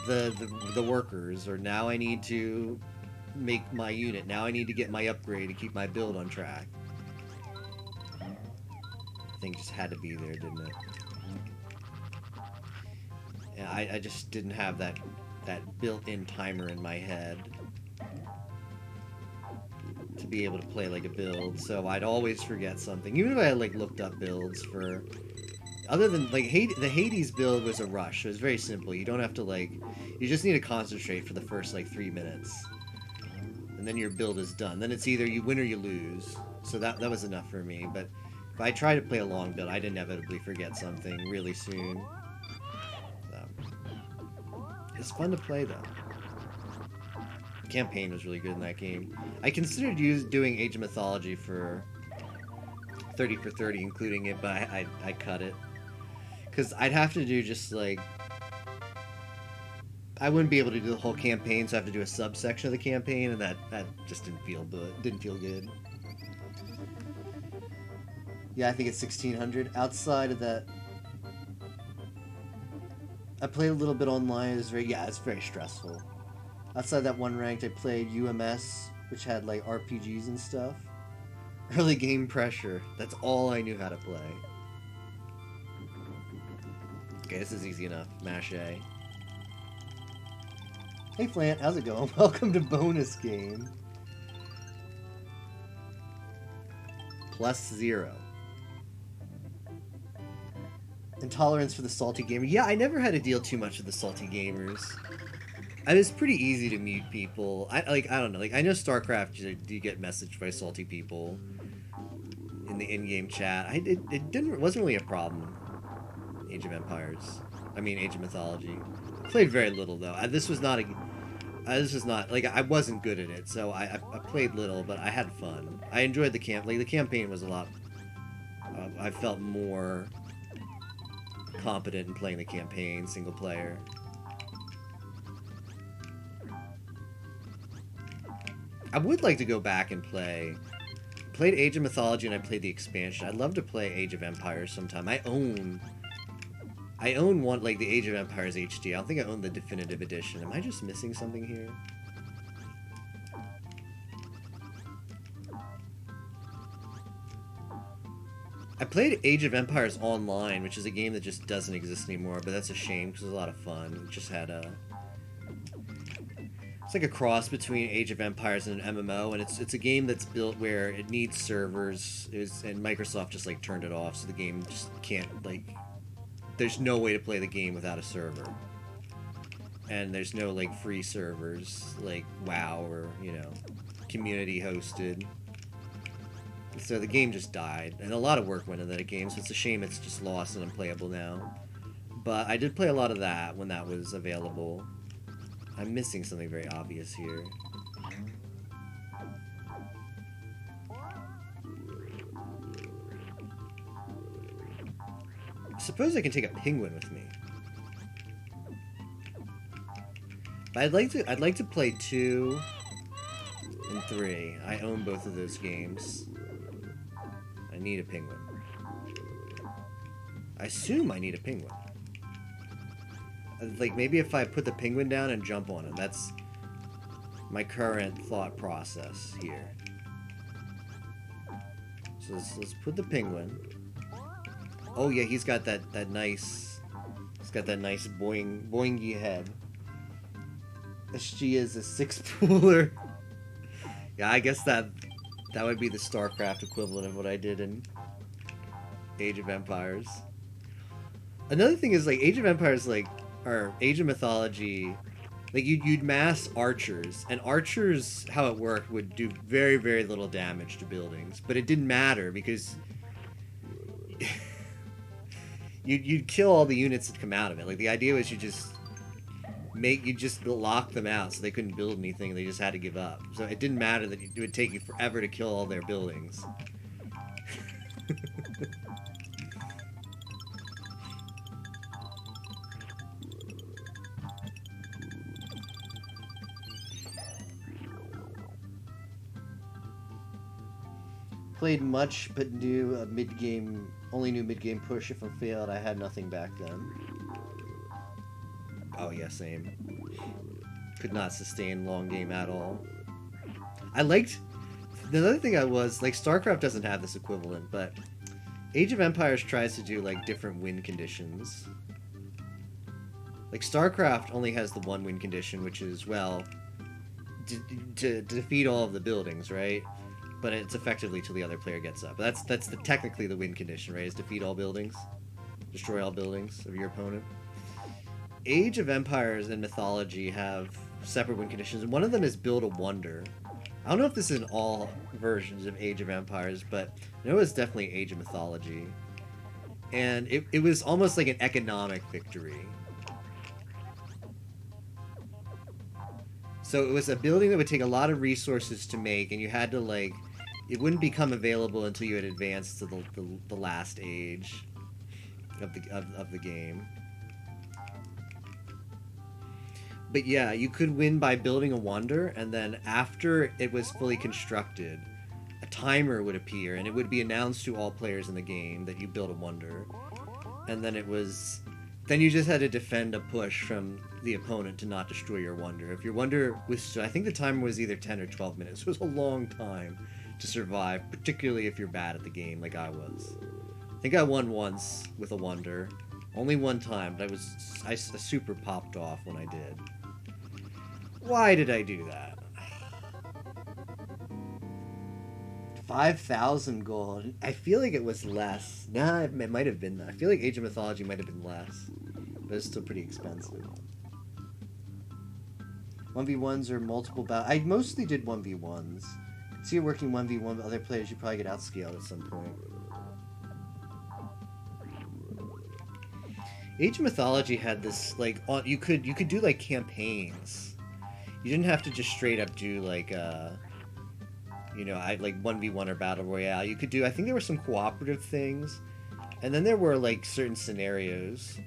the workers, or now I need to make my unit, now I need to get my upgrade to keep my build on track. I think just had to be there, didn't it? Yeah, I just didn't have that built-in timer in my head to be able to play like a build, so I'd always forget something, even if I had like looked up builds for... Other than, like, the Hades build was a rush. So it was very simple. You don't have to, like... You just need to concentrate for the first, like, 3 minutes. And then your build is done. Then it's either you win or you lose. So that was enough for me. But if I try to play a long build, I'd inevitably forget something really soon. So. It's fun to play, though. The campaign was really good in that game. I considered doing Age of Mythology for 30 for 30, including it, but I cut it. Because I'd have to do just, like... I wouldn't be able to do the whole campaign, so I have to do a subsection of the campaign, and that just didn't feel good. Yeah, I think it's 1600. Outside of that... I played a little bit online. It's very stressful. Outside that one ranked, I played UMS, which had, like, RPGs and stuff. Early game pressure. That's all I knew how to play. Okay, this is easy enough. Mash A. Hey Flant, how's it going? Welcome to bonus game. +0. Intolerance for the salty gamer. Yeah, I never had to deal too much with the salty gamers. It was pretty easy to mute people. I don't know. Like, I know StarCraft, you get messaged by salty people in the in-game chat. It wasn't really a problem. Age of Empires. I mean, Age of Mythology. Played very little though. This was not like, I wasn't good at it, so I played little, but I had fun. I enjoyed the the campaign was a lot. I felt more competent in playing the campaign single player. I would like to go back and played Age of Mythology, and I played the expansion. I'd love to play Age of Empires sometime. I own one, like, the Age of Empires HD. I don't think I own the definitive edition. Am I just missing something here? I played Age of Empires Online, which is a game that just doesn't exist anymore, but that's a shame because it was a lot of fun. It just had a... It's like a cross between Age of Empires and an MMO, and it's a game that's built where it needs servers, and Microsoft just, like, turned it off, so the game just can't, like... There's no way to play the game without a server. And there's no, like, free servers, like WoW or, you know, community hosted. So the game just died, and a lot of work went into that game, so it's a shame it's just lost and unplayable now. But I did play a lot of that when that was available. I'm missing something very obvious here. I suppose I can take a penguin with me. But I'd like to play 2 and 3. I own both of those games. I need a penguin. I assume I need a penguin. Like, maybe if I put the penguin down and jump on him. That's my current thought process here. So let's put the penguin. Oh yeah, he's got that nice... He's got that nice boingy head. She is a 6-pooler. Yeah, I guess that would be the StarCraft equivalent of what I did in Age of Empires. Another thing is, like, Age of Empires, like, or Age of Mythology, like, you'd mass archers, and archers, how it worked, would do very, very little damage to buildings, but it didn't matter, because you'd kill all the units that come out of it. Like, the idea was you just lock them out so they couldn't build anything, and they just had to give up. So it didn't matter that it would take you forever to kill all their buildings. Played much, but knew a mid-game, only knew mid-game push. If I failed, I had nothing back then. Oh yeah, same. Could not sustain long game at all. I liked... The other thing like, StarCraft doesn't have this equivalent, but Age of Empires tries to do, like, different win conditions. Like, StarCraft only has the one win condition, which is, well, to defeat all of the buildings, right? But it's effectively till the other player gets up. That's technically the win condition, right? Is defeat all buildings, destroy all buildings of your opponent. Age of Empires and Mythology have separate win conditions, and one of them is build a wonder. I don't know if this is in all versions of Age of Empires, but I know it's definitely Age of Mythology. And it was almost like an economic victory. So it was a building that would take a lot of resources to make, and you had to, like... It wouldn't become available until you had advanced to the last age of the game. But yeah, you could win by building a wonder, and then after it was fully constructed, a timer would appear, and it would be announced to all players in the game that you built a wonder. And then then you just had to defend a push from the opponent to not destroy your wonder. If your wonder was... I think the timer was either 10 or 12 minutes. It was a long time to survive, particularly if you're bad at the game like I was. I think I won once with a wonder. Only one time, but I super popped off when I did. Why did I do that? 5,000 gold. I feel like it was less. Nah, it might have been that. I feel like Age of Mythology might have been less. But it's still pretty expensive. 1v1s or multiple battles. I mostly did 1v1s. See it working 1v1 with other players, you probably get outscaled at some point. Age of Mythology had this, like, you could do, like, campaigns. You didn't have to just straight up do, like, you know, like 1v1 or Battle Royale. You could do, I think there were some cooperative things. And then there were, like, certain scenarios.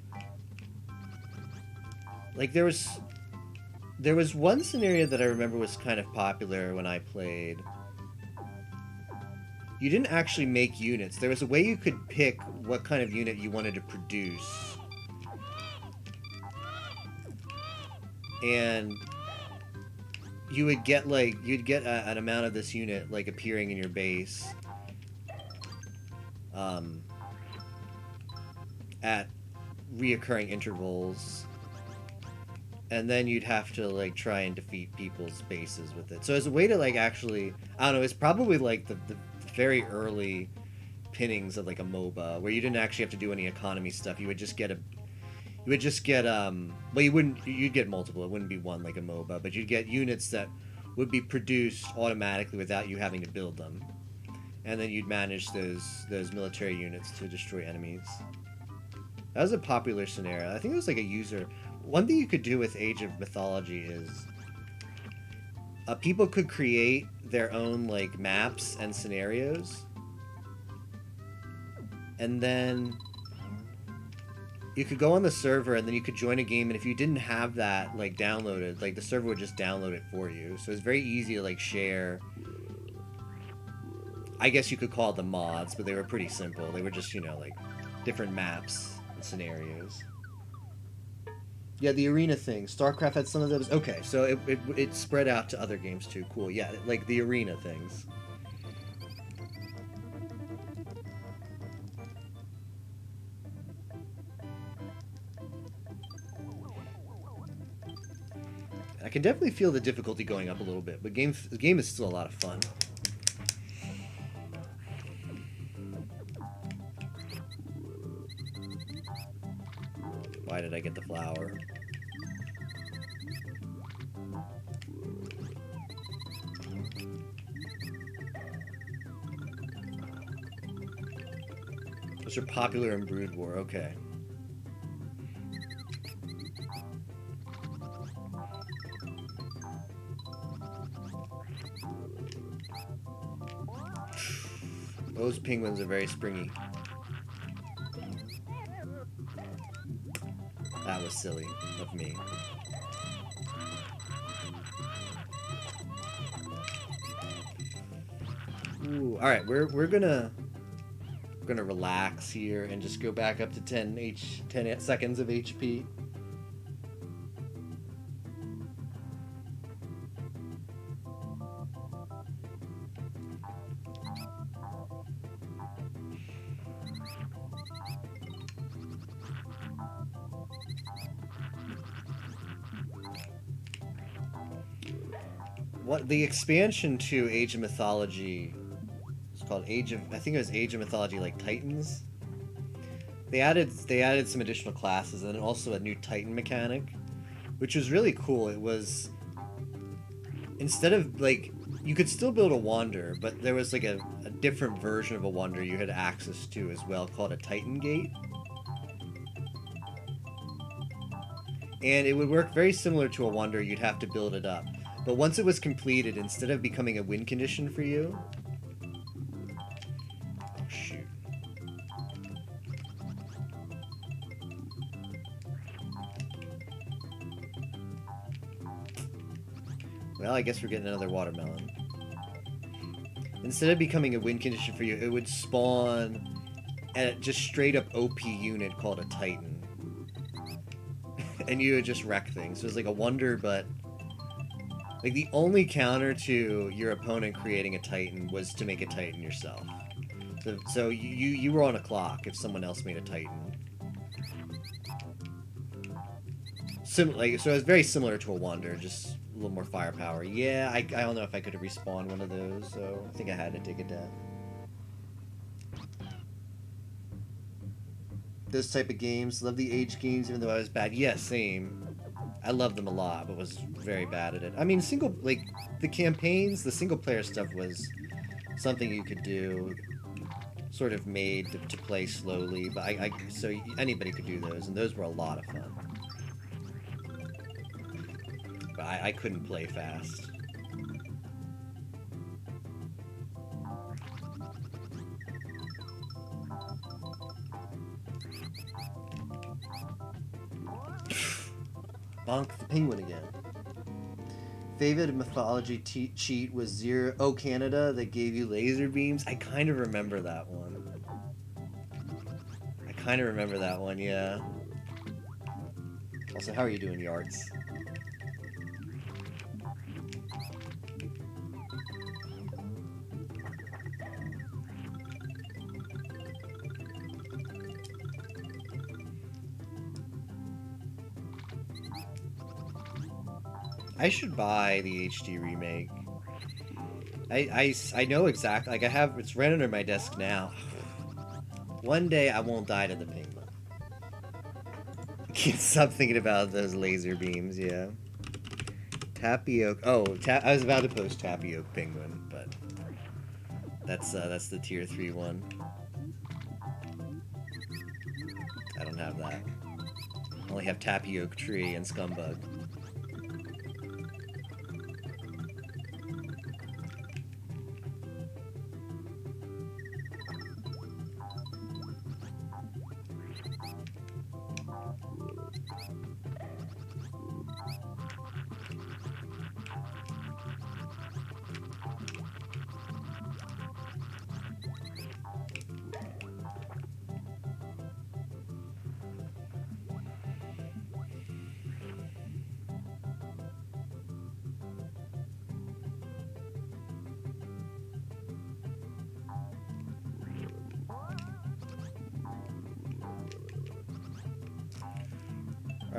Like, there was one scenario that I remember was kind of popular when I played. You didn't actually make units. There was a way you could pick what kind of unit you wanted to produce. And you would get, like, an amount of this unit, like, appearing in your base. At reoccurring intervals. And then you'd have to, like, try and defeat people's bases with it. So as a way to, like, actually... I don't know, it's probably, like, the very early pinnings of, like, a MOBA, where you didn't actually have to do any economy stuff. You would just get well, you'd get multiple. It wouldn't be one like a MOBA, but you'd get units that would be produced automatically without you having to build them. And then you'd manage those military units to destroy enemies. That was a popular scenario. I think it was like a user... One thing you could do with Age of Mythology is... people could create their own, like, maps and scenarios. And then... you could go on the server and then you could join a game, and if you didn't have that like downloaded, like the server would just download it for you. So it's very easy to like share. I guess you could call them mods, but they were pretty simple. They were just, you know, like different maps and scenarios. Yeah, the arena thing. StarCraft had some of those. Okay, so it spread out to other games too. Cool. Yeah, like the arena things. I can definitely feel the difficulty going up a little bit, but the game is still a lot of fun. Why did I get the flower? Those are popular in Brood War. Okay. Those penguins are very springy. That was silly of me. Ooh, all right, we're gonna relax here and just go back up to 10 seconds of HP. What the expansion to Age of Mythology? It's called Age of. I think it was Age of Mythology, like Titans. They added some additional classes and also a new Titan mechanic, which was really cool. It was, instead of like, you could still build a Wander, but there was like a different version of a Wander you had access to as well, called a Titan Gate. And it would work very similar to a Wander. You'd have to build it up. But once it was completed, instead of becoming a win condition for you... Oh, shoot. Well, I guess we're getting another watermelon. Instead of becoming a win condition for you, it would spawn a just straight up OP unit called a Titan. And you would just wreck things. So it was like a Wonder, but... like, the only counter to your opponent creating a Titan was to make a Titan yourself. So you were on a clock if someone else made a Titan. So it was very similar to a Wander, just a little more firepower. Yeah, I don't know if I could have respawned one of those, so I think I had to take a death. Those type of games. Love the Age games, even though I was bad. Yeah, same. I loved them a lot, but was very bad at it. I mean, the campaigns, the single-player stuff was something you could do, sort of made to play slowly, but so anybody could do those, and those were a lot of fun. But I couldn't play fast. Bonk the penguin again. Favorite mythology cheat was Zero... Oh, Canada, that gave you laser beams? I kind of remember that one. Yeah. Also, how are you doing, Yards? I should buy the HD remake. I know exactly, like it's right under my desk now. One day I won't die to the penguin. Can't stop thinking about those laser beams, yeah. Tapioca. Oh, I was about to post Tapioca Penguin, but that's the tier 3 one. I don't have that. I only have Tapioca Tree and Scumbug.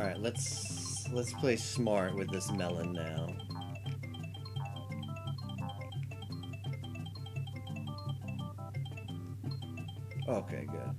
Alright, let's play smart with this melon now. Okay, good.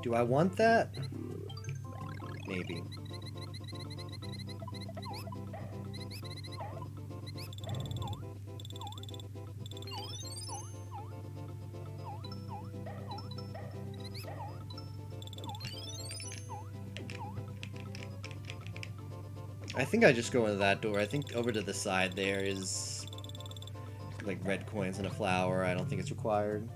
Do I want that? Maybe. I think I just go into that door. I think over to the side there is like red coins and a flower. I don't think it's required.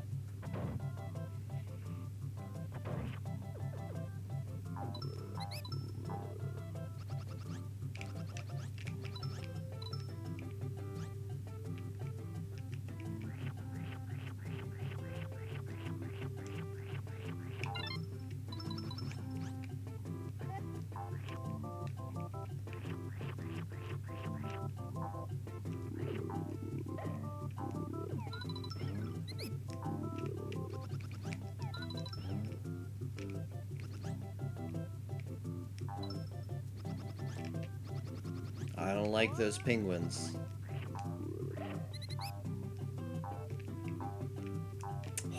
I don't like those penguins.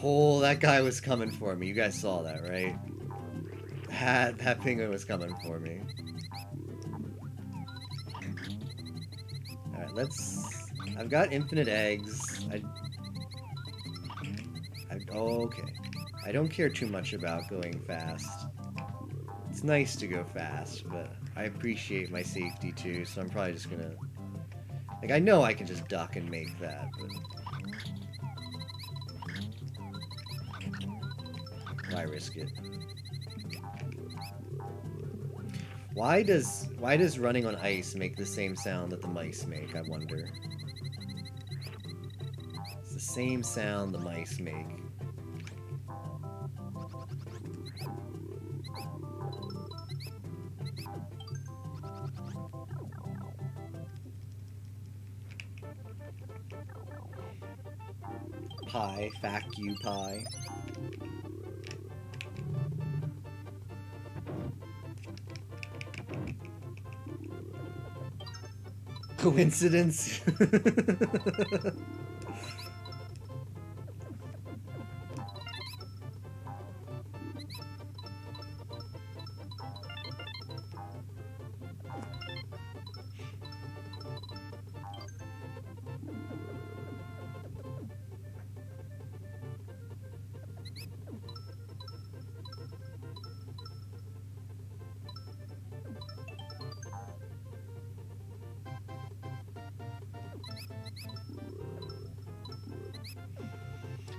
Oh, that guy was coming for me. You guys saw that, right? That penguin was coming for me. Alright, let's... I've got infinite eggs. Oh, okay. I don't care too much about going fast. It's nice to go fast, but I appreciate my safety too, so I'm probably just gonna... Like, I know I can just duck and make that, but... Why risk it? Why does running on ice make the same sound that the mice make, I wonder? It's the same sound the mice make. Pie, fuck you, pie. Coincidence?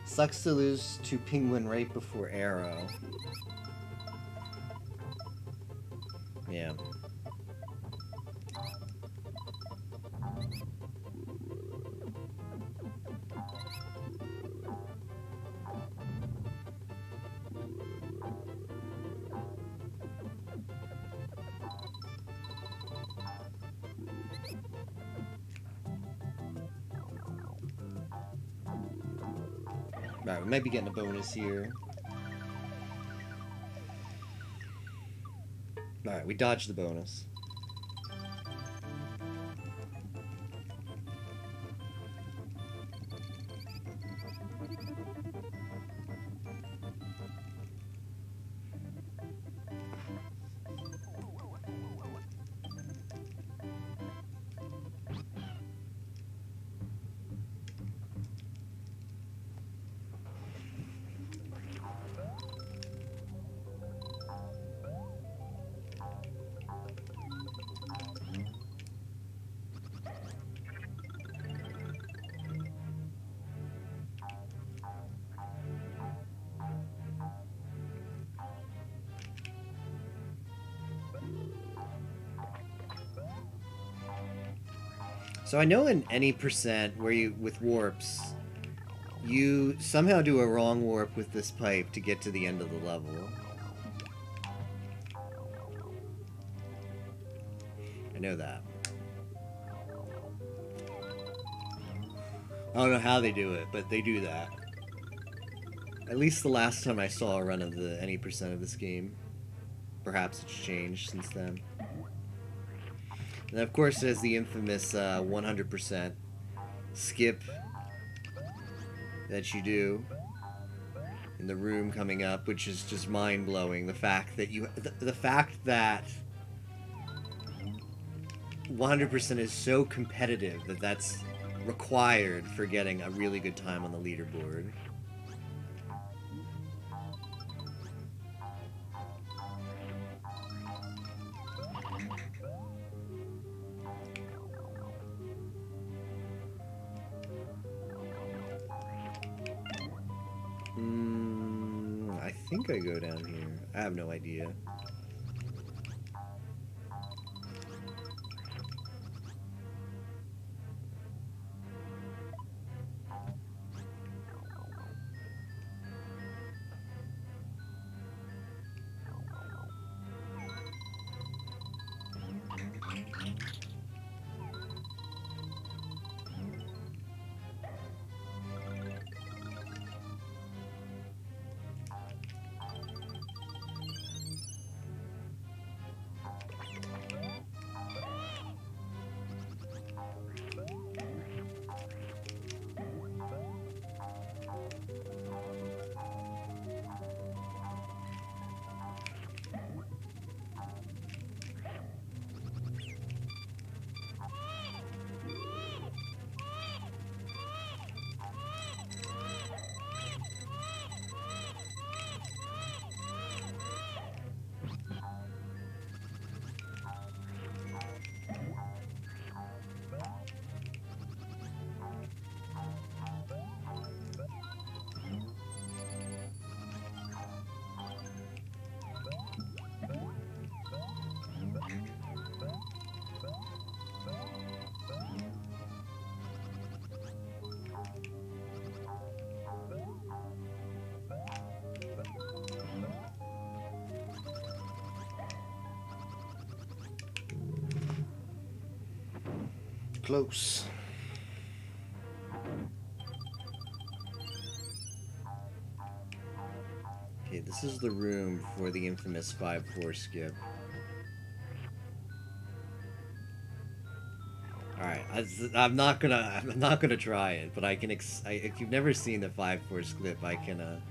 Sucks to lose to Penguin right before Arrow. Yeah. Right, we might be getting a bonus here. Alright, we dodged the bonus. So I know in any percent where you, with warps, you somehow do a wrong warp with this pipe to get to the end of the level. I know that. I don't know how they do it, but they do that. At least the last time I saw a run of the any percent of this game. Perhaps it's changed since then. And of course there's the infamous 100% skip that you do in the room coming up, which is just mind-blowing. The fact that the fact that 100% is so competitive that that's required for getting a really good time on the leaderboard. I think I go down here. I have no idea. Close. Okay, this is the room for the infamous 5-4 skip. All right, I'm not gonna try it, but I can. If you've never seen the 5-4 skip, I can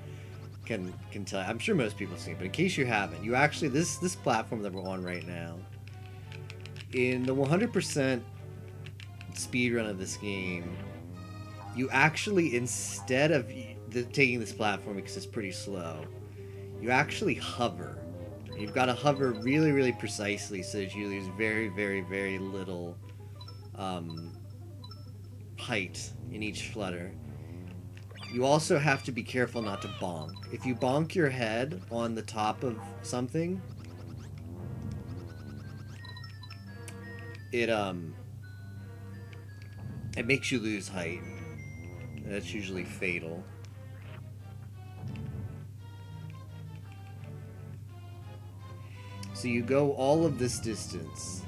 tell. I'm sure most people have seen it, but in case you haven't, you actually this platform that we're on right now, in the 100% speedrun of this game, you actually, instead of taking this platform because it's pretty slow, you actually hover. You've got to hover really, really precisely so that you lose very, very, very little height in each flutter. You also have to be careful not to bonk. If you bonk your head on the top of something, it makes you lose height. That's usually fatal. So you go all of this distance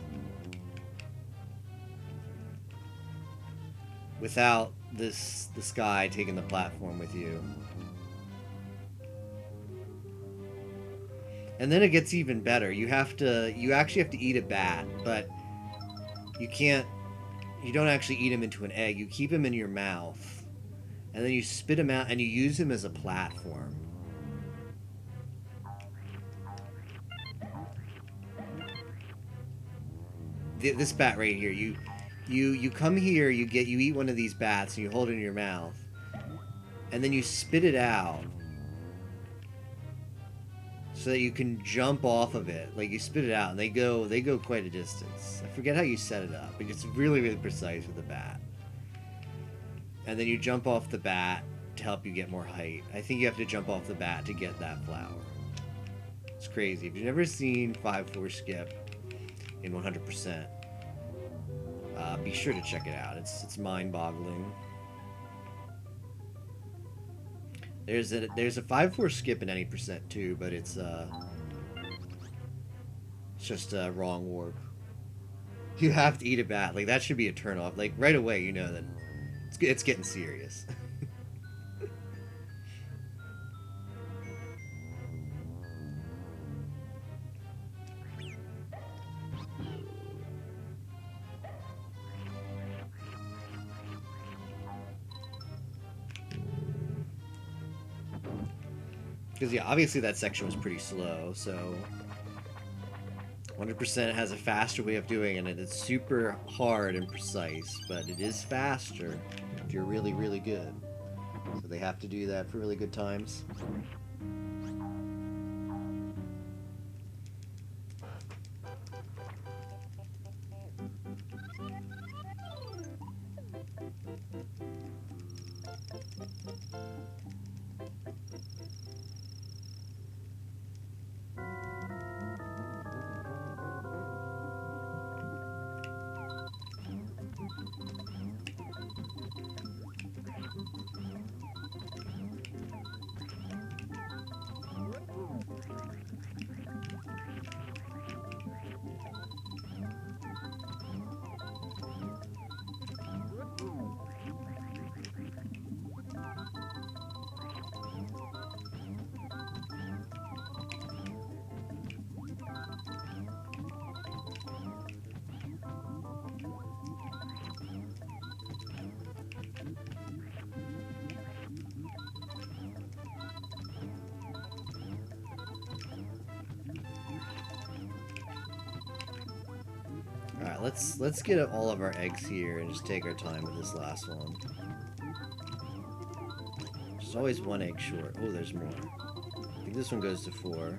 without this guy taking the platform with you. And then it gets even better. You actually have to eat a bat, but you don't actually eat him into an egg. You keep him in your mouth, and then you spit him out, and you use him as a platform. This bat right here, you come here, you eat one of these bats, and you hold it in your mouth, and then you spit it out, so that you can jump off of it. Like, you spit it out, and they go quite a distance. I forget how you set it up, but it's really, really precise with the bat. And then you jump off the bat to help you get more height. I think you have to jump off the bat to get that flower. It's crazy. If you've never seen 5-4 skip in 100%, Be sure to check it out. It's mind-boggling. There's a 5-4 skip in any percent too, but it's just a wrong warp. You have to eat a bat. Like that should be a turn off. Like right away, you know that it's getting serious. Because yeah, obviously that section was pretty slow, so 100% has a faster way of doing it, and it's super hard and precise, but it is faster if you're really, really good. So they have to do that for really good times. Alright, let's get all of our eggs here and just take our time with this last one. There's always one egg short. Oh, there's more. I think this one goes to 4.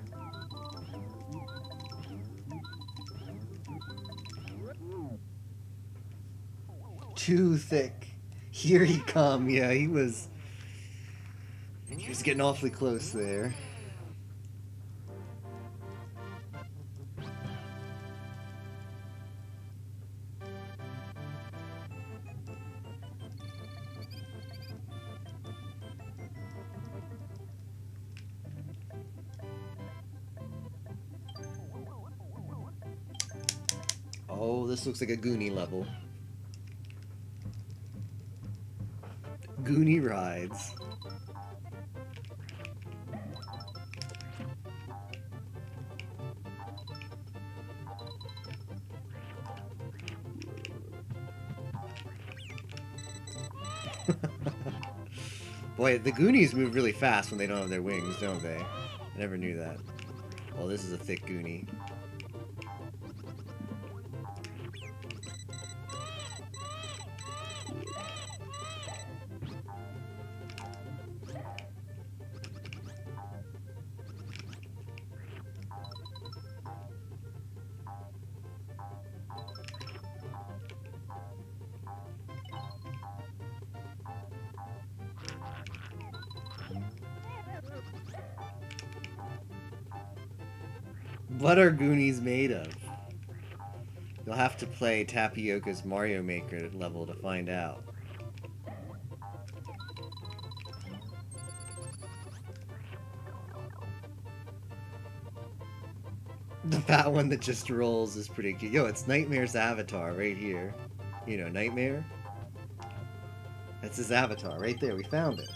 Too thick. Here he come. Yeah, he was getting awfully close there. Oh, this looks like a Goonie level. Goonie rides. Boy, the Goonies move really fast when they don't have their wings, don't they? I never knew that. Oh, this is a thick Goonie. What are Goonies made of? You'll have to play Tapioca's Mario Maker level to find out. The fat one that just rolls is pretty cute. Yo, it's Nightmare's avatar right here. You know, Nightmare? That's his avatar right there. We found it.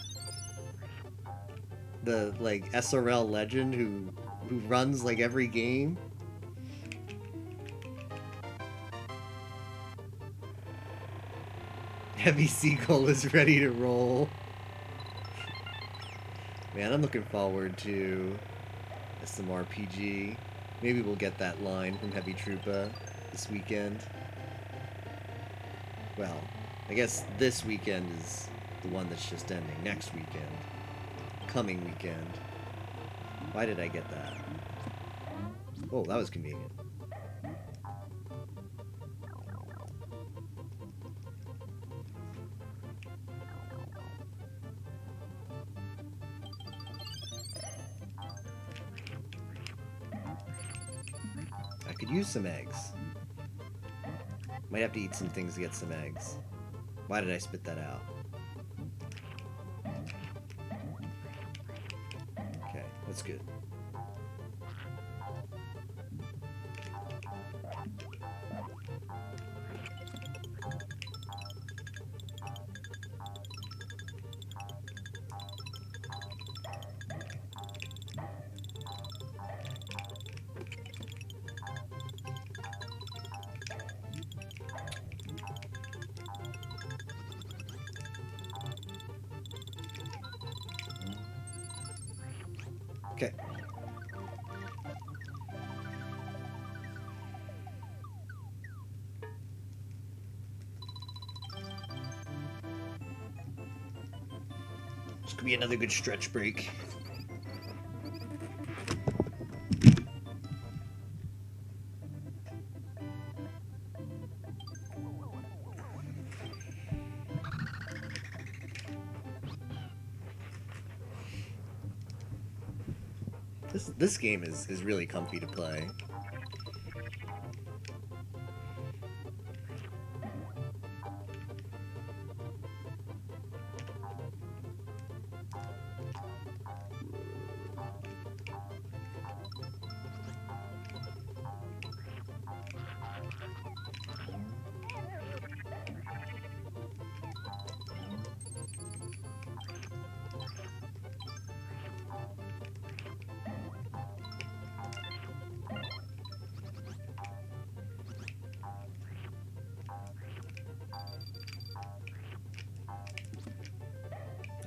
The, like, SRL legend who runs, like, every game. Heavy Seagull is ready to roll. Man, I'm looking forward to some RPG. Maybe we'll get that line from Heavy Troopa this weekend. Well, I guess this weekend is the one that's just ending. Next weekend. Coming weekend. Why did I get that? Oh, that was convenient. I could use some eggs. Might have to eat some things to get some eggs. Why did I spit that out? Okay, that's good. Okay. This could be another good stretch break. This game is really comfy to play.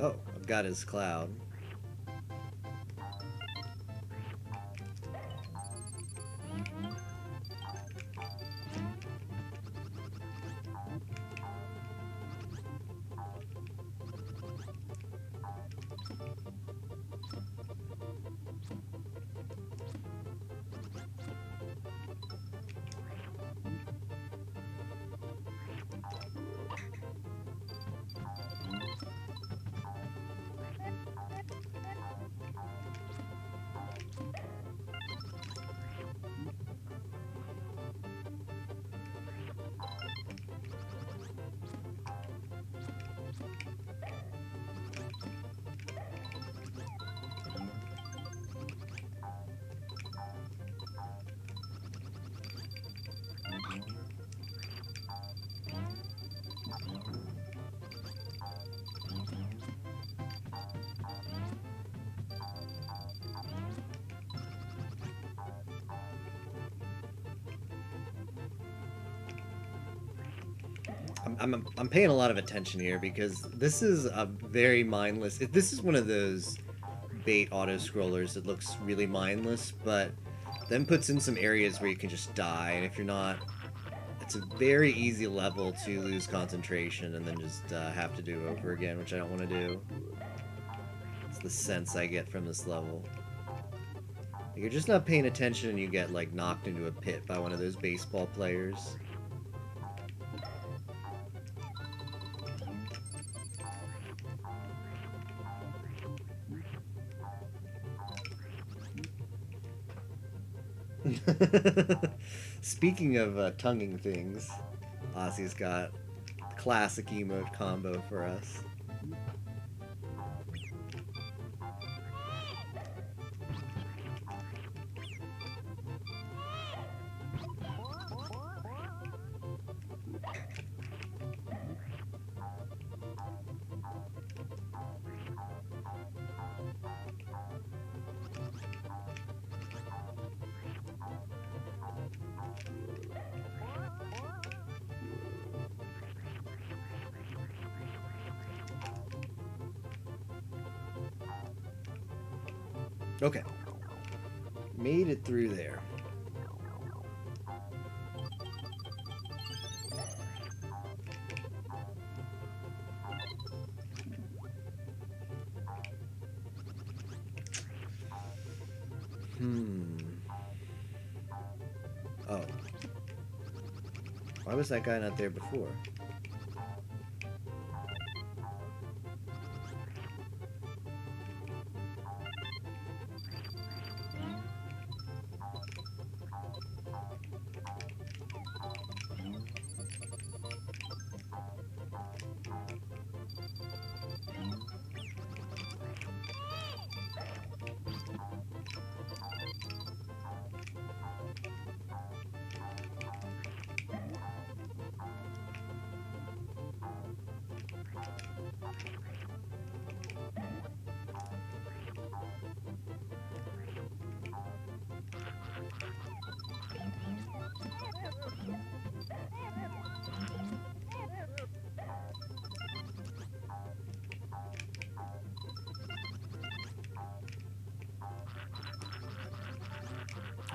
Oh, I've got his cloud. I'm paying a lot of attention here because this is a very mindless. This is one of those bait auto scrollers that looks really mindless, but then puts in some areas where you can just die, and if you're not, it's a very easy level to lose concentration and then just have to do over again, which I don't want to do. It's the sense I get from this level. You're just not paying attention and you get like knocked into a pit by one of those baseball players. Speaking of tonguing things, Ozzy's got classic emote combo for us. Okay. Made it through there. Oh. Why was that guy not there before?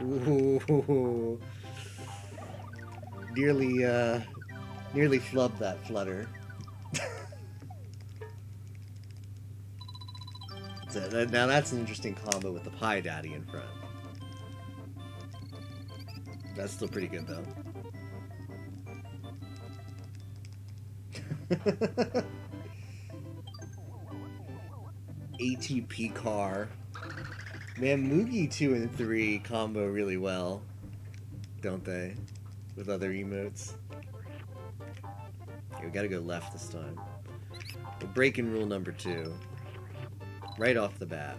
Ooh. Nearly flubbed that flutter. Now that's an interesting combo with the Pie Daddy in front. That's still pretty good, though. ATP car. Man, Moogie 2 and 3 combo really well, don't they? With other emotes. Okay, we gotta go left this time. We're breaking rule number 2. Right off the bat.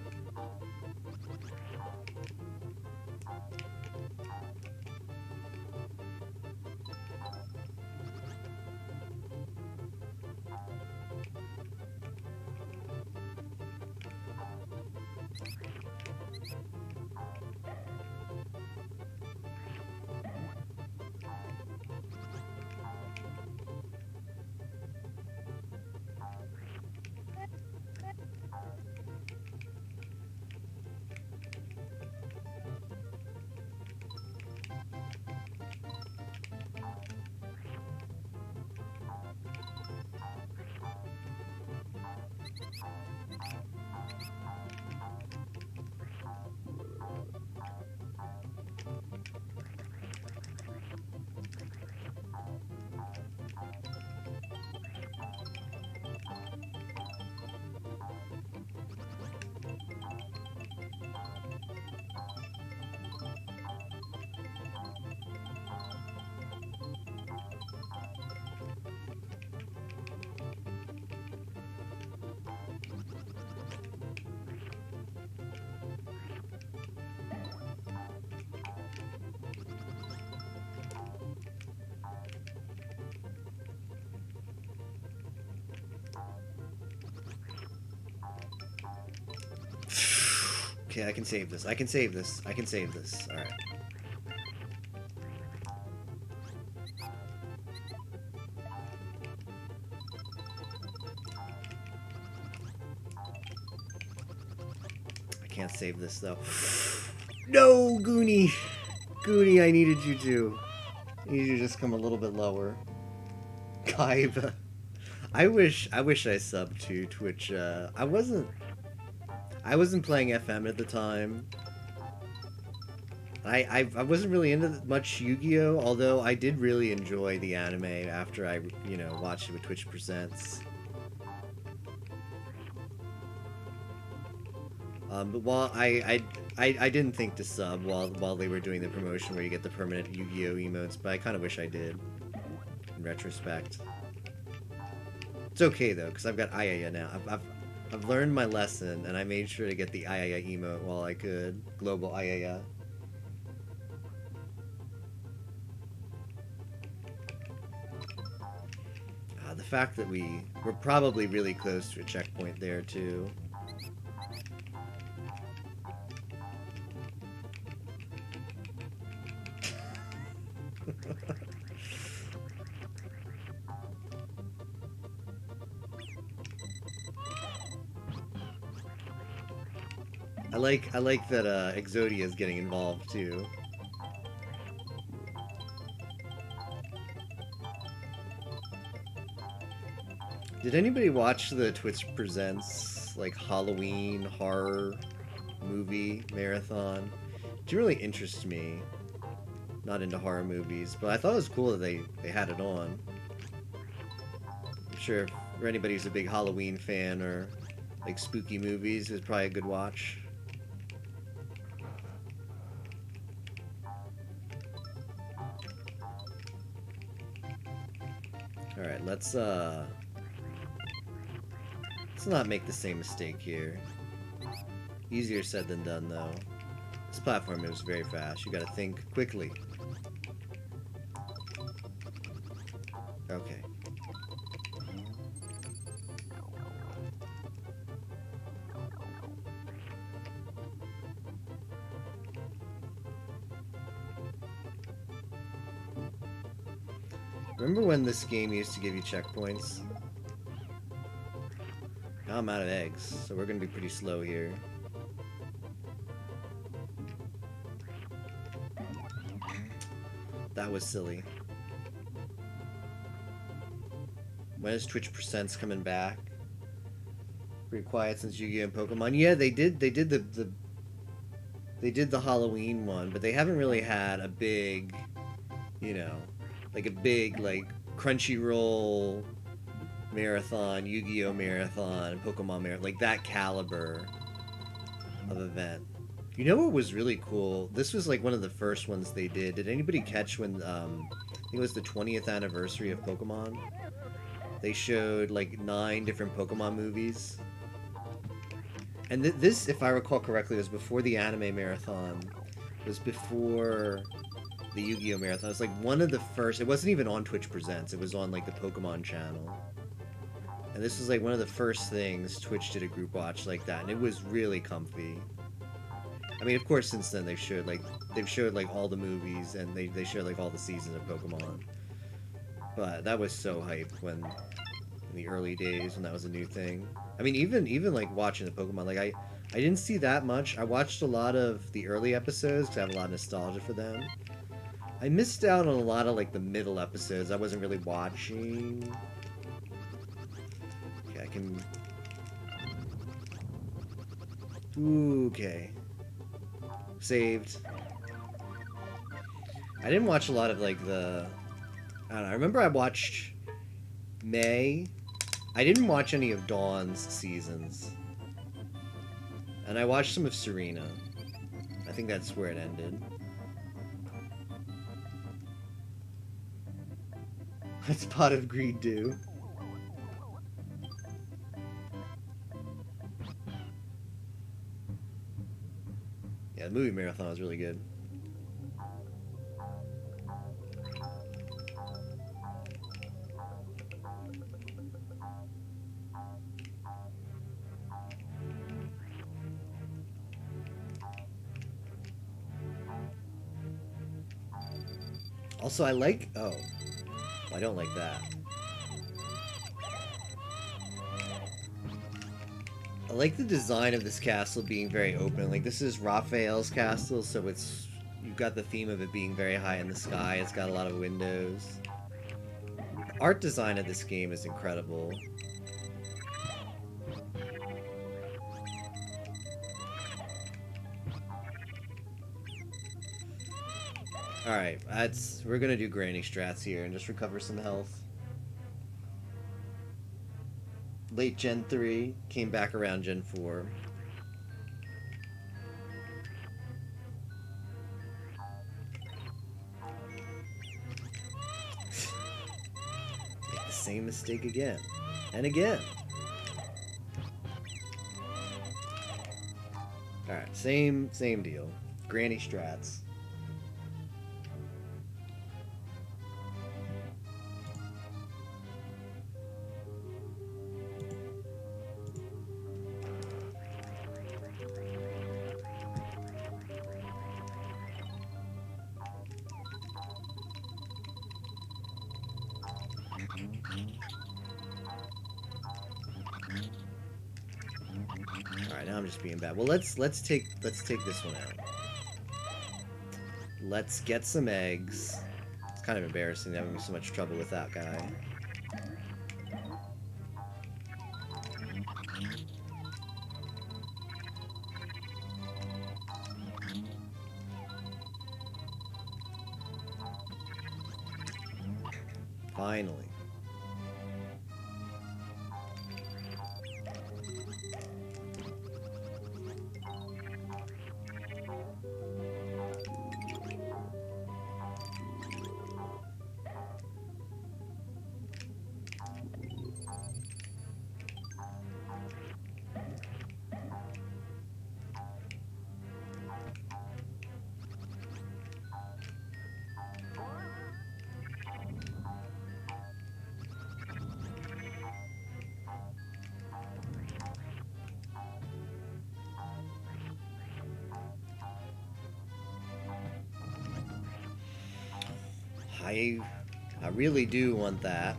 Okay, I can save this. I can save this. I can save this. Alright. I can't save this, though. No, Goonie! Goonie, I needed you to. I needed you to just come a little bit lower. Kaiba. I wish I subbed to Twitch. I wasn't playing FM at the time. I wasn't really into much Yu-Gi-Oh, although I did really enjoy the anime after I, watched it with Twitch Presents. But while I didn't think to sub while they were doing the promotion where you get the permanent Yu-Gi-Oh emotes, but I kind of wish I did, in retrospect. It's okay though, because I've got Ayaya now. I've learned my lesson, and I made sure to get the Ayaya emote while I could. Global Ayaya. The fact that we're probably really close to a checkpoint there too. I like that Exodia is getting involved too. Did anybody watch the Twitch Presents like Halloween horror movie marathon? It really interests me. Not into horror movies, but I thought it was cool that they had it on. I'm sure for anybody who's a big Halloween fan or like spooky movies, it's probably a good watch. Alright, let's not make the same mistake here. Easier said than done, though. This platform moves very fast. You gotta think quickly. Okay. Remember when this game used to give you checkpoints? Now I'm out of eggs, so we're gonna be pretty slow here. That was silly. When is Twitch Presents coming back? Pretty quiet since Yu-Gi-Oh! And Pokemon. Yeah, they did the Halloween one, but they haven't really had a big, you know, like a big like Crunchyroll marathon, Yu-Gi-Oh! Marathon, Pokemon marathon, like that caliber of event. You know what was really cool? This was like one of the first ones they did. Did anybody catch when I think it was the 20th anniversary of Pokemon? They showed like 9 different Pokemon movies. And this, if I recall correctly, was before the anime marathon. It was before the Yu-Gi-Oh! Marathon. It was like one of the first. It wasn't even on Twitch Presents. It was on like the Pokemon channel. And this was like one of the first things Twitch did a group watch like that, and it was really comfy. I mean, of course, since then they've showed like all the movies, and they showed like all the seasons of Pokemon. But that was so hype when in the early days when that was a new thing. I mean, even like watching the Pokemon, like I didn't see that much. I watched a lot of the early episodes because I have a lot of nostalgia for them. I missed out on a lot of like the middle episodes. I wasn't really watching. Okay, I can. Okay. Saved. I didn't watch a lot of like the. I don't know. I remember I watched May. I didn't watch any of Dawn's seasons. And I watched some of Serena. I think that's where it ended. What's Pot of Greed do? Yeah, the movie marathon was really good. Also, I like... Oh. I don't like that. I like the design of this castle being very open. Like, this is Raphael's castle, so it's... You've got the theme of it being very high in the sky. It's got a lot of windows. The art design of this game is incredible. Alright, we're gonna do granny strats here and just recover some health. Late Gen 3, came back around Gen 4. Make the same mistake again. And again. Alright, same deal. Granny strats. Alright, now I'm just being bad. Well, let's take this one out. Let's get some eggs. It's kind of embarrassing having so much trouble with that guy. Finally. I really do want that.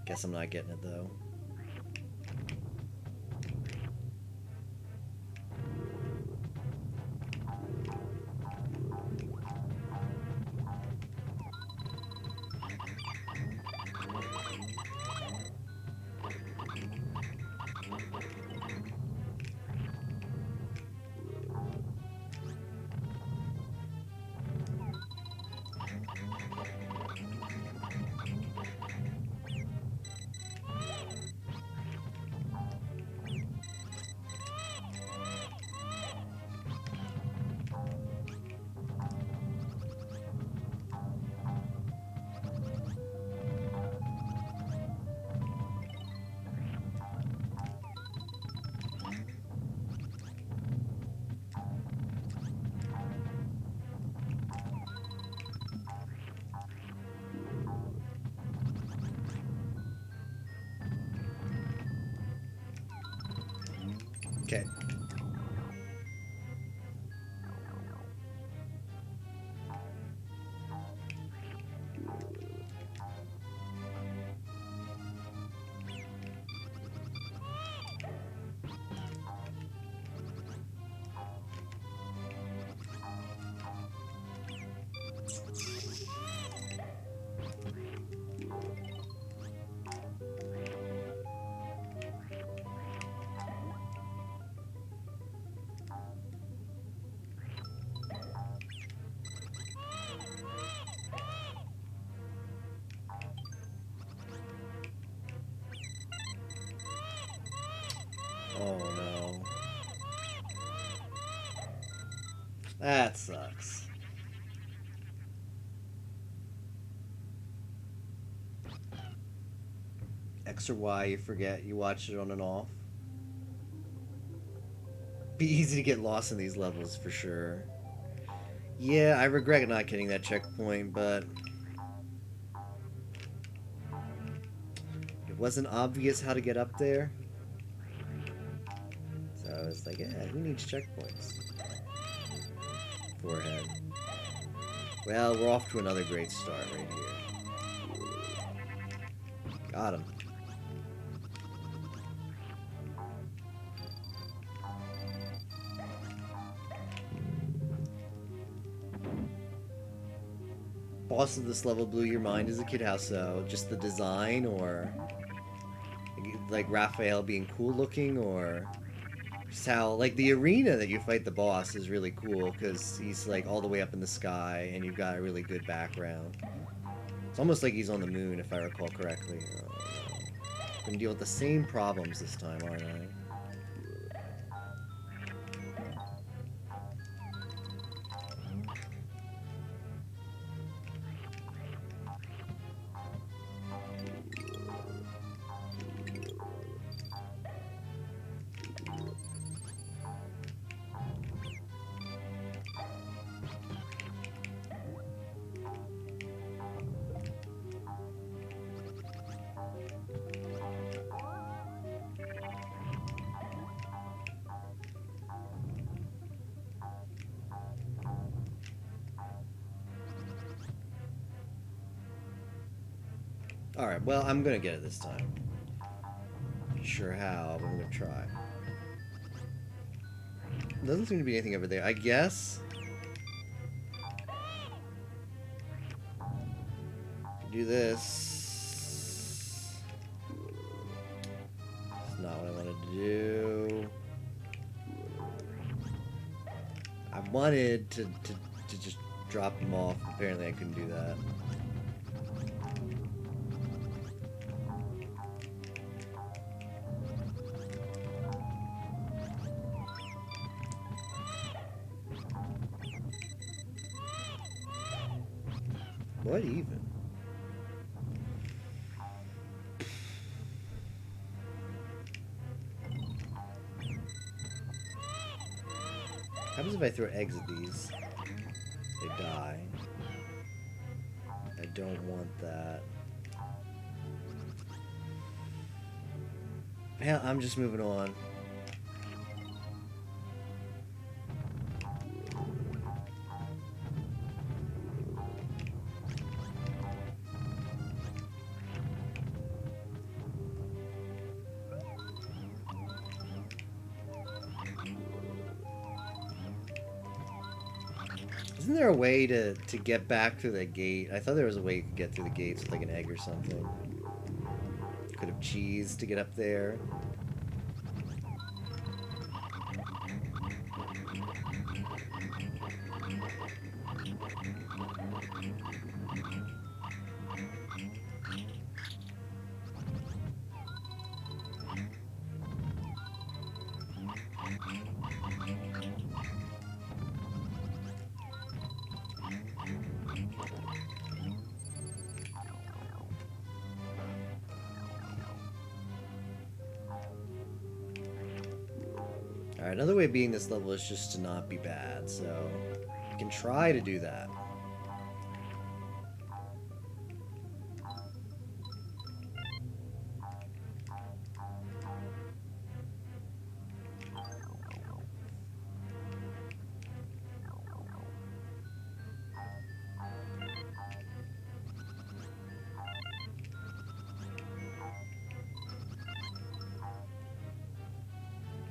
Guess I'm not getting it though. Okay. Oh no. That sucks. X or Y, you forget. You watch it on and off. Be easy to get lost in these levels for sure. Yeah, I regret not getting that checkpoint, but it wasn't obvious how to get up there. So it's like, yeah, who needs checkpoints? Forehead. Well, we're off to another great start right here. Got him. Boss of this level blew your mind as a kid. How so? Just the design, or like Raphael being cool looking, or just how, like, the arena that you fight the boss is really cool because he's like all the way up in the sky and you've got a really good background. It's almost like he's on the moon, if I recall correctly. Oh, no. Gonna deal with the same problems this time, aren't I? Alright, well, I'm gonna get it this time. Not sure how, but I'm gonna try. Doesn't seem to be anything over there. I guess do this. It's not what I wanted to do. I wanted to just drop them off. Apparently I couldn't do that. What even? What happens if I throw eggs at these? They die. I don't want that. Yeah, I'm just moving on. Isn't there a way to get back through the gate? I thought there was a way you could get through the gates with like an egg or something. Could have cheese to get up there. Alright, another way of beating this level is just to not be bad, so you can try to do that.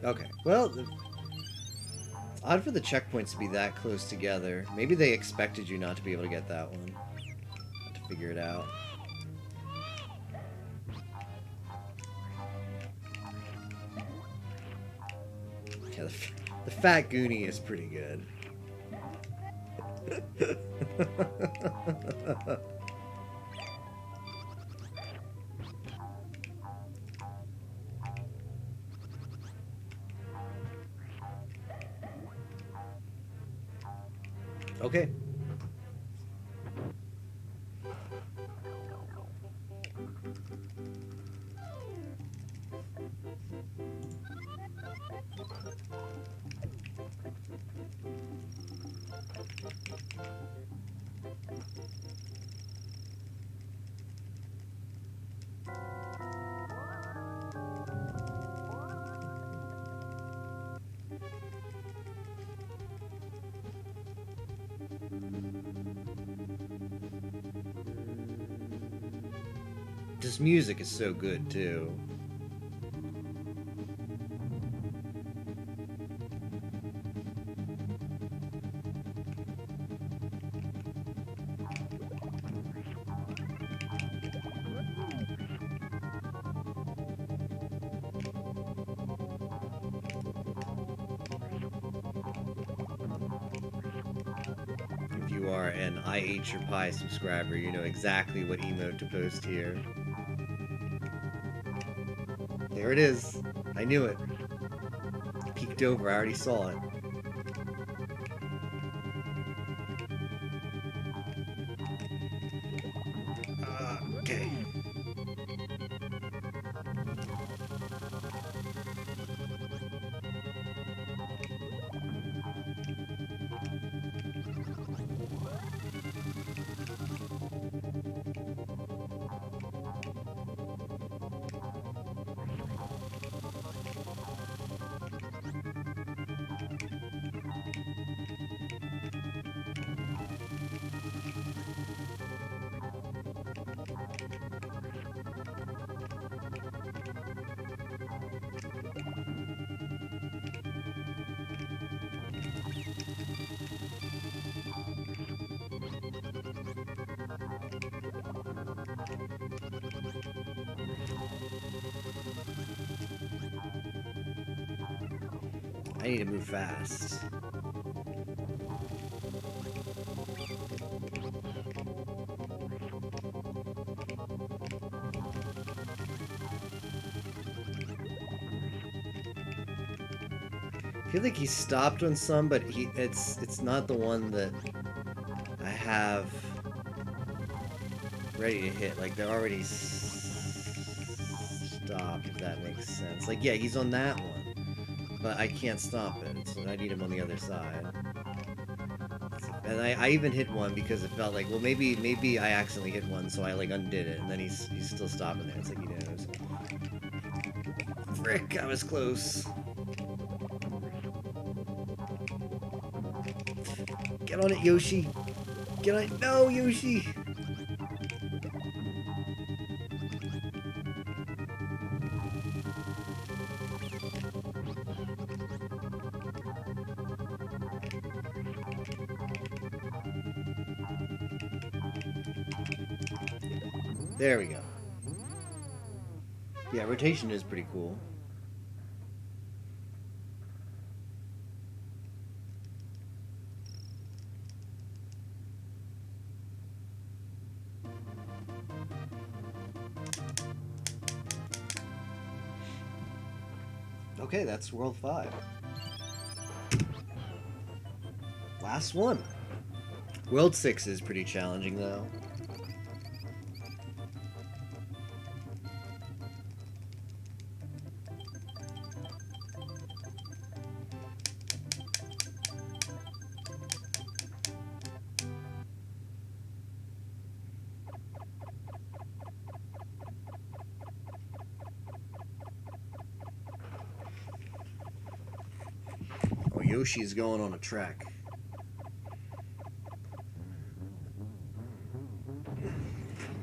Okay, well, it's odd for the checkpoints to be that close together. Maybe they expected you not to be able to get that one. Have to figure it out. Yeah, the Fat Goonie is pretty good. Okay. This music is so good too. If you are an I Ate Your Pie subscriber, you know exactly what emote to post here. There it is. I knew it. Peeked over, I already saw it. Okay. I need to move fast. I feel like he stopped on some, but it's not the one that I have ready to hit. Like, they're already stopped, if that makes sense. Like, yeah, he's on that one, but I can't stop it, so I need him on the other side. And I even hit one because it felt like, well, maybe I accidentally hit one, so I, like, undid it, and then he's still stopping there. It's like he knows. Frick, I was close. Get on it, Yoshi. Get on it. No, Yoshi. There we go. Yeah, rotation is pretty cool. Okay, that's World 5. Last one. World 6 is pretty challenging, though. Oh, Yoshi's going on a trek.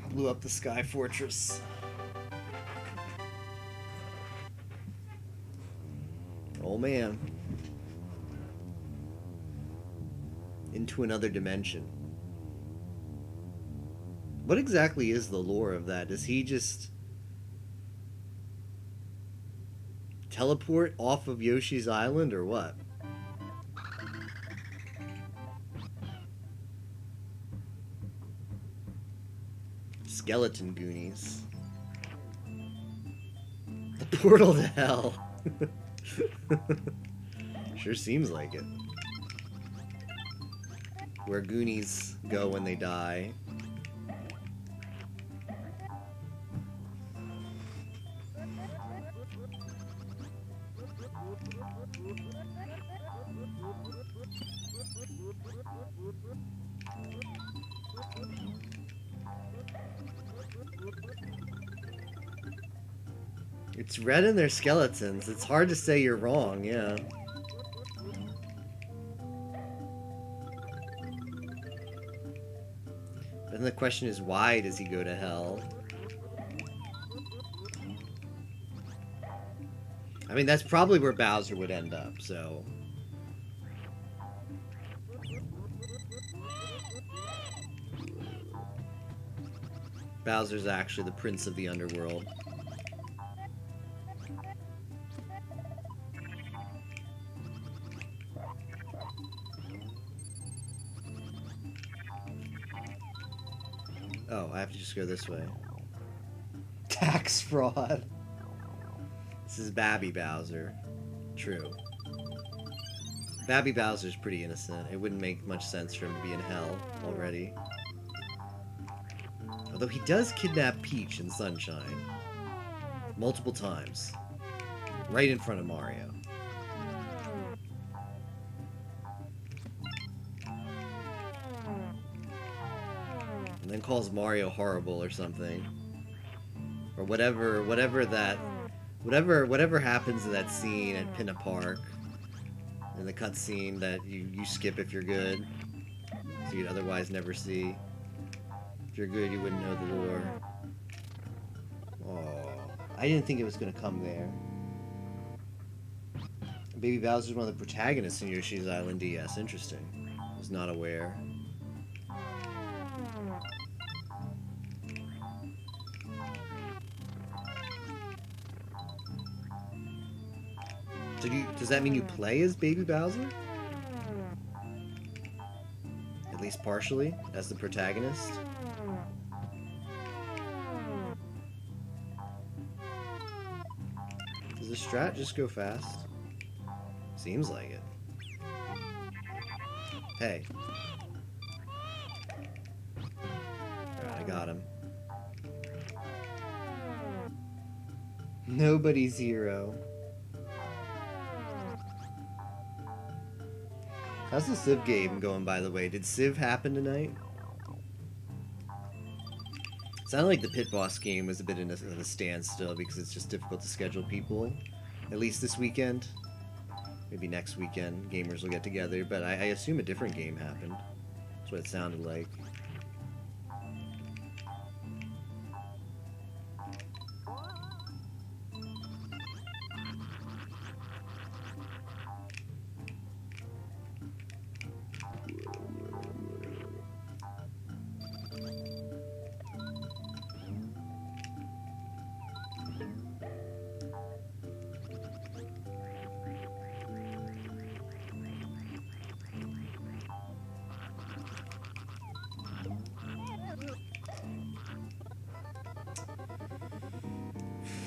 Blew up the Sky Fortress. Oh man. Into another dimension. What exactly is the lore of that? Does he just teleport off of Yoshi's Island or what? Skeleton Goonies. The portal to hell. Sure seems like it. Where Goonies go when they die. It's red in their skeletons. It's hard to say you're wrong, yeah. Then the question is, why does he go to hell? I mean, that's probably where Bowser would end up, so... Bowser's actually the prince of the underworld. Oh, I have to just go this way. Tax fraud. This is Babby Bowser. True. Babby Bowser's pretty innocent. It wouldn't make much sense for him to be in hell already. Although he does kidnap Peach in Sunshine. Multiple times. Right in front of Mario. And then calls Mario horrible or something. Or whatever happens in that scene at Pinna Park. In the cutscene that you skip if you're good. So you'd otherwise never see. If you're good, you wouldn't know the lore. Oh, I didn't think it was going to come there. Baby Bowser's one of the protagonists in Yoshi's Island DS. Interesting. I was not aware. So does that mean you play as Baby Bowser? At least partially, as the protagonist? Does the strat just go fast? Seems like it. Hey. Alright, I got him. Nobody's hero. How's the Civ game going, by the way? Did Civ happen tonight? Sounded like the Pit Boss game was a bit in a standstill because it's just difficult to schedule people. At least this weekend. Maybe next weekend gamers will get together, but I assume a different game happened. That's what it sounded like.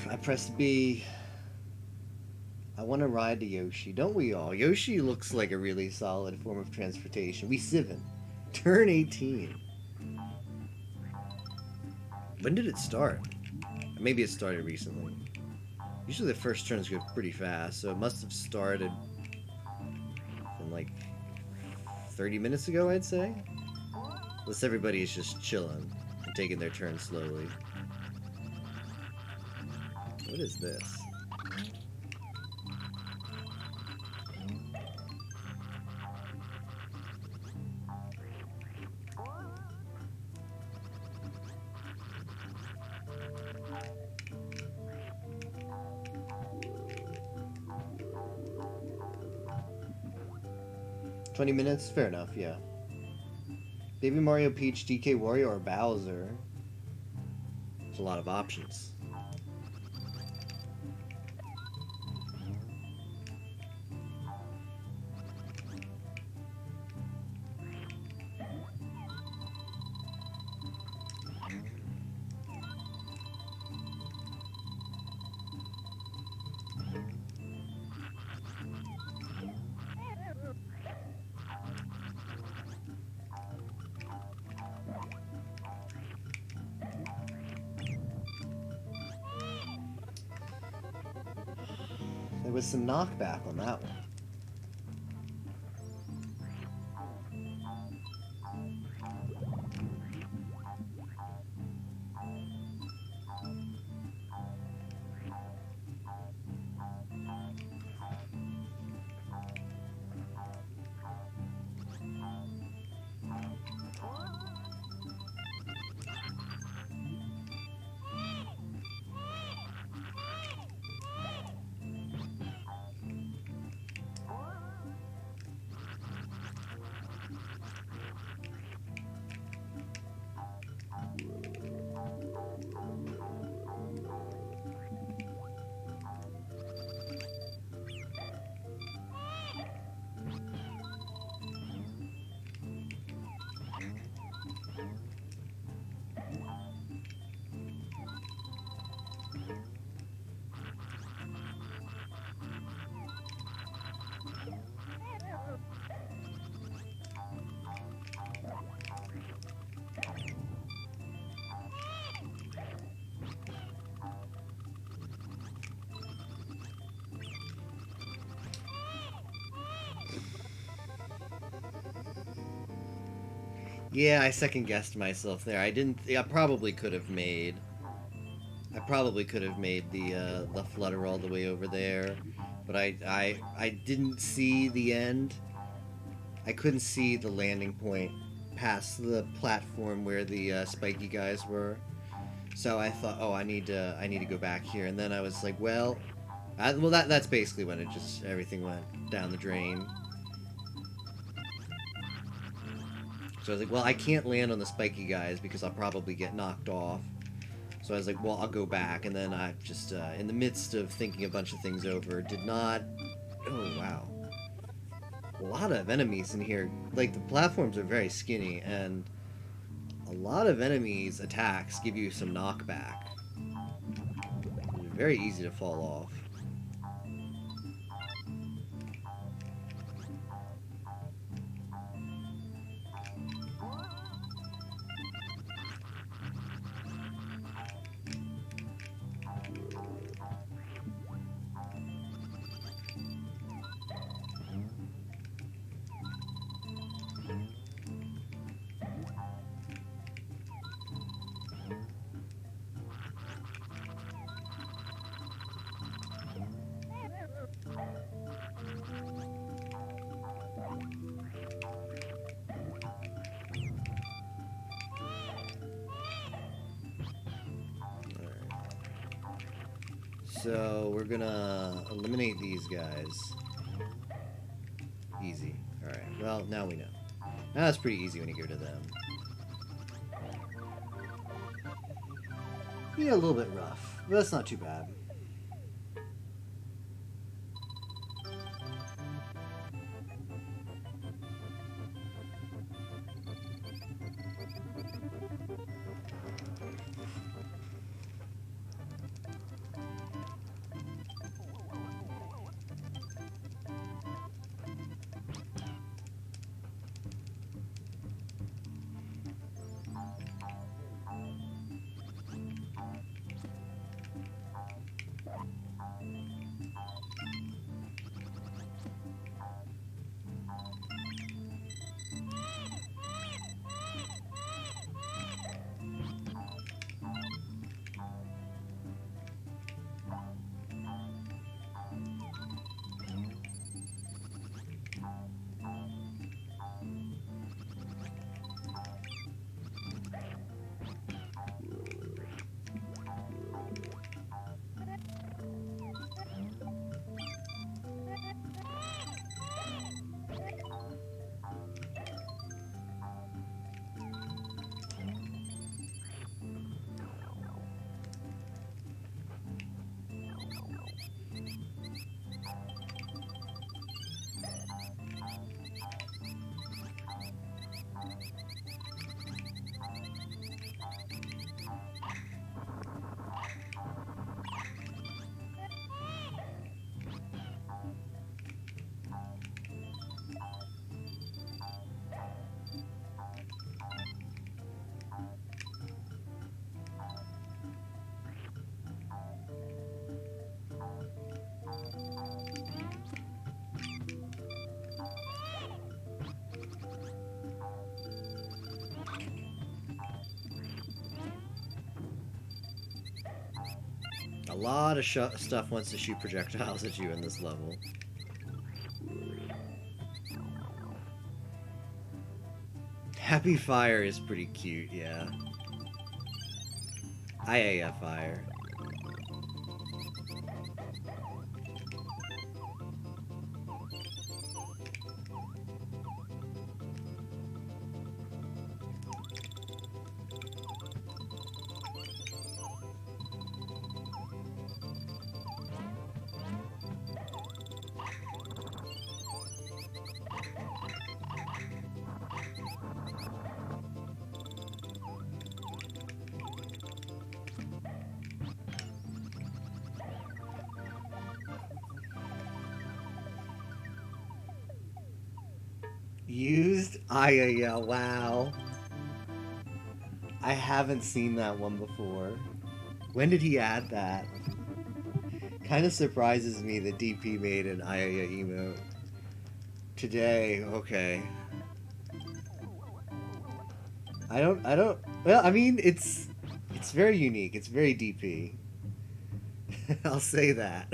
I pressed B. I want to ride to Yoshi. Don't we all? Yoshi looks like a really solid form of transportation. We 7. Turn 18. When did it start? Maybe it started recently. Usually the first turns go pretty fast, so it must have started from like 30 minutes ago, I'd say. Unless everybody is just chilling and taking their turn slowly. What is this? $20 minutes? Fair enough, yeah. Baby Mario, Peach, DK Wario, or Bowser? There's a lot of options. There was some knockback on that one. Yeah, I second guessed myself there. I didn't. I probably could have made. I probably could have made the flutter all the way over there, but I didn't see the end. I couldn't see the landing point past the platform where the spiky guys were. So I thought, oh, I need to go back here. And then I was like, well, that's basically when it just everything went down the drain. So I was like, well, I can't land on the spiky guys because I'll probably get knocked off. So I was like, well, I'll go back. And then I just, in the midst of thinking a bunch of things over, did not... Oh, wow. A lot of enemies in here. Like, the platforms are very skinny, and a lot of enemies' attacks give you some knockback. It's very easy to fall off. So we're gonna eliminate these guys. Easy. Alright, well, now we know. Now it's pretty easy when you give it to them. Yeah, a little bit rough, but that's not too bad. A lot of stuff wants to shoot projectiles at you in this level. Happy Fire is pretty cute, yeah. IAF Fire. Used? Yeah, wow. I haven't seen that one before. When did he add that? Kind of surprises me that DP made an Ayaya emote. Today, okay. Well, I mean, it's very unique. It's very DP. I'll say that.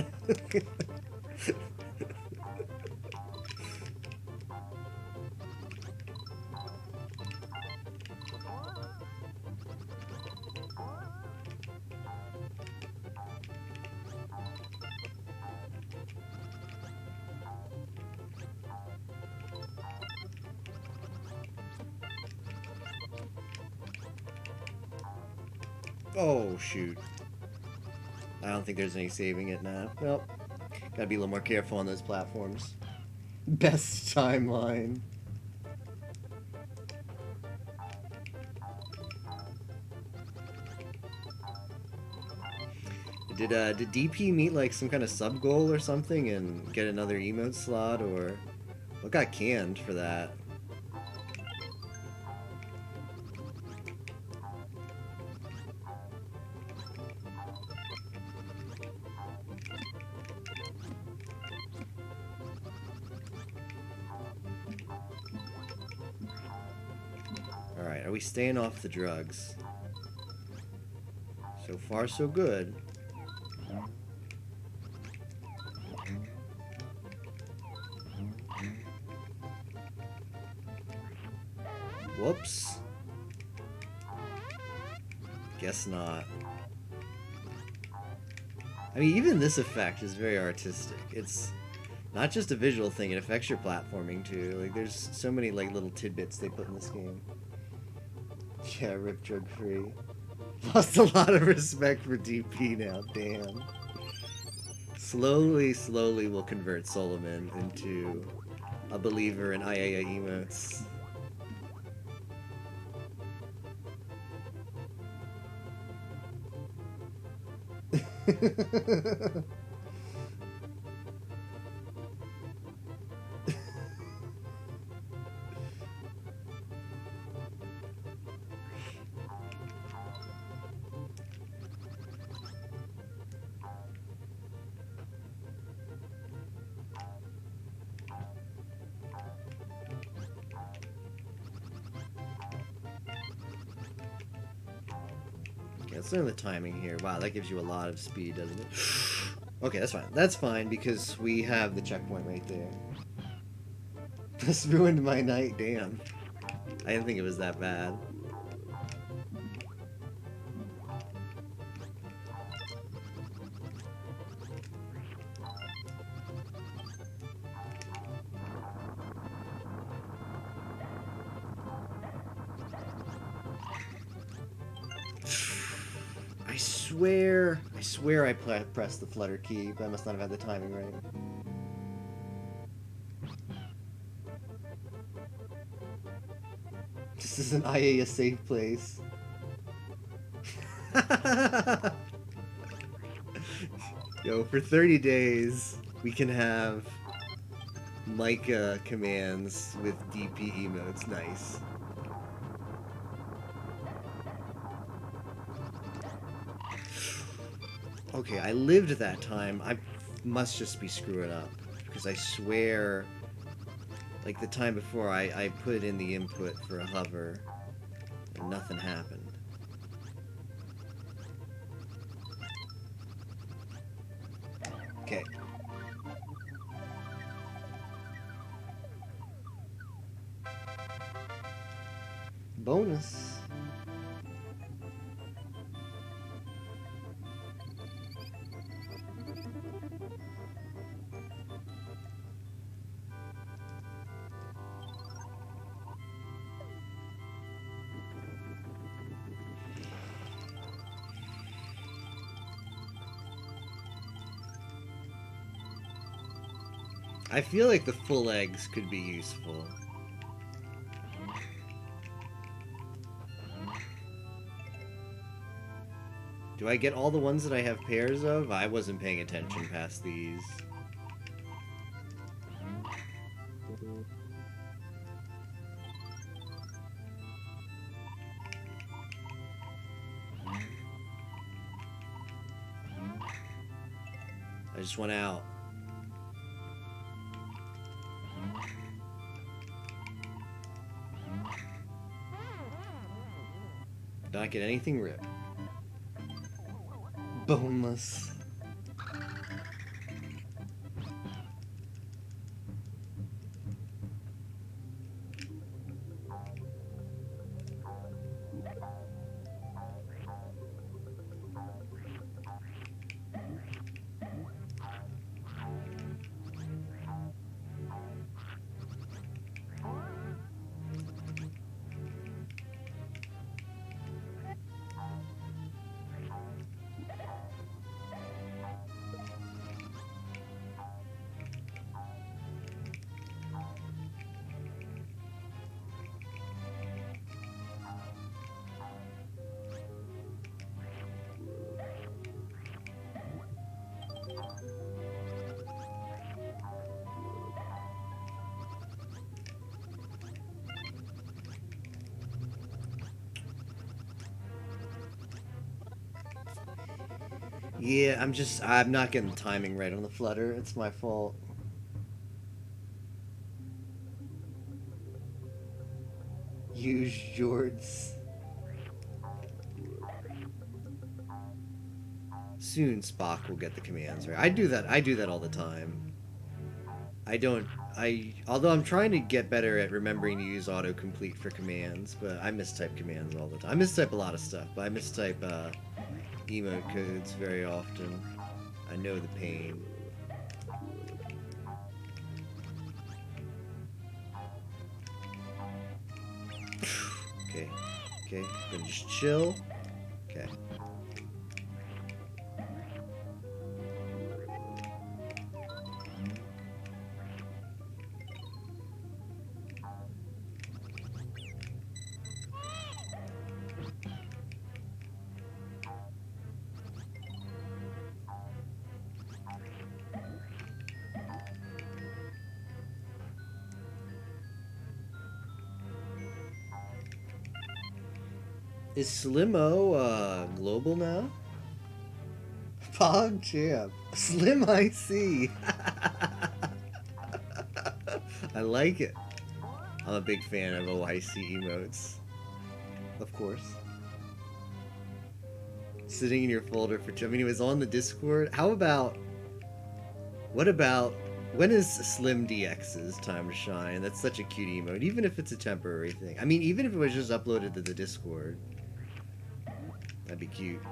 Oh, shoot. I don't think there's any saving it now. Well, gotta be a little more careful on those platforms. Best timeline. Did DP meet like some kind of sub goal or something and get another emote slot, or what got canned for that? Alright, are we staying off the drugs? So far, so good. Whoops. Guess not. I mean, even this effect is very artistic. It's not just a visual thing, it affects your platforming too. Like, there's so many like little tidbits they put in this game. Yeah, rip drug free. Lost a lot of respect for DP now, damn. Slowly, slowly we'll convert Solomon into a believer in Ayaya emotes. Let's learn the timing here. Wow, that gives you a lot of speed, doesn't it? Okay, that's fine. That's fine because we have the checkpoint right there. This ruined my night, damn. I didn't think it was that bad. I swear I pressed the flutter key, but I must not have had the timing right. This is an IA safe place. Yo, for 30 days, we can have Micah commands with DP emotes. Nice. Okay, I lived that time. I must just be screwing up. Because I swear, like the time before, I put in the input for a hover, and nothing happened. Okay. Bonus. I feel like the full eggs could be useful. Do I get all the ones that I have pairs of? I wasn't paying attention past these. I just went out. Did not get anything ripped. Boneless. Yeah, I'm not getting the timing right on the flutter. It's my fault. Use Jords. Soon Spock will get the commands right. I do that all the time. Although I'm trying to get better at remembering to use autocomplete for commands, but I mistype commands all the time. I mistype a lot of stuff, but I mistype emote codes very often. I I know the pain. Okay. Okay. Gonna just chill. Okay. Is Slimo global now? Pog Champ. Slim IC. I like it. I'm a big fan of OIC emotes. Of course. Sitting in your folder for... I mean, it was on the Discord. How about... What about... When is Slim DX's time to shine? That's such a cute emote, even if it's a temporary thing. I mean, even if it was just uploaded to the Discord. That'd be cute.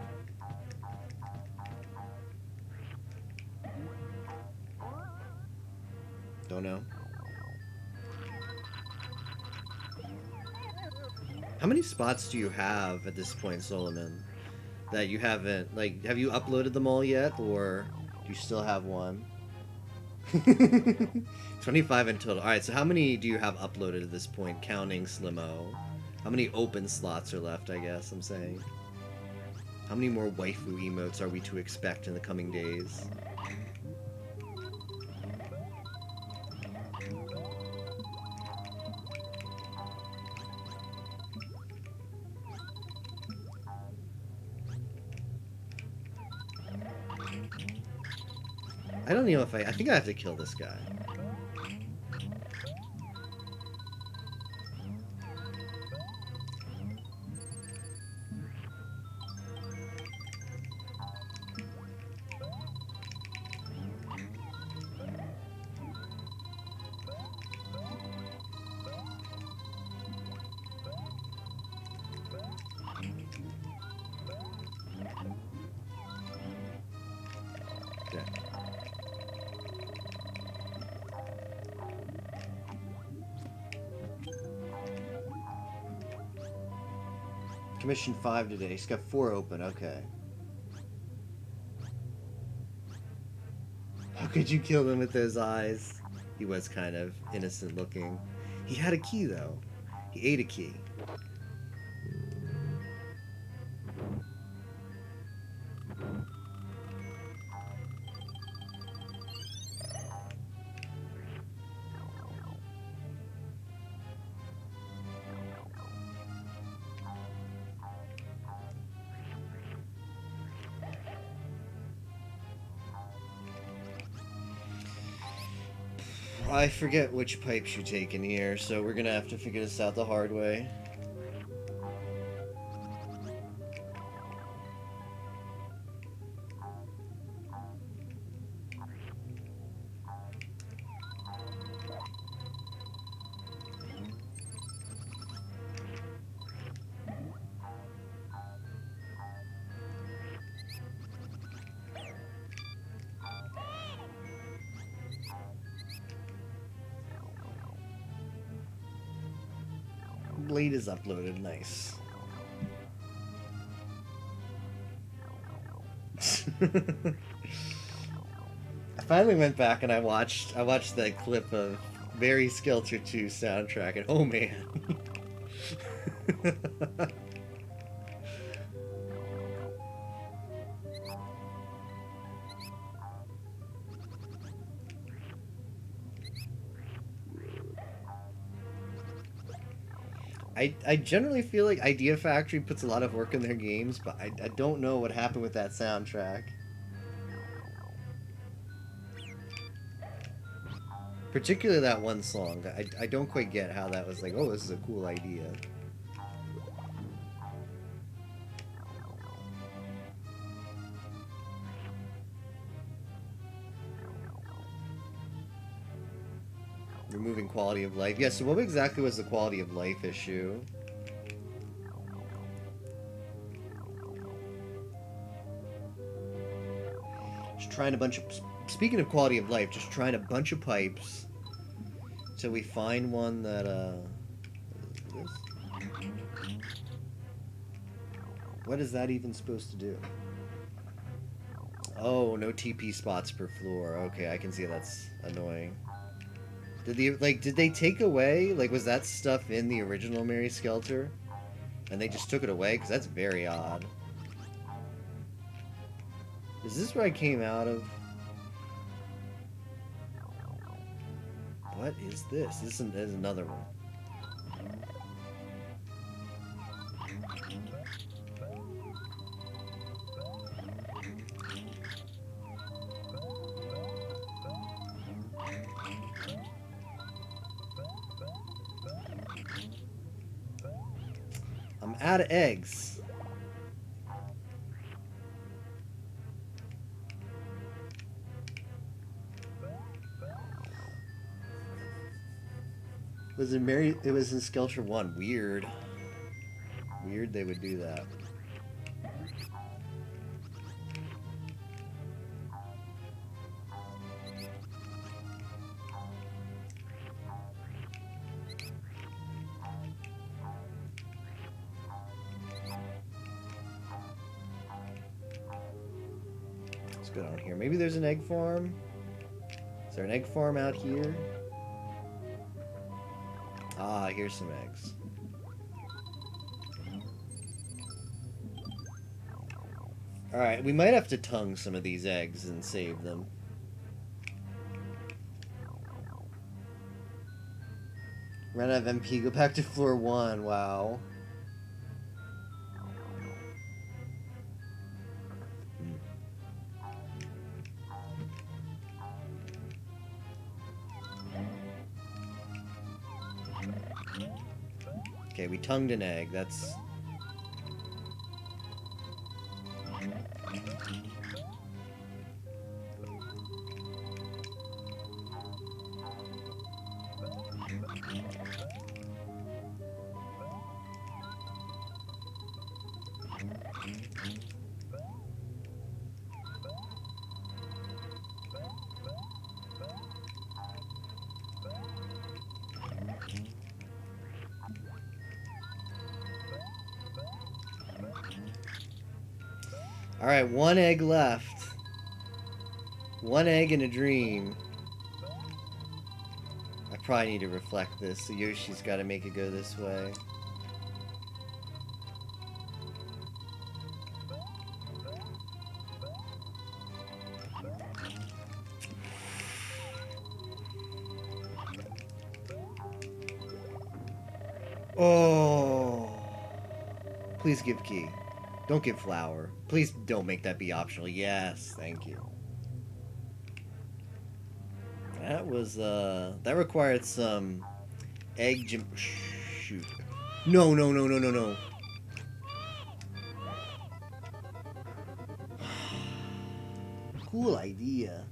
Don't know. How many spots do you have at this point, Solomon? That you haven't... Like, have you uploaded them all yet? Or do you still have one? 25 in total. Alright, so how many do you have uploaded at this point, counting Slimo? How many open slots are left, I guess I'm saying? How many more waifu emotes are we to expect in the coming days? I don't know if I think I have to kill this guy. Commission 5 today. He's got 4 open. Okay. How could you kill him with those eyes? He was kind of innocent looking. He had a key, though. He ate a key. I forget which pipes you take in here, so we're gonna have to figure this out the hard way. Blade is uploaded, nice. I finally went back and I watched that clip of Very Skelter 2 soundtrack, and oh man. I generally feel like Idea Factory puts a lot of work in their games, but I don't know what happened with that soundtrack. Particularly that one song. I don't quite get how that was like, oh, this is a cool idea. Removing quality of life. Yeah, so what exactly was the quality of life issue? trying a bunch of... Speaking of quality of life, just trying a bunch of pipes till we find one that, what is this? What is that even supposed to do? Oh, no TP spots per floor. Okay, I can see that's annoying. Did they take away, like, was that stuff in the original Mary Skelter? And they just took it away? Because that's very odd. Is this where I came out of? What is this? This is another one. I'm out of eggs. Was it Mary? It was in Skelter 1. Weird. Weird they would do that. Let's go down here. Maybe there's an egg farm? Is there an egg farm out here? Ah, here's some eggs. Alright, we might have to tongue some of these eggs and save them. Run out of MP, go back to floor 1, wow. Okay, we tongued an egg, that's... Alright, one egg left. One egg in a dream. I probably need to reflect this, so Yoshi's got to make it go this way. Oh. Please give key. Don't give flour. Please don't make that be optional. Yes, thank you. That was, that required some egg shoot. No, no, no, no, no, no. Cool idea.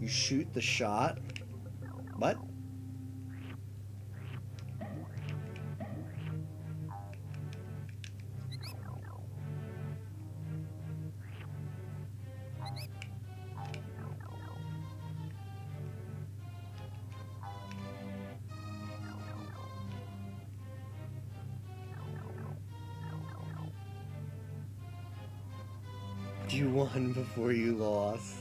You shoot the shot. What? You won before you lost.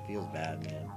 Feels bad, man.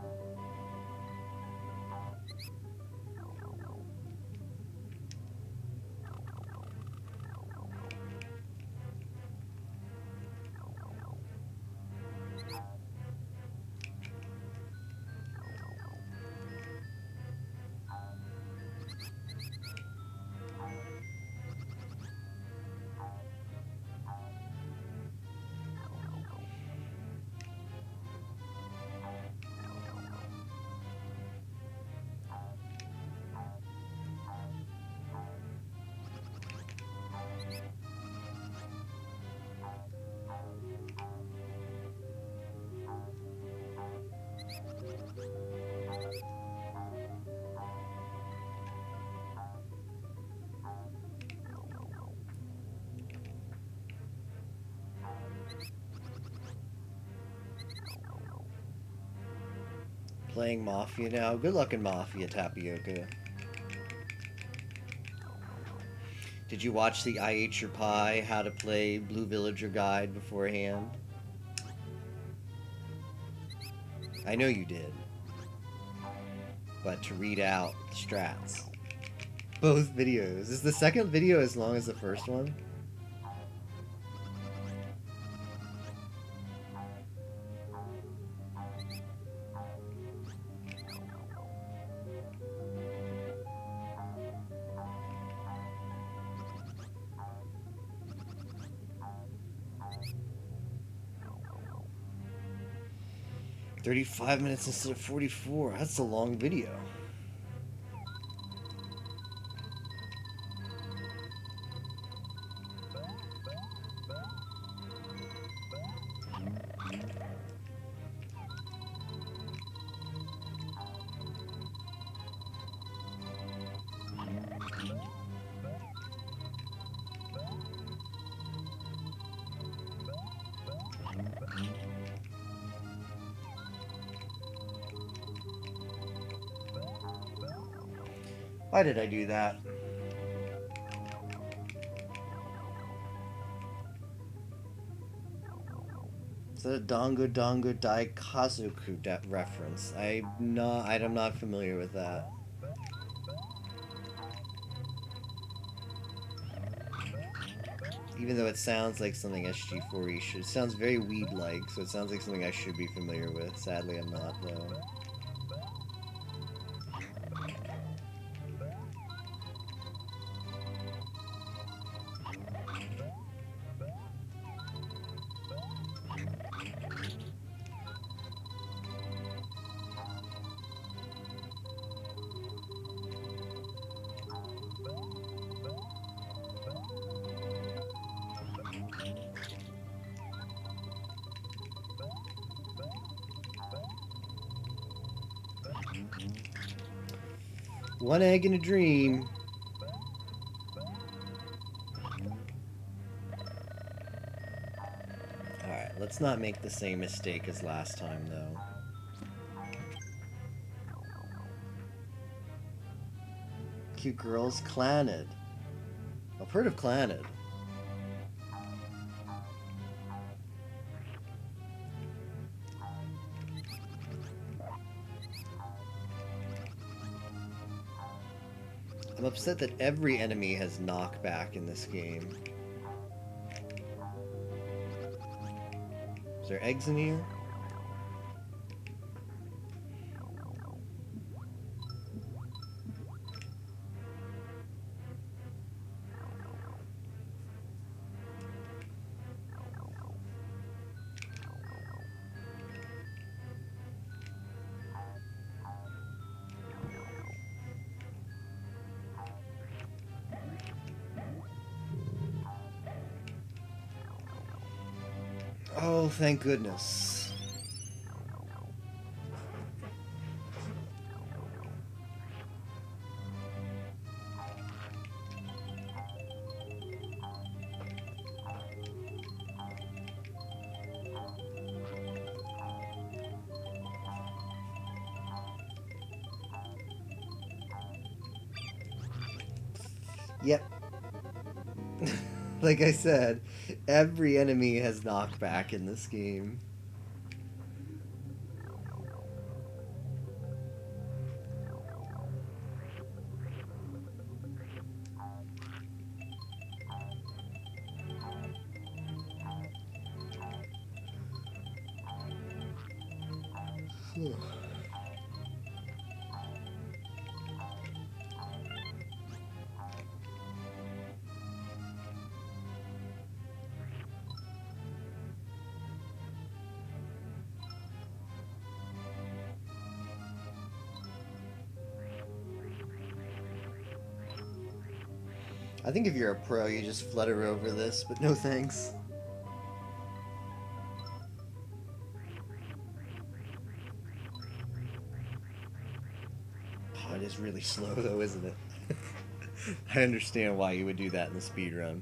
playing Mafia now. Good luck in Mafia, Tapioca. Did you watch the I Ate Your Pie How to Play Blue Villager guide beforehand? I know you did. But to read out the strats. Both videos. Is the second video as long as the first one? "35 minutes instead of 44. That's a long video. Why did I do that? Is that a Dango Dango Daikazoku reference? I'm not familiar with that. Even though it sounds like something SG4E should. It sounds very weed-like, so it sounds like something I should be familiar with. Sadly, I'm not, though. One egg in a dream. Alright, let's not make the same mistake as last time, though. Cute girls, Claned. I've heard of Claned. I'm upset that every enemy has knockback in this game. Is there eggs in here? Oh, thank goodness. Yep. Like I said, every enemy has knockback in this game. I think if you're a pro, you just flutter over this, but no thanks. Oh, it is really slow though, isn't it? I understand why you would do that in the speedrun.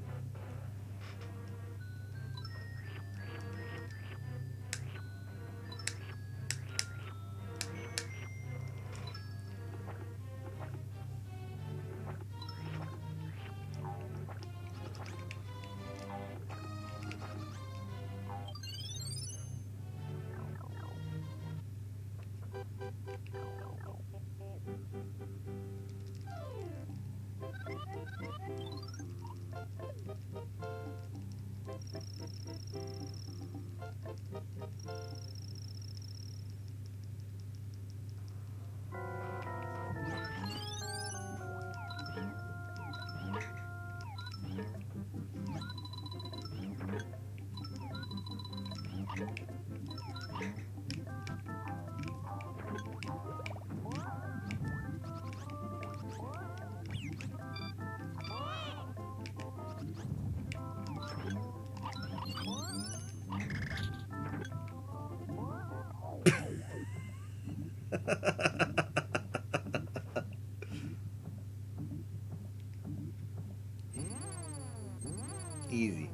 Easy.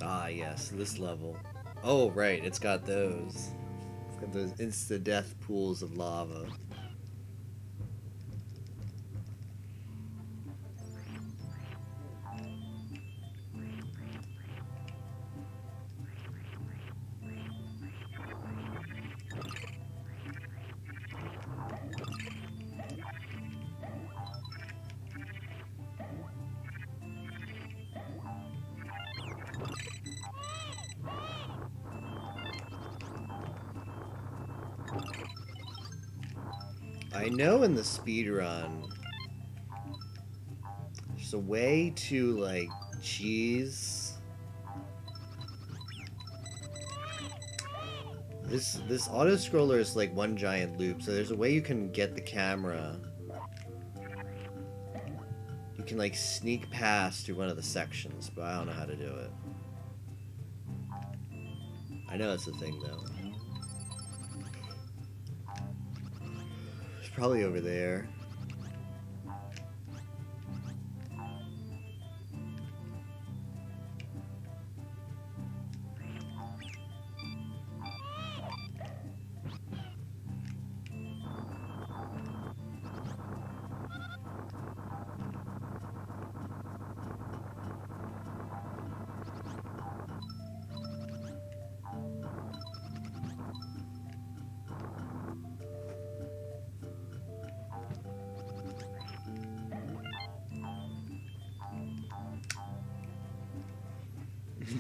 Ah, yes, this level. Oh, right, it's got those. It's got those insta-death pools of lava. I know in the speedrun, there's a way to, like, cheese. This auto scroller is like one giant loop, so there's a way you can get the camera. You can like sneak past through one of the sections, but I don't know how to do it. I know it's a thing though. It's probably over there.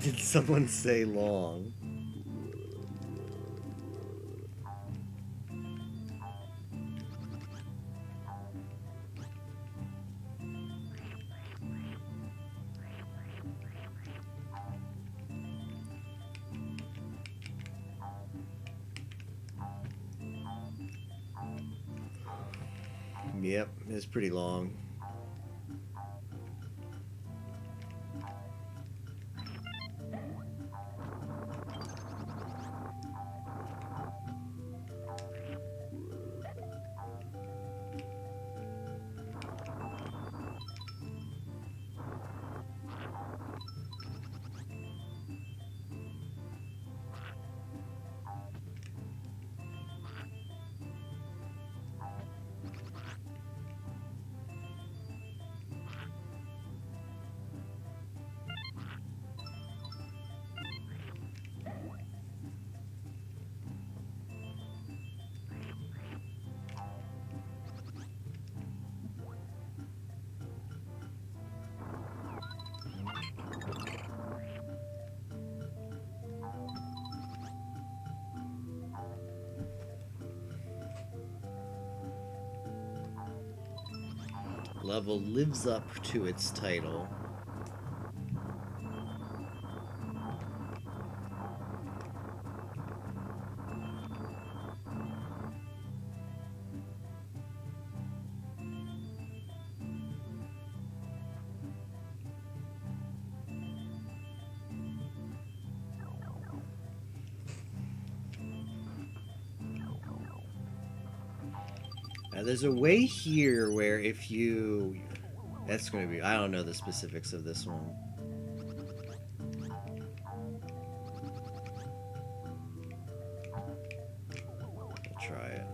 Did someone say long? Yep, it's pretty long. Level lives up to its title. There's a way here where if you... That's going to be... I don't know the specifics of this one. I'll try it.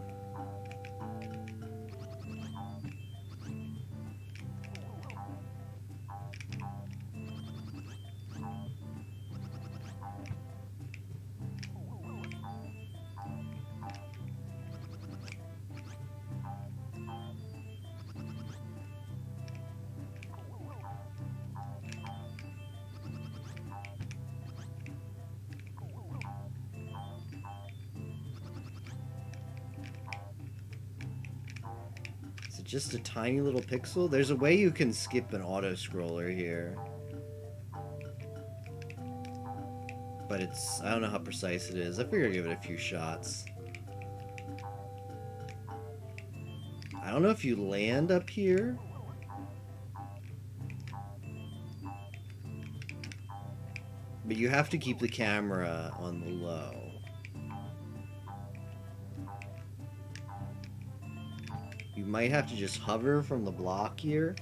Just a tiny little pixel? There's a way you can skip an auto scroller here. But I don't know how precise it is. I figure I'd give it a few shots. I don't know if you land up here. But you have to keep the camera on the low. You might have to just hover from the block here.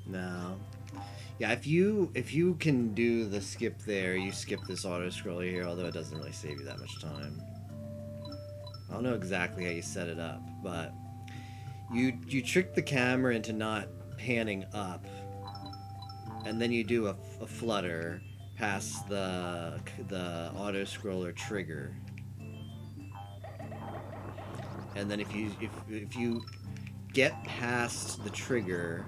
No. Yeah, if you can do the skip there, you skip this auto scroller here, although it doesn't really save you that much time. I don't know exactly how you set it up, but you trick the camera into not panning up, and then you do a flutter past the auto scroller trigger. And then if you get past the trigger,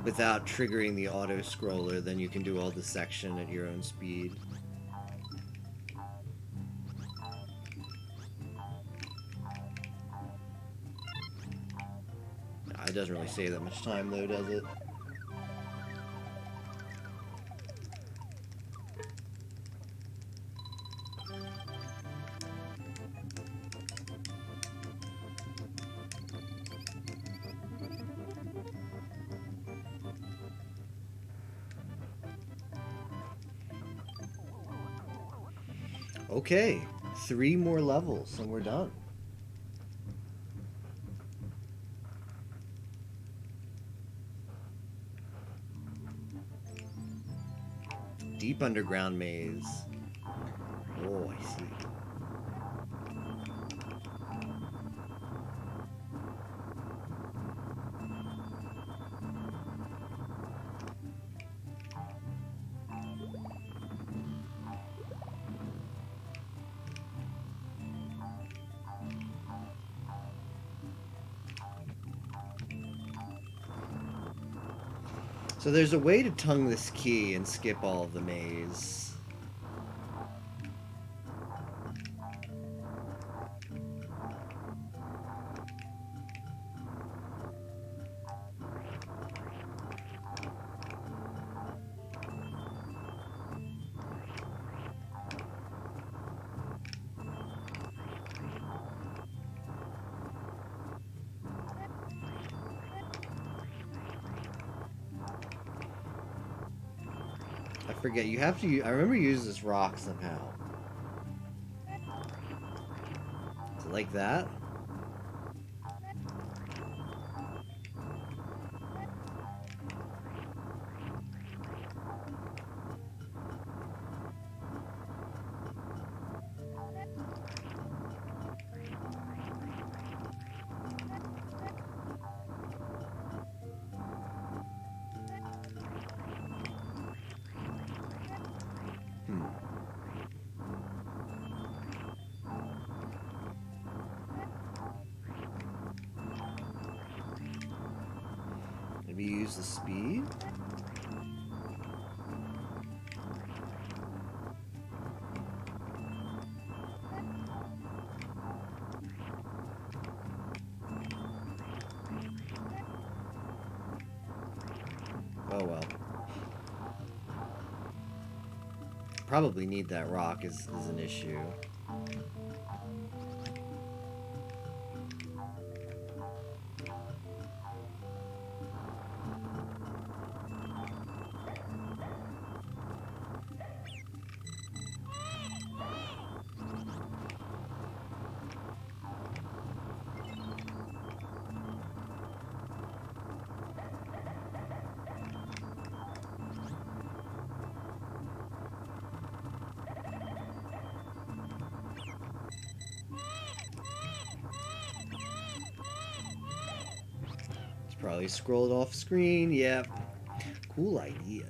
without triggering the auto scroller, then you can do all the section at your own speed. It doesn't really save that much time though, does it? Okay, 3 more levels and we're done. Deep underground maze. Oh, I see. So there's a way to tongue this key and skip all of the maze. I forget, you have to I remember you use this rock somehow. Is it like that? Maybe use the speed? Oh well. Probably need that rock is an issue. Probably scrolled off screen. Yep. Cool idea.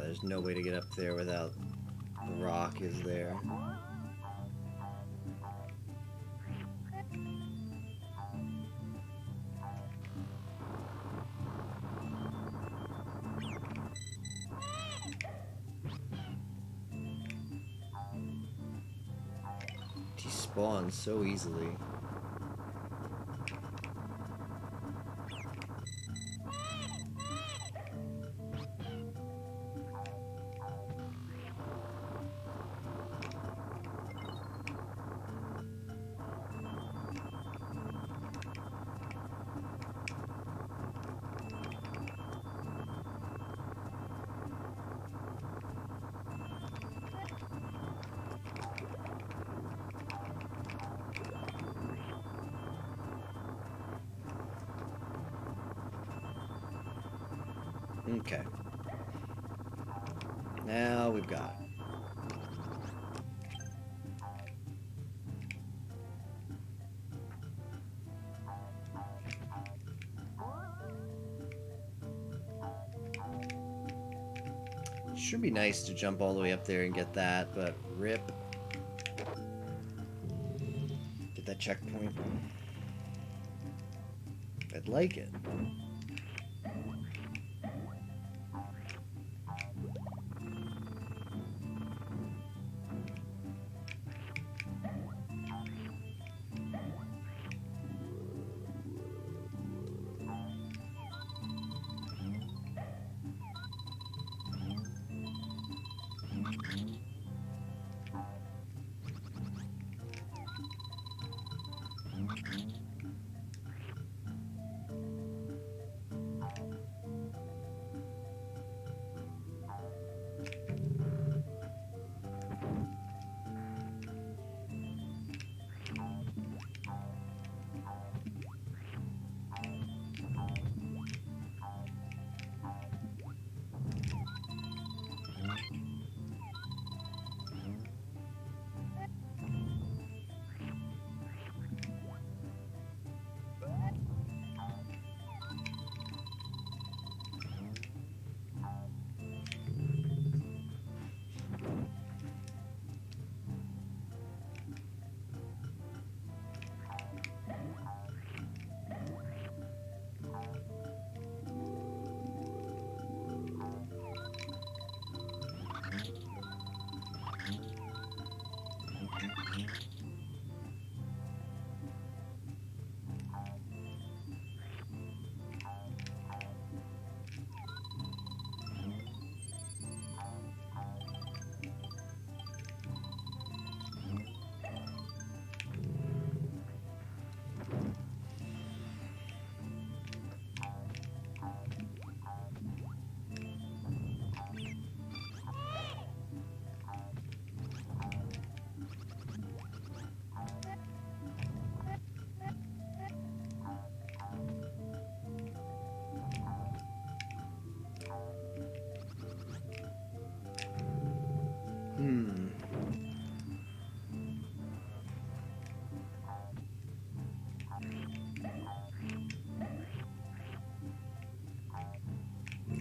There's no way to get up there without the rock is there. He spawns so easily. Okay. Now we've got it. Should be nice to jump all the way up there and get that, but rip. Get that checkpoint. I'd like it.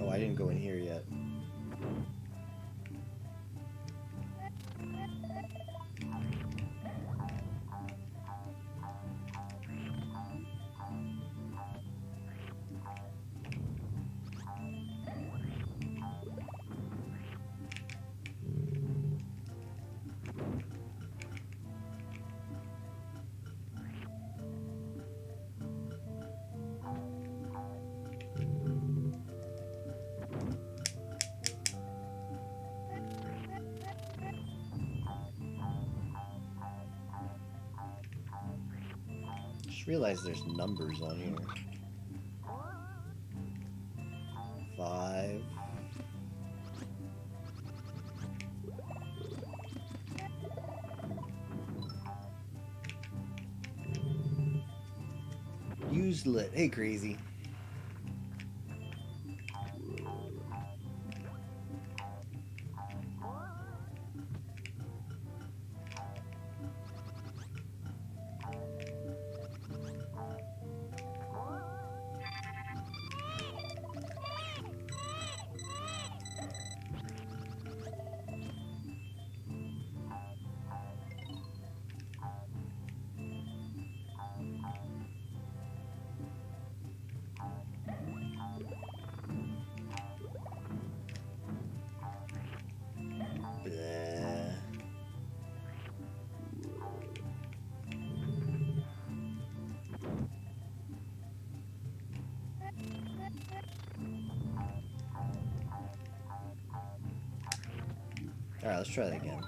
Oh, I didn't go in here yet. Just realized there's numbers on here. 5. Use lit. Hey, crazy. Alright, let's try that again.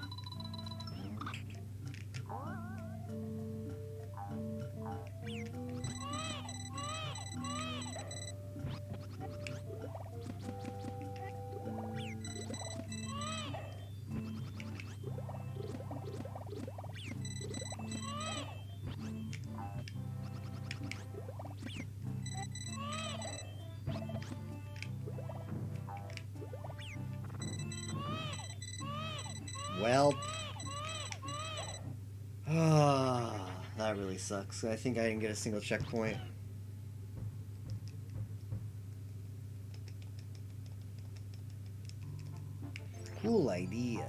Well, that really sucks. I think I didn't get a single checkpoint. Cool idea.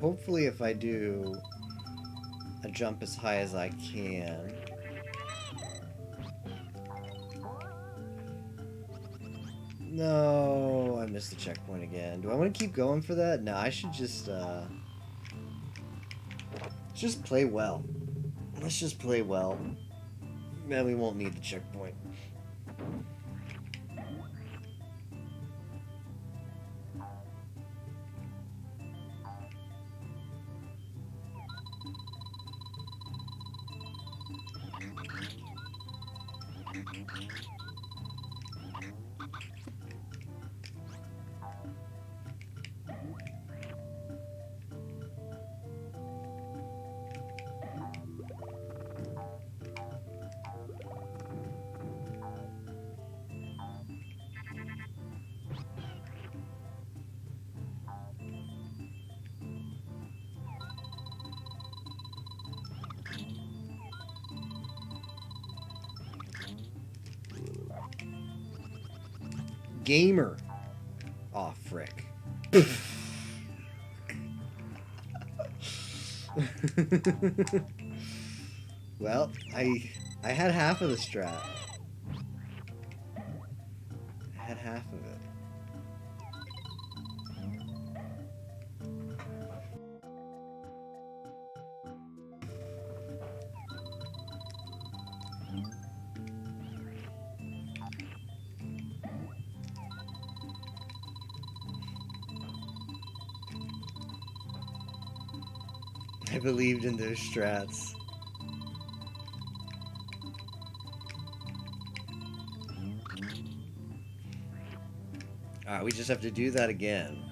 Hopefully if I do a jump as high as I can. No, I missed the checkpoint again. Do I want to keep going for that? No, I should just play well. Let's just play well. Then we won't need the checkpoint. Gamer. Aw, frick. Well, I had half of the strat. I had half of it. I believed in those strats. Alright, we just have to do that again.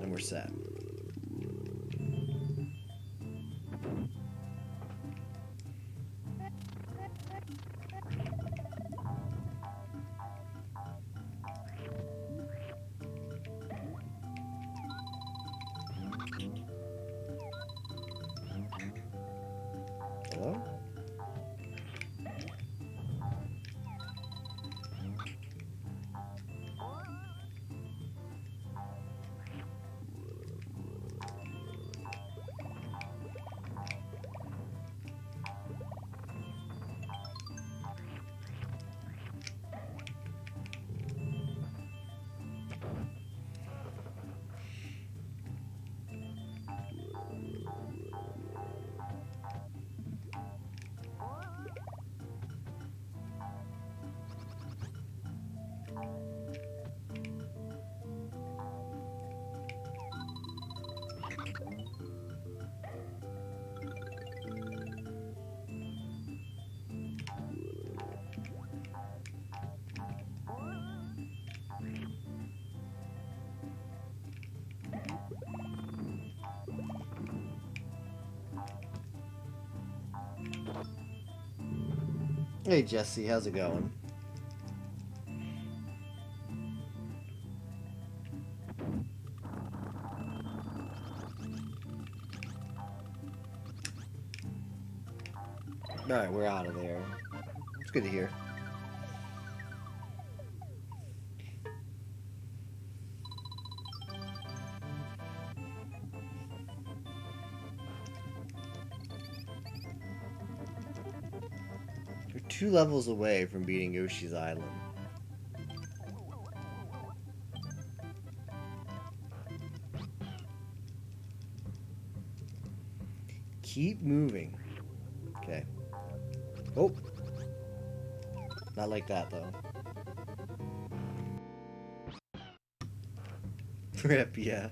And we're set. Hello? Hey Jesse, how's it going? Alright, we're out of there. It's good to hear. We're 2 levels away from beating Yoshi's Island. Keep moving. Okay. Oh! Not like that, though. Rip, yeah.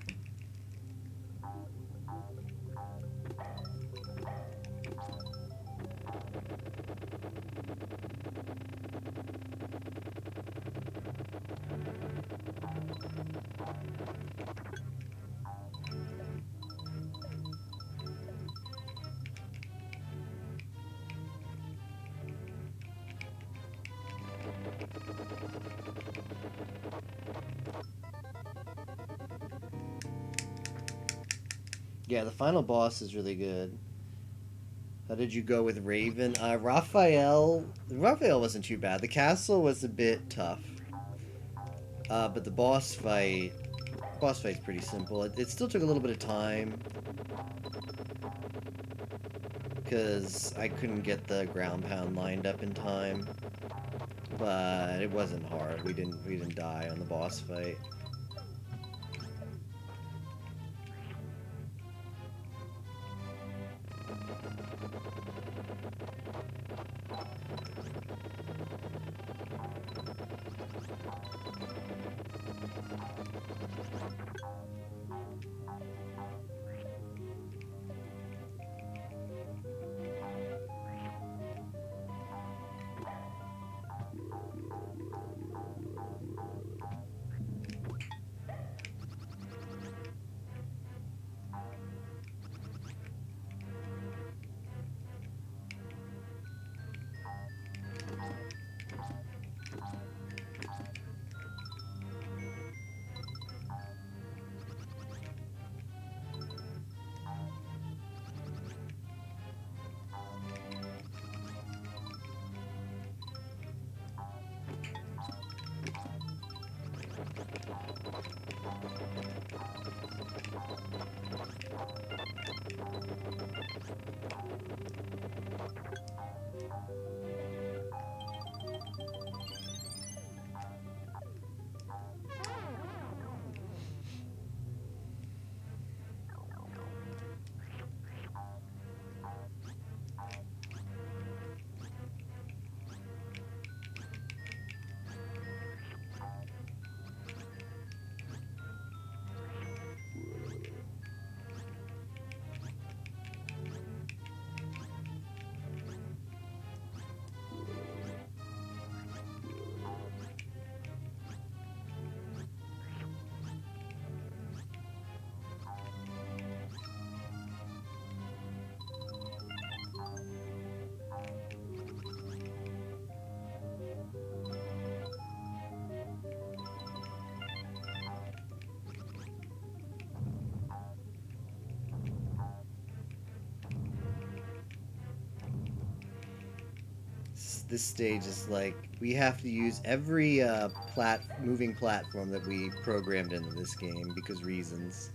Yeah, the final boss is really good. How did you go with Raven? Raphael wasn't too bad. The castle was a bit tough. But the boss fight's pretty simple. It still took a little bit of time. Because I couldn't get the ground pound lined up in time. But it wasn't hard. We didn't die on the boss fight. this stage is like we have to use every moving platform that we programmed into this game because reasons.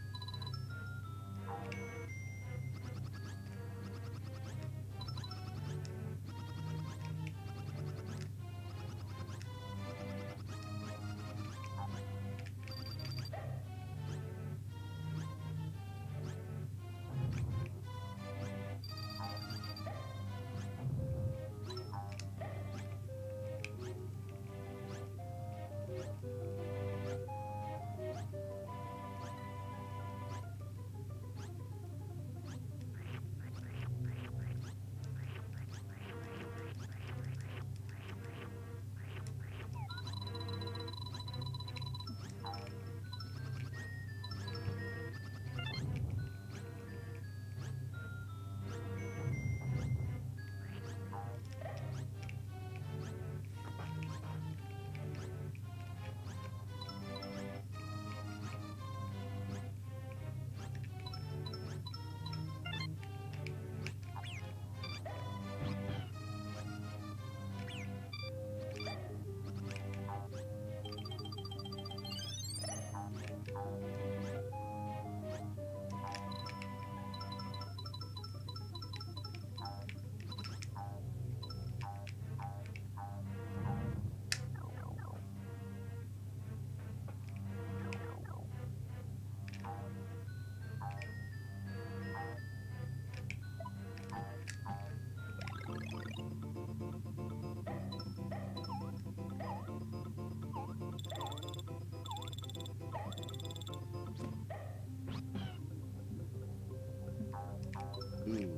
Ooh.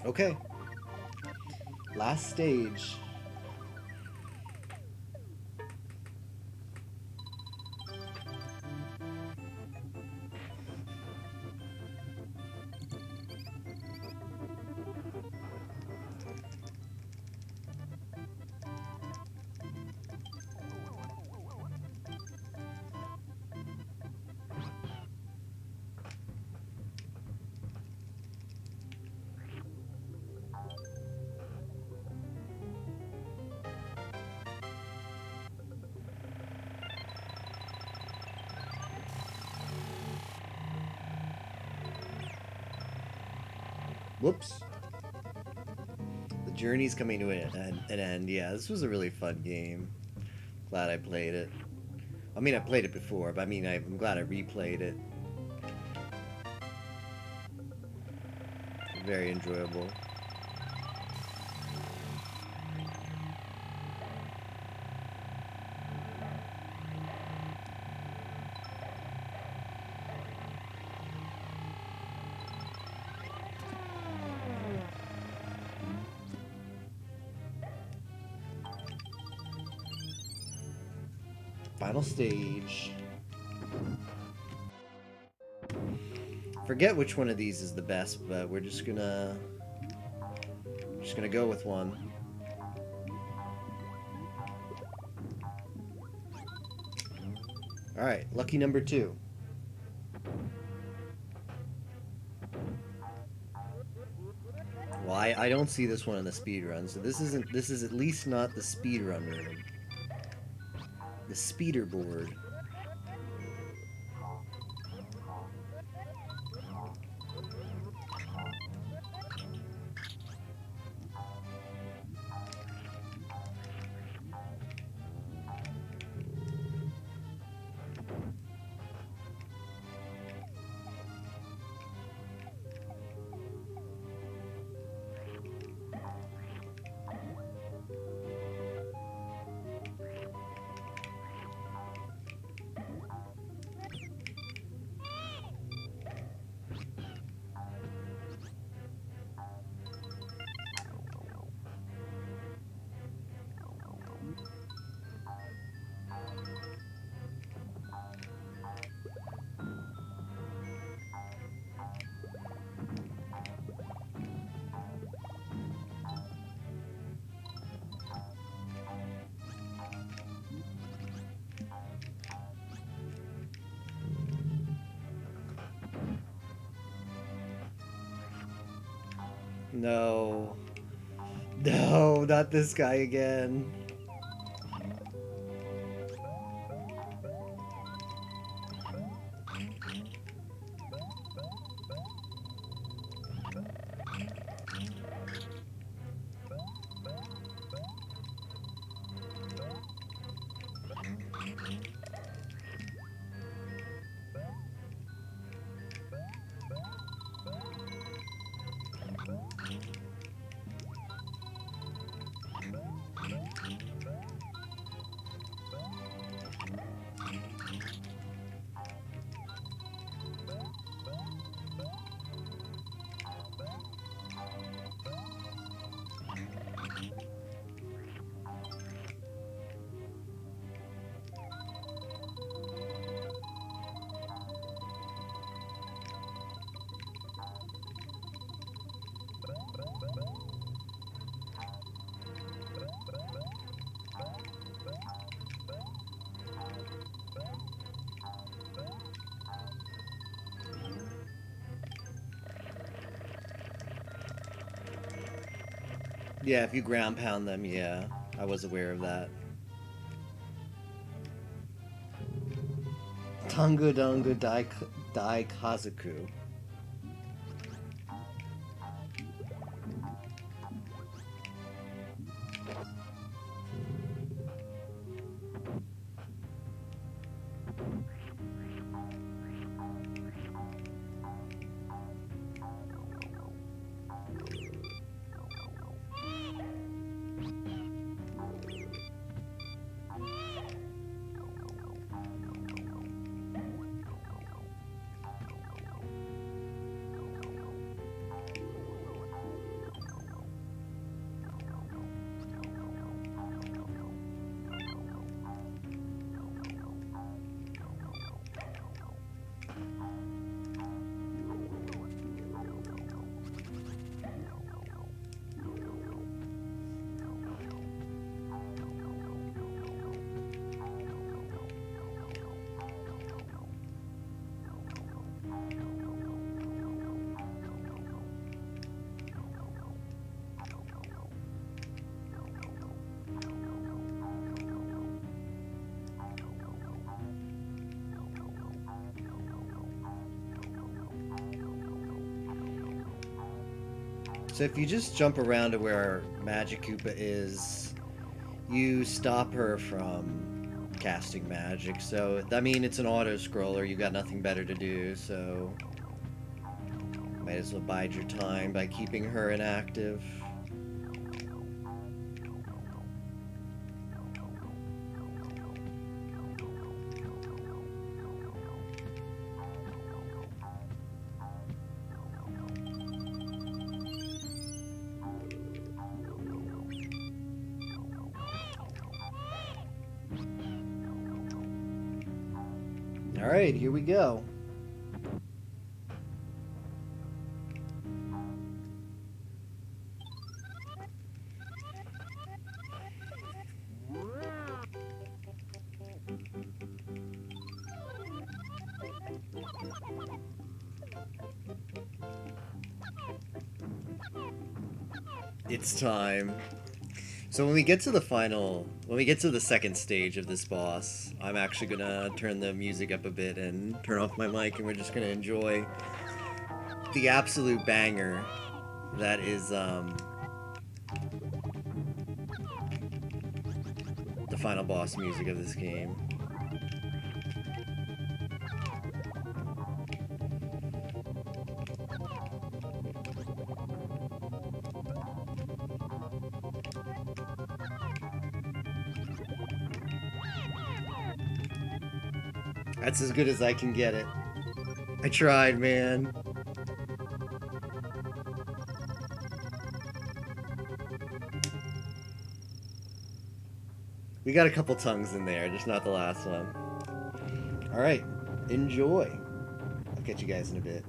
Okay. Last stage. Whoops. The journey's coming to an end. Yeah, this was a really fun game. Glad I played it. I mean, I played it before, but I mean, I'm glad I replayed it. Very enjoyable. Final stage. Forget which one of these is the best, but we're just gonna go with one. All right, lucky number 2. Well, I don't see this one in the speed run, so this is at least not the speed run room. The speeder board. No. No, not this guy again. Yeah, if you ground pound them, yeah. I was aware of that. Tango Dango Dai Kazuku. So if you just jump around to where Magic Koopa is, you stop her from casting magic. So, I mean, it's an auto-scroller. You got nothing better to do, so might as well bide your time by keeping her inactive. Alright, here we go. It's time. So when we get to the second stage of this boss, I'm actually gonna turn the music up a bit and turn off my mic, and we're just gonna enjoy the absolute banger that is the final boss music of this game. That's as good as I can get it. I tried, man. We got a couple tongues in there, just not the last one. Alright, enjoy. I'll catch you guys in a bit.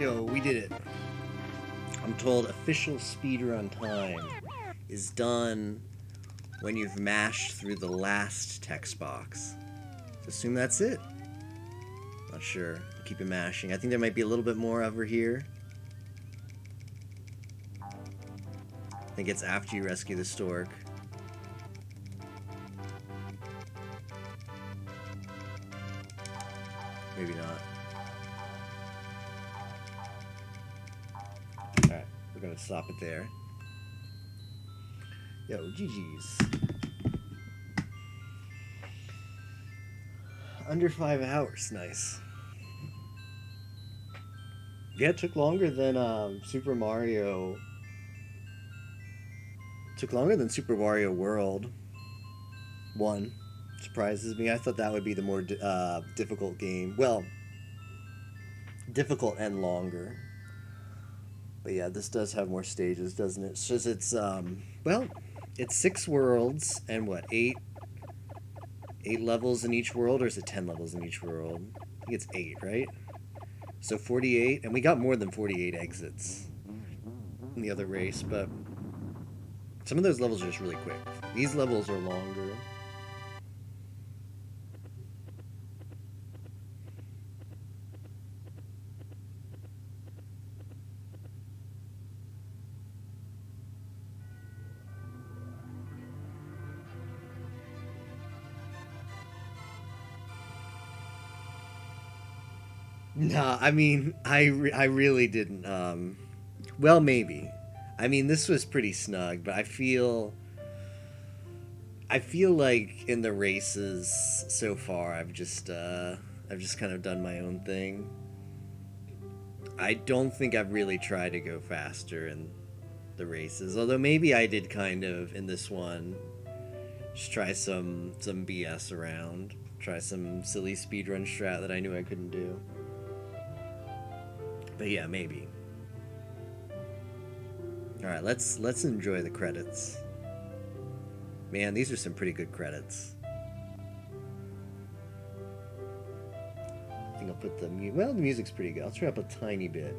Yo, we did it. I'm told official speedrun time is done when you've mashed through the last text box. So assume that's it. Not sure. Keep it mashing. I think there might be a little bit more over here. I think it's after you rescue the stork. Maybe not. Alright, we're gonna stop it there. Yo, GG's. Under 5 hours, nice. Yeah, it took longer than Super Mario. Took longer than Super Mario World 1. Surprises me. I thought that would be the more difficult game. Well, difficult and longer. But yeah, this does have more stages, doesn't it? So it's well, it's 6 worlds and what, 8 levels in each world, or is it 10 levels in each world? I think it's 8, right? So 48, and we got more than 48 exits in the other race, but some of those levels are just really quick. These levels are longer. Nah, I mean, I really didn't. Well, maybe. I mean, this was pretty snug, but I feel like in the races so far, I've just kind of done my own thing. I don't think I've really tried to go faster in the races, although maybe I did kind of in this one. Just try some BS around, try some silly speedrun strat that I knew I couldn't do. But yeah, maybe. All right, let's enjoy the credits. Man, these are some pretty good credits. I think I'll put the well, the music's pretty good. I'll turn up a tiny bit.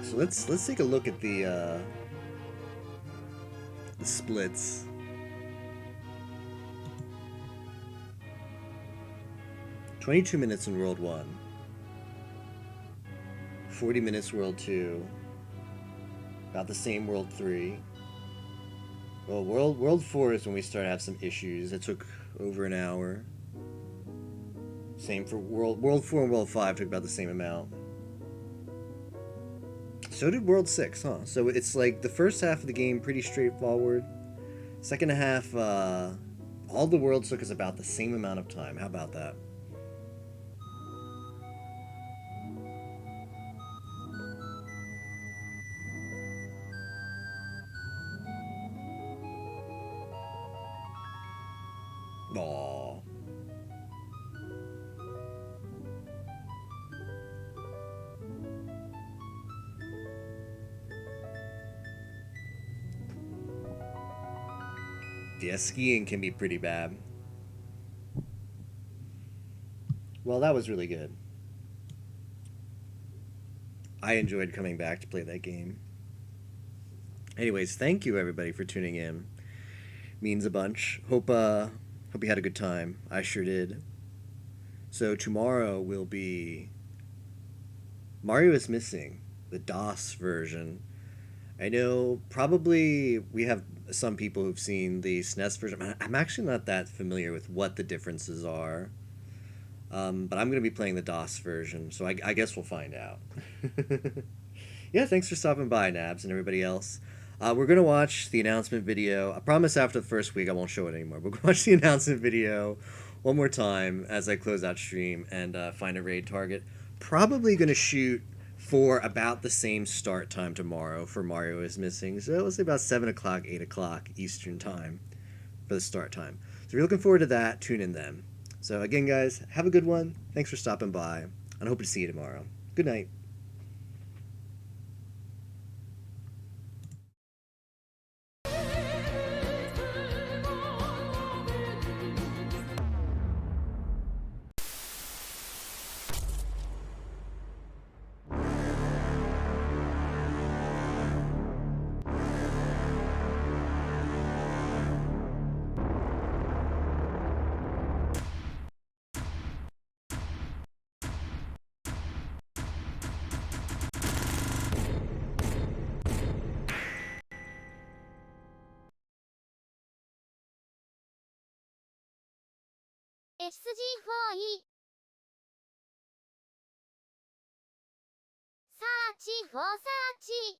So let's take a look at the splits. "22 minutes in World 1. 40 minutes World 2. About the same World 3. Well, World 4 is when we started to have some issues. It took over an hour. Same for World 4 and World 5 took about the same amount. So did World 6, huh? So it's like the first half of the game pretty straightforward. Second half, all the worlds took us about the same amount of time. How about that? Aww. Yeah, skiing can be pretty bad. Well, that was really good. I enjoyed coming back to play that game. Anyways, thank you everybody for tuning in. Means a bunch. Hope you had a good time. I sure did. So tomorrow will be Mario is Missing, the DOS version. I know probably we have some people who've seen the SNES version. I'm actually not that familiar with what the differences are. But I'm going to be playing the DOS version, so I guess we'll find out. Yeah, thanks for stopping by, Nabs, and everybody else. We're going to watch the announcement video. I promise after the first week I won't show it anymore. We're going to watch the announcement video one more time as I close out stream and find a raid target. Probably going to shoot for about the same start time tomorrow for Mario is Missing. So let's say about 7 o'clock, 8 o'clock Eastern time for the start time. So if you're looking forward to that, tune in then. So again, guys, have a good one. Thanks for stopping by, and I hope to see you tomorrow. Good night. SG4E Search for Search